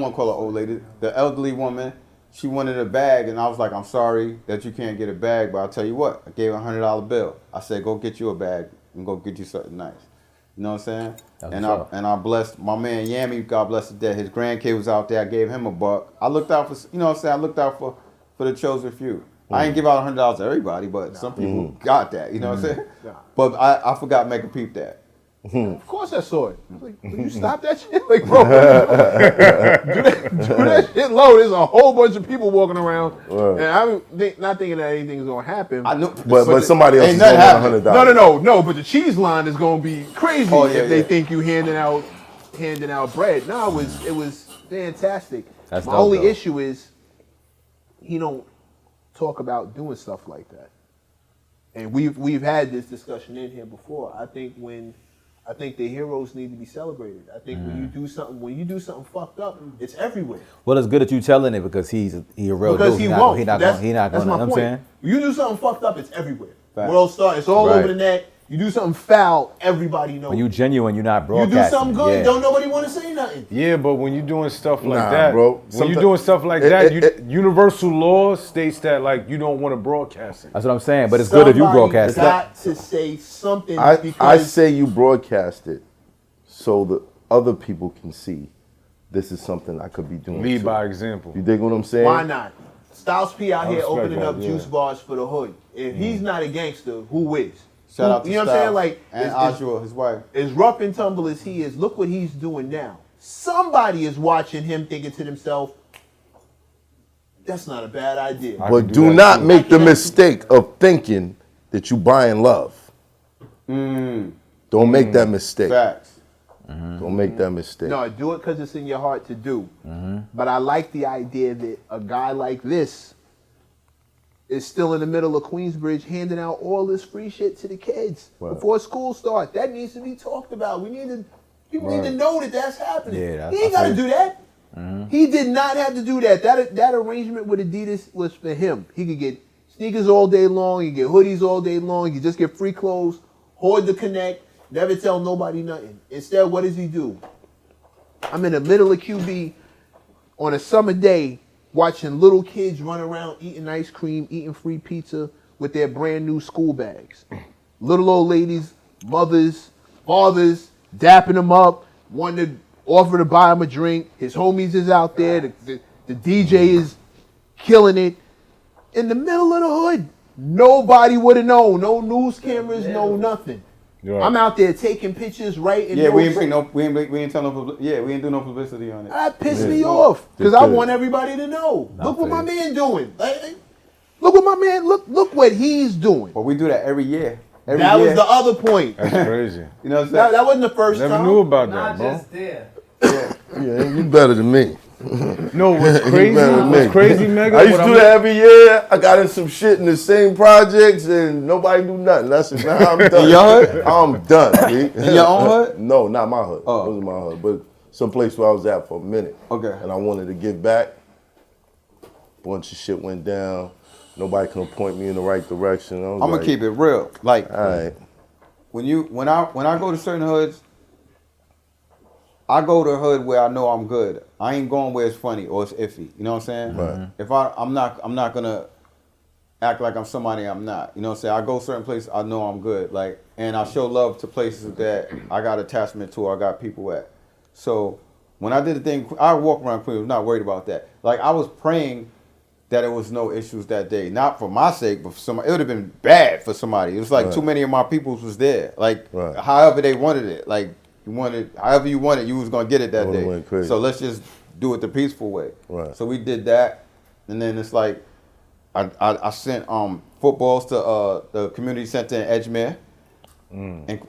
want to call her old lady. The elderly woman, she wanted a bag, and I was like, I'm sorry that you can't get a bag, but I'll tell you what. I gave her a $100 bill. I said, go get you a bag and go get you something nice. You know what I'm saying? That's And what's up. I blessed my man Yammy. God bless his dad. His grandkid was out there. I gave him a buck. I looked out for, you know what I'm saying? I looked out for the chosen few. I ain't give out $100 to everybody, but some people got that. You know what I'm saying? Nah. But I forgot to make a peep that. of course I saw it. I was like, will you stop that shit? Like, bro, do that shit low. There's a whole bunch of people walking around, and I'm not thinking that anything's gonna happen. I knew, But somebody else ain't is going to nothing get happened. $100. No. But the cheese line is gonna be crazy Oh, yeah, if they yeah. think you handing out bread. No, it was fantastic. That's My dope, only though. issue is he don't talk about doing stuff like that. And we've had this discussion in here before. I think when I think the heroes need to be celebrated. I think when you do something fucked up, it's everywhere. Well, it's good that you telling it because he a real Because dude. he won't. He not That's going. my You know what I'm point. saying? You do something fucked up, it's everywhere. Facts. World Star, it's all Right. over the net. You do something foul, everybody knows. When you genuine, you're not You broadcasting. do something good, yeah. don't nobody want to say nothing. Yeah, but when you're doing stuff like Nah, that, bro. when you're doing stuff like that, universal law states that like you don't want to broadcast it. That's what I'm saying. But it's good if you broadcast it. got to say something I because say you broadcast it so that other people can see this is something I could be doing. Lead too. by example. You dig what I'm saying? why not? Styles P out I here respect opening that, up yeah. juice bars for the hood. If he's not a gangster, who is? Shout out to you know what I'm saying? Styles Like and it's- Ajua, his wife. as rough and tumble as he is, look what he's doing now. Somebody is watching him thinking to themselves, that's not a bad idea. I But can do that not too. make the mistake of thinking that you buying love. Don't make that mistake. Facts. Don't make that mistake. No, do it because it's in your heart to do. But I like the idea that a guy like this is still in the middle of Queensbridge handing out all this free shit to the kids Right. before school starts. That needs to be talked about. People need to know that that's happening. Yeah, he ain't got to do that. He did not have to do that. That arrangement with Adidas was for him. He could get sneakers all day long. He could get hoodies all day long. He could just get free clothes, hoard the connect, never tell nobody nothing. Instead, what does he do? I'm in the middle of QB on a summer day watching little kids run around eating ice cream, eating free pizza with their brand new school bags. Little old ladies, mothers, fathers, dapping them up, wanting to offer to buy him a drink. His homies is out there. The DJ is killing it. In the middle of the hood, nobody would have known. No news cameras, no nothing. Right. I'm out there taking pictures, writing Yeah, we notes. ain't tell no we ain't do no publicity on it. That pissed me off because I want everybody to know. Look what my man doing. Look what my man look what he's doing. But we do that every year. Every That year. was the other point. That's crazy. You know what I'm saying? That wasn't the first Never time. knew about Not that, bro. just there. Yeah, you better than me. No, what's crazy? better than me. What's crazy, Mega? I used what to do that every year. I got in some shit in the same projects and nobody do nothing. That's it. Now I'm done. In your hood? I'm done. B. In your own hood? No, not my hood. Oh. It wasn't my hood, but some place where I was at for a minute. Okay. And I wanted to give back. Bunch of shit went down. Nobody can point me in the right direction. I'm gonna keep it real. Like All right. when I go to certain hoods, I go to a hood where I know I'm good. I ain't going where it's funny or it's iffy. You know what I'm saying? Right. If I'm not gonna act like I'm somebody I'm not. You know what I'm saying? I go certain places I know I'm good. Like, and I show love to places that I got attachment to or I got people at. So when I did the thing, I walk around Queens, not worried about that. Like I was praying that there was no issues that day. Not for my sake, but for somebody. It would have been bad for somebody. It was like too many of my peoples was there. Like however they wanted it. Like however you wanted, you was gonna get it that Would've day. went crazy. So let's just do it the peaceful way. Right. So we did that, and then it's like I sent footballs to the community center in Edgemere,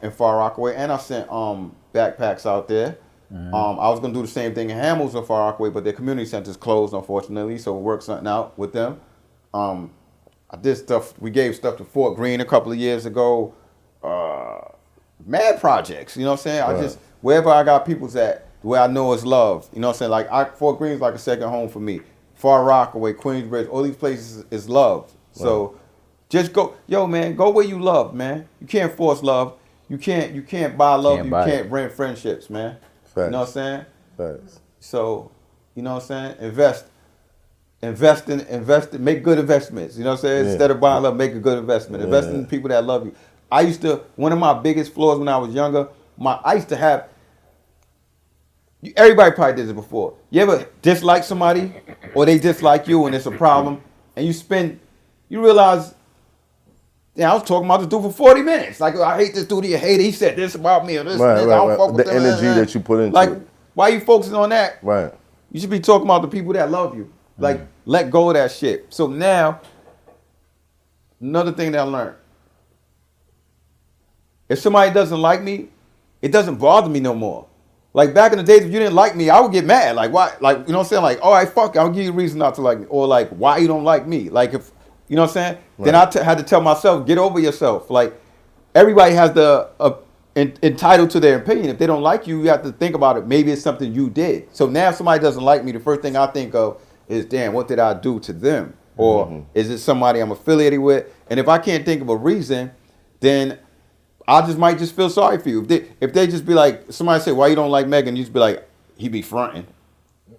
in Far Rockaway, and I sent backpacks out there. I was gonna do the same thing in Hamels and Far Rockaway, but their community center's closed unfortunately, so we worked something out with them. I did stuff. We gave stuff to Fort Greene a couple of years ago. Mad projects, you know what I'm saying? I just wherever I got people's at, where I know it's love, you know what I'm saying? Like Fort Greene's like a second home for me. Far Rockaway, Queensbridge, all these places is love. So just go, yo man, go where you love, man. You can't force love. You can't buy love. Can't You buy can't it. rent friendships, man. Facts. You know what I'm saying? Facts. So, you know what I'm saying? Invest in, make good investments. You know what I'm saying? Yeah. Instead of buying love, make a good investment. Invest in people that love you. One of my biggest flaws when I was younger, I used to have, everybody probably did it before. You ever dislike somebody or they dislike you and it's a problem and you realize, I was talking about this dude for 40 minutes. Like, I hate this dude, he hated, he said this about me or this, Right, this. right, I don't right. fuck with The them, energy that you put into like, it. why you focusing on that? Right. You should be talking about the people that love you. Like, let go of that shit. So now, another thing that I learned. If somebody doesn't like me, it doesn't bother me no more. Like back in the days, if you didn't like me, I would get mad. Like, why? Like, you know what I'm saying? Like, all right, fuck it, I'll give you a reason not to like me. Or like, why you don't like me? Like, if, you know what I'm saying? Then I had to tell myself, get over yourself. Like, everybody has the entitled to their opinion. If they don't like you, you have to think about it. Maybe it's something you did. So now if somebody doesn't like me, the first thing I think of is, damn, what did I do to them? Or is it somebody I'm affiliated with? And if I can't think of a reason, then I might just feel sorry for you. If they just be like, somebody say, why you don't like Megan? You just be like, he be fronting.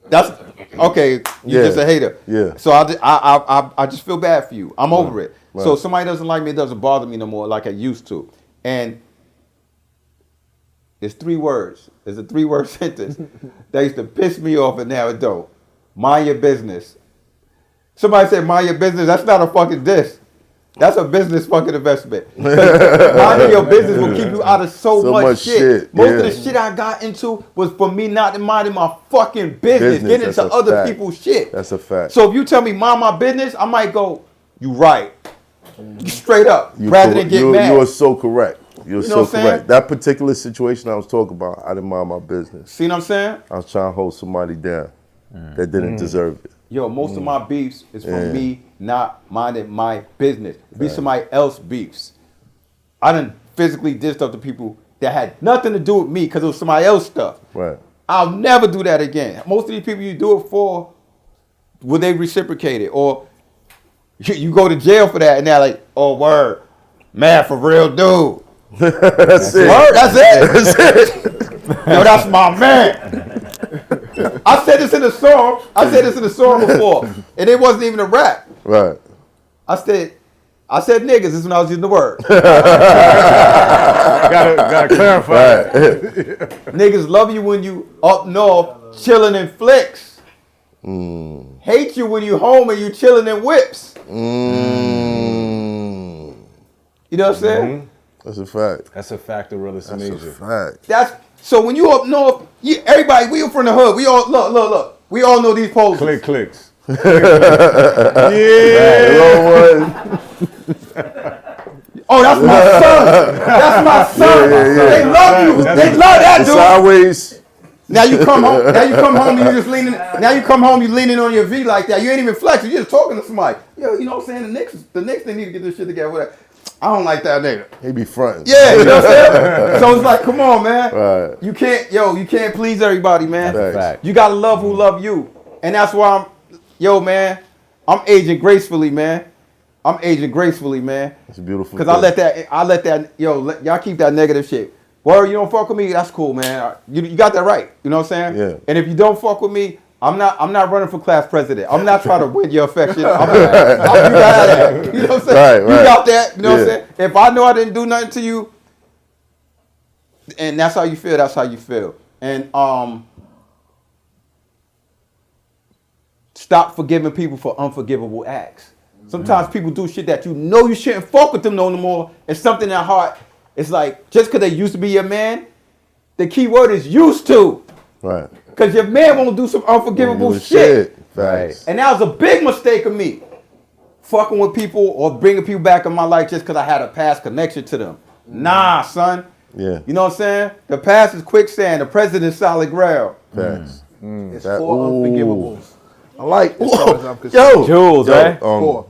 That's okay. You're just a hater. Yeah. So I just feel bad for you. I'm over it. Right. So if somebody doesn't like me, it doesn't bother me no more like I used to. And it's 3 words. It's a 3-word sentence that used to piss me off, and now it don't. Mind your business. Somebody said, mind your business. That's not a fucking diss. That's a business fucking investment. Minding your business will keep you out of so much shit. Most of the shit I got into was for me not minding my fucking business, getting into other people's shit. That's a fact. So if you tell me mind my business, I might go, you right. Straight up, rather than get mad. You are so correct. You're so correct. Saying? That particular situation I was talking about, I didn't mind my business. See what I'm saying? I was trying to hold somebody down that didn't deserve it. Yo, most of my beefs is from me not minding my business. Be somebody else beefs. I done physically did stuff to people that had nothing to do with me because it was somebody else stuff. Right. I'll never do that again. Most of these people you do it for, will they reciprocate it? Or you go to jail for that and they're like, oh, word, man, for real dude. That's it. Word, that's it. Yo, that's my man. I said this in a song. Before, and it wasn't even a rap. Right. I said niggas. This is when I was using the word. Gotta clarify. Niggas love you when you up north chilling in flicks. Hate you when you home and you chilling in whips. You know what I'm saying? That's a fact. That's a fact of realist in That's Asia. a fact. So when you up north, everybody, we from the hood. We all look. We all know these poses. Clicks. Oh, that's my son. That's my son. They love you. They love that dude. Sideways. Now you come home. And you just leaning. Now you come home. You leaning on your V like that. You ain't even flexing. You just talking to somebody. Yo, you know what I'm saying? The Knicks, they need to get this shit together. Whatever. I don't like that nigga. He be fronting. Yeah, you know what I'm saying? So it's like, come on, man. Right. You can't please everybody, man. That's a fact. You gotta love who love you, and that's why I'm aging gracefully, man. It's a beautiful. Cause I let that y'all keep that negative shit. Word, you don't fuck with me, that's cool, man. You got that right. You know what I'm saying? Yeah. And if you don't fuck with me, I'm not running for class president. I'm not trying to win your affection. You got that. You know what I'm saying? Right. You got that. You know what I'm saying? If I know I didn't do nothing to you, and that's how you feel, that's how you feel. And stop forgiving people for unforgivable acts. Sometimes people do shit that you know you shouldn't fuck with them no more. It's something in heart. It's like, just because they used to be your man, the key word is used to. Right. Because your man won't do some unforgivable shit. Right. And that was a big mistake of me. Fucking with people or bringing people back in my life just because I had a past connection to them. Nah, son. Yeah. You know what I'm saying? The past is quicksand. The present is solid ground. Facts. It's 4 unforgivables. I like. Yo, Jules, right? 4.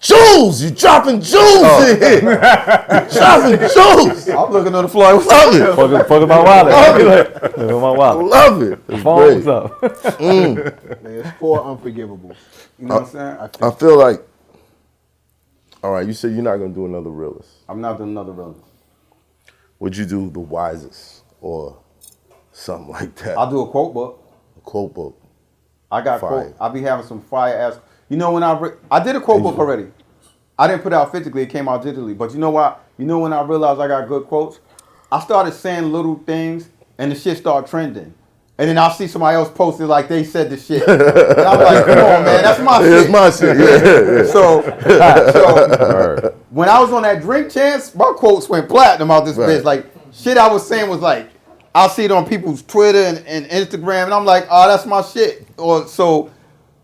Jules, you dropping jewels in here. You dropping jewels. I'm looking on the floor. What's Love up? it. Fuck with my wallet. Look at my wallet. Love it. It's Phone, great. what's up? Man, it's 4 unforgivables. You know what I'm saying? I feel like. All right, you said you're not gonna do another realist. I'm not doing another realist. Would you do the wisest or something like that? I'll do a quote book. A quote book. I got Fire. quote. I'll be having some fire ass. You know when I did a quote book already. I didn't put it out physically. It came out digitally. But you know what? You know when I realized I got good quotes? I started saying little things and the shit started trending. And then I'll see somebody else post it like they said the shit. And I'm like, come on, man. That's my shit. It's my shit. Yeah. So when I was on that Drink Chance, my quotes went platinum out this bitch. Like, shit I was saying was like, I'll see it on people's Twitter and Instagram. And I'm like, oh, that's my shit. Or so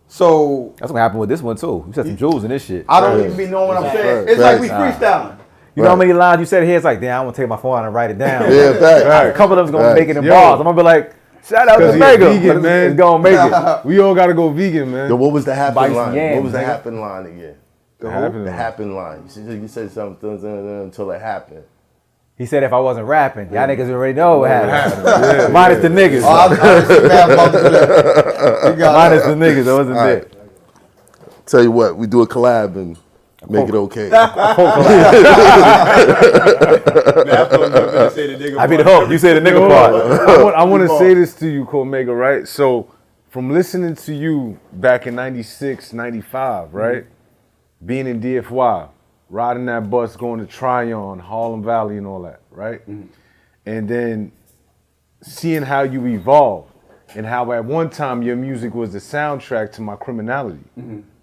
That's what happened with this one too. You said some jewels in this shit. I don't even be knowing what I'm saying. It's like we freestyling. You know how many lines you said here? It's like, damn, I'm gonna take my phone out and write it down. Yeah, facts. A couple of them's gonna Facts. make it in bars. I'm gonna be like, shout out to Mega. Vegan, man. It's gonna make it. We all gotta go vegan, man. Yo, what was the happen Buy some line? yams, What was the nigga. happen line again? The happen The line. happen line. You said something until it happened. He said if I wasn't rapping, y'all niggas already know what happened. Yeah, Minus the niggas. Oh, I see Matt about to do that. You got Minus the niggas. I wasn't there. Tell you what, we do a collab and make it okay. I be the hope. You say the nigga part. I want to say this to you, Cormega, right? So, from listening to you back in 96, 95, right? Being in DFY, riding that bus, going to Tryon, Harlem Valley and all that, right? And then seeing how you evolved and how at one time your music was the soundtrack to my criminality,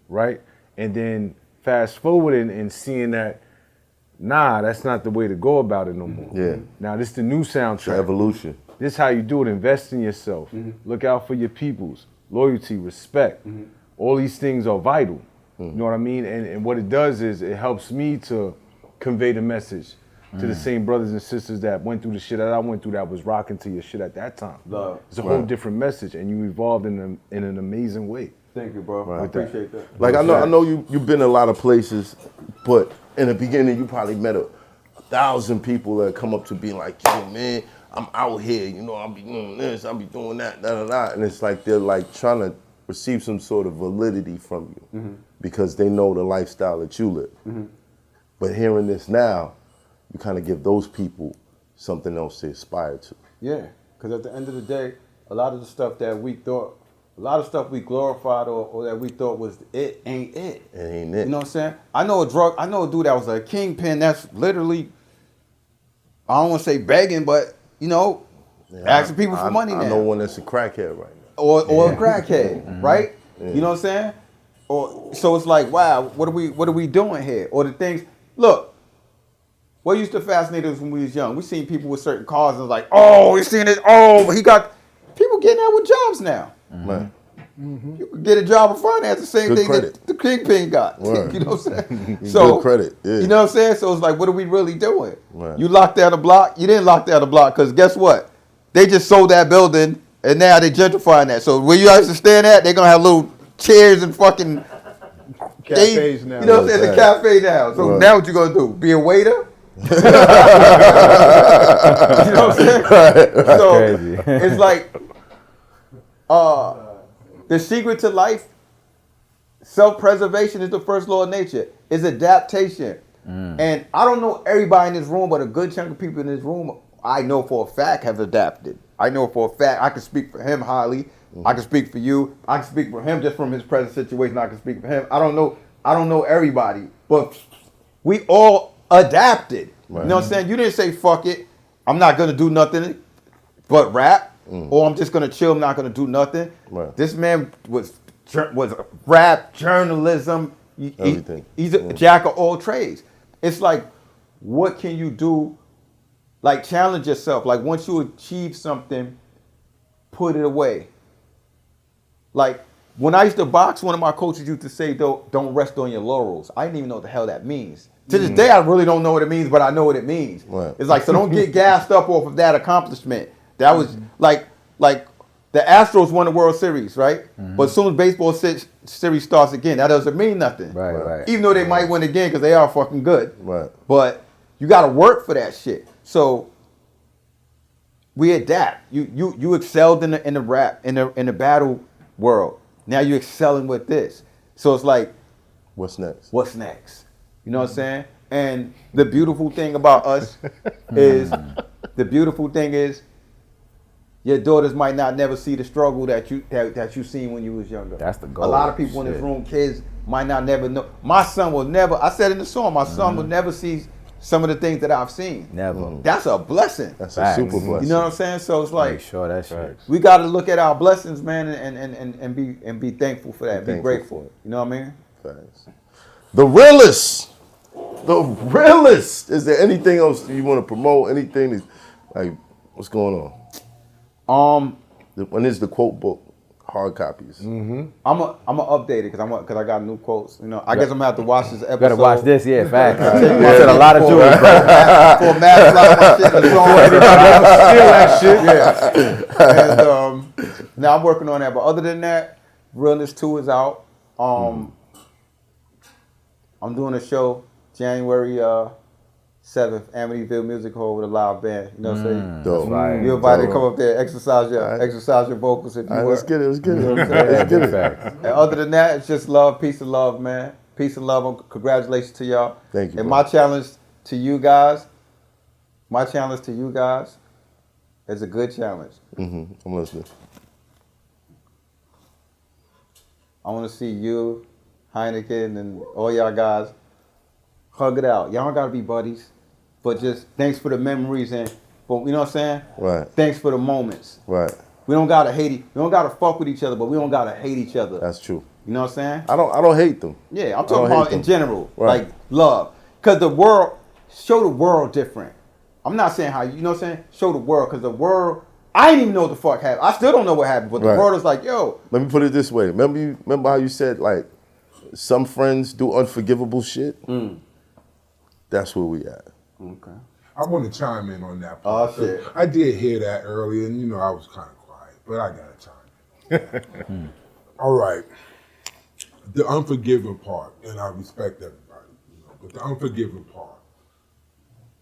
right? And then fast forwarding and seeing that, nah, that's not the way to go about it no more. Yeah. Now this the new soundtrack. Evolution. This how you do it. Invest in yourself. Look out for your peoples. Loyalty, respect. All these things are vital. You know what I mean? And what it does is it helps me to convey the message to the same brothers and sisters that went through the shit that I went through that was rocking to your shit at that time. Love. It's a whole different message, and you evolved in an amazing way. Thank you, bro. I appreciate that. Like I know you've been a lot of places, but in the beginning you probably met 1,000 people that come up to be like, yo man, I'm out here, you know, I'll be doing this, I'll be doing that, and it's like they're like trying to receive some sort of validity from you because they know the lifestyle that you live. But hearing this now, you kind of give those people something else to aspire to. Yeah, because at the end of the day, a lot of the stuff that we thought, a lot of stuff we glorified or that we thought was it ain't it. It ain't it. You know what I'm saying? I know a dude that was a kingpin that's literally, I don't want to say begging, but you know, asking people for money now. I know one that's a crackhead right now. Or a crackhead, right? Yeah. You know what I'm saying? Or so it's like, wow, what are we doing here? Or the things, look, what used to fascinate us when we was young? We seen people with certain cars and like, oh, we seen it, oh, but he got people getting out with jobs now. Right. You can get a job in finance, the same Good thing credit. that the kingpin got. Word. You know what I'm saying? Good credit, yeah. You know what I'm saying? So it's like, what are we really doing? Right. You locked down the block, you didn't lock down the block, because guess what? They just sold that building and now they gentrifying that. So where you guys are staying at, they're gonna have little chairs and fucking Cafes now. You know what I'm saying? The cafe now. So Right. now what you gonna do? Be a waiter? You know what I'm saying? So Crazy. it's like the secret to life, self-preservation is the first law of nature. Is adaptation. And I don't know everybody in this room, but a good chunk of people in this room, I know for a fact have adapted. I know for a fact, I can speak for him highly. I can speak for you. I can speak for him just from his present situation. I can speak for him. I don't know everybody, but we all adapted. Right. You know what I'm saying? You didn't say fuck it. I'm not gonna do nothing but rap, or I'm just gonna chill. I'm not gonna do nothing. Right. This man was rap, journalism. Everything. He's a jack of all trades. It's like, what can you do? Like, challenge yourself. Like, once you achieve something, put it away. Like, when I used to box, one of my coaches used to say, don't rest on your laurels. I didn't even know what the hell that means. To this day, I really don't know what it means, but I know what it means. Right. It's like, so don't get gassed up off of that accomplishment. That was like the Astros won the World Series, right? But as soon as baseball series starts again, that doesn't mean nothing. Right. Even though they might win again because they are fucking good. Right. But you got to work for that shit. So we adapt. You excelled in the rap in the battle world. Now you're excelling with this. So it's like, What's next? what's next? You know what I'm saying? And the beautiful thing about us is your daughters might not never see the struggle that you seen when you was younger. That's the goal. A lot of people in this room, kids, might not never know. My son will never. I said in the song, my son will never see some of the things that I've seen. Never. That's a blessing. That's Facts. a super blessing. You know what I'm saying? So it's like, Make sure that shit. we got to look at our blessings, man, and be thankful for that. Be thankful grateful. for it. You know what I mean? Thanks. The realest. The realest. Is there anything else you want to promote? Anything? Like, what's going on? When is the quote book? Hard copies. I'm gonna update it because I got new quotes. You know, I guess I'm gonna have to watch this episode. Gotta watch this, yeah, facts. I said a lot of jewels, bro. For Matt slide my shit in the song. Steal that shit. Yeah. And now I'm working on that. But other than that, Realness 2 is out. I'm doing a show January 7th Amityville Music Hall with a live band. You know what I'm saying? Dope. You invited to come up there, exercise your vocals if you All right, were. let's get it. Let's get it. You know what I'm saying? Let's get it. And other than that, it's just love, peace and love, man. Peace and love, and congratulations to y'all. Thank you, And bro. my challenge to you guys is a good challenge. I'm listening. I want to see you, Heineken, and all y'all guys hug it out. Y'all don't gotta be buddies, but just thanks for the memories and, you know what I'm saying? Right. Thanks for the moments. Right. We don't gotta we don't gotta fuck with each other, but we don't gotta hate each other. That's true. You know what I'm saying? I don't hate them. Yeah, I'm I talking don't hate about in them. general, Right. like love. Cause the world, show the world different. I'm not saying how, you know what I'm saying? Show the world, cause the world, I didn't even know what the fuck happened. I still don't know what happened, but the Right. world is like, yo. Let me put it this way. Remember how you said like some friends do unforgivable shit? That's where we at. Okay. I want to chime in on that part. Oh, shit. I did hear that earlier, and I was kind of quiet, but I got to chime in. All right. The unforgiving part, and I respect everybody, but the unforgiving part,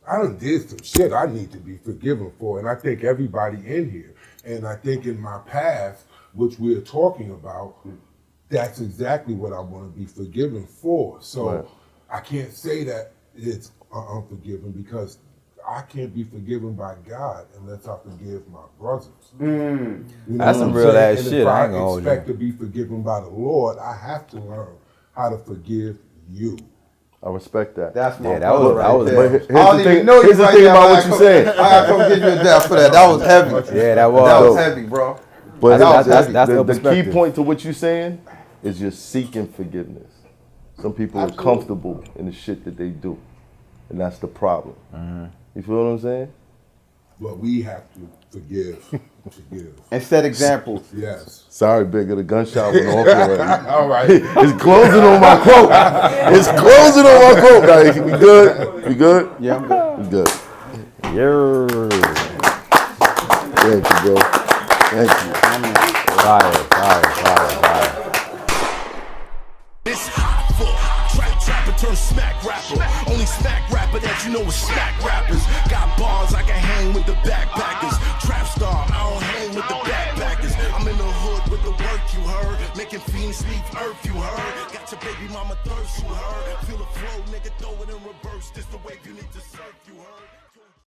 I done did some shit I need to be forgiven for, and I think everybody in here, and I think in my past, which we're talking about, that's exactly what I want to be forgiven for. So Right. I can't say that it's unforgiving because I can't be forgiven by God unless I forgive my brothers. You know That's what some I'm real saying? ass And shit. If I ain't gonna I hold you. expect to be forgiven by the Lord, I have to learn how to forgive you. I respect that. That's my that was- brother that right was- there. but here's I don't the even thing- know you here's the right thing now. about I what gotta you come- said. I gotta come give you a dap for that. That was heavy. Yeah, that That was. was heavy, bro. But That's the the key perspective. point to what you're saying is just seeking forgiveness. Some people are comfortable in the shit that they do, and that's the problem. You feel what I'm saying? But we have to forgive. And set examples. Yes. Sorry, Bigger, the gunshot went off already. All right. It's closing on my quote. It's closing on my quote, guys. We good? We good? Yeah, I'm good. We good. Yeah. Thank you, bro. Thank you. Fire. It's Hoffa, trapper turn smack rapper. Only smack rapper that you know is smack rappers. Got bars, I can hang with the backpackers. Trap star, I don't hang with the backpackers. I'm in the hood with the work you heard. Making fiends leave earth you heard. Got your baby mama thirst you heard. Feel the flow, nigga, throw it in reverse. This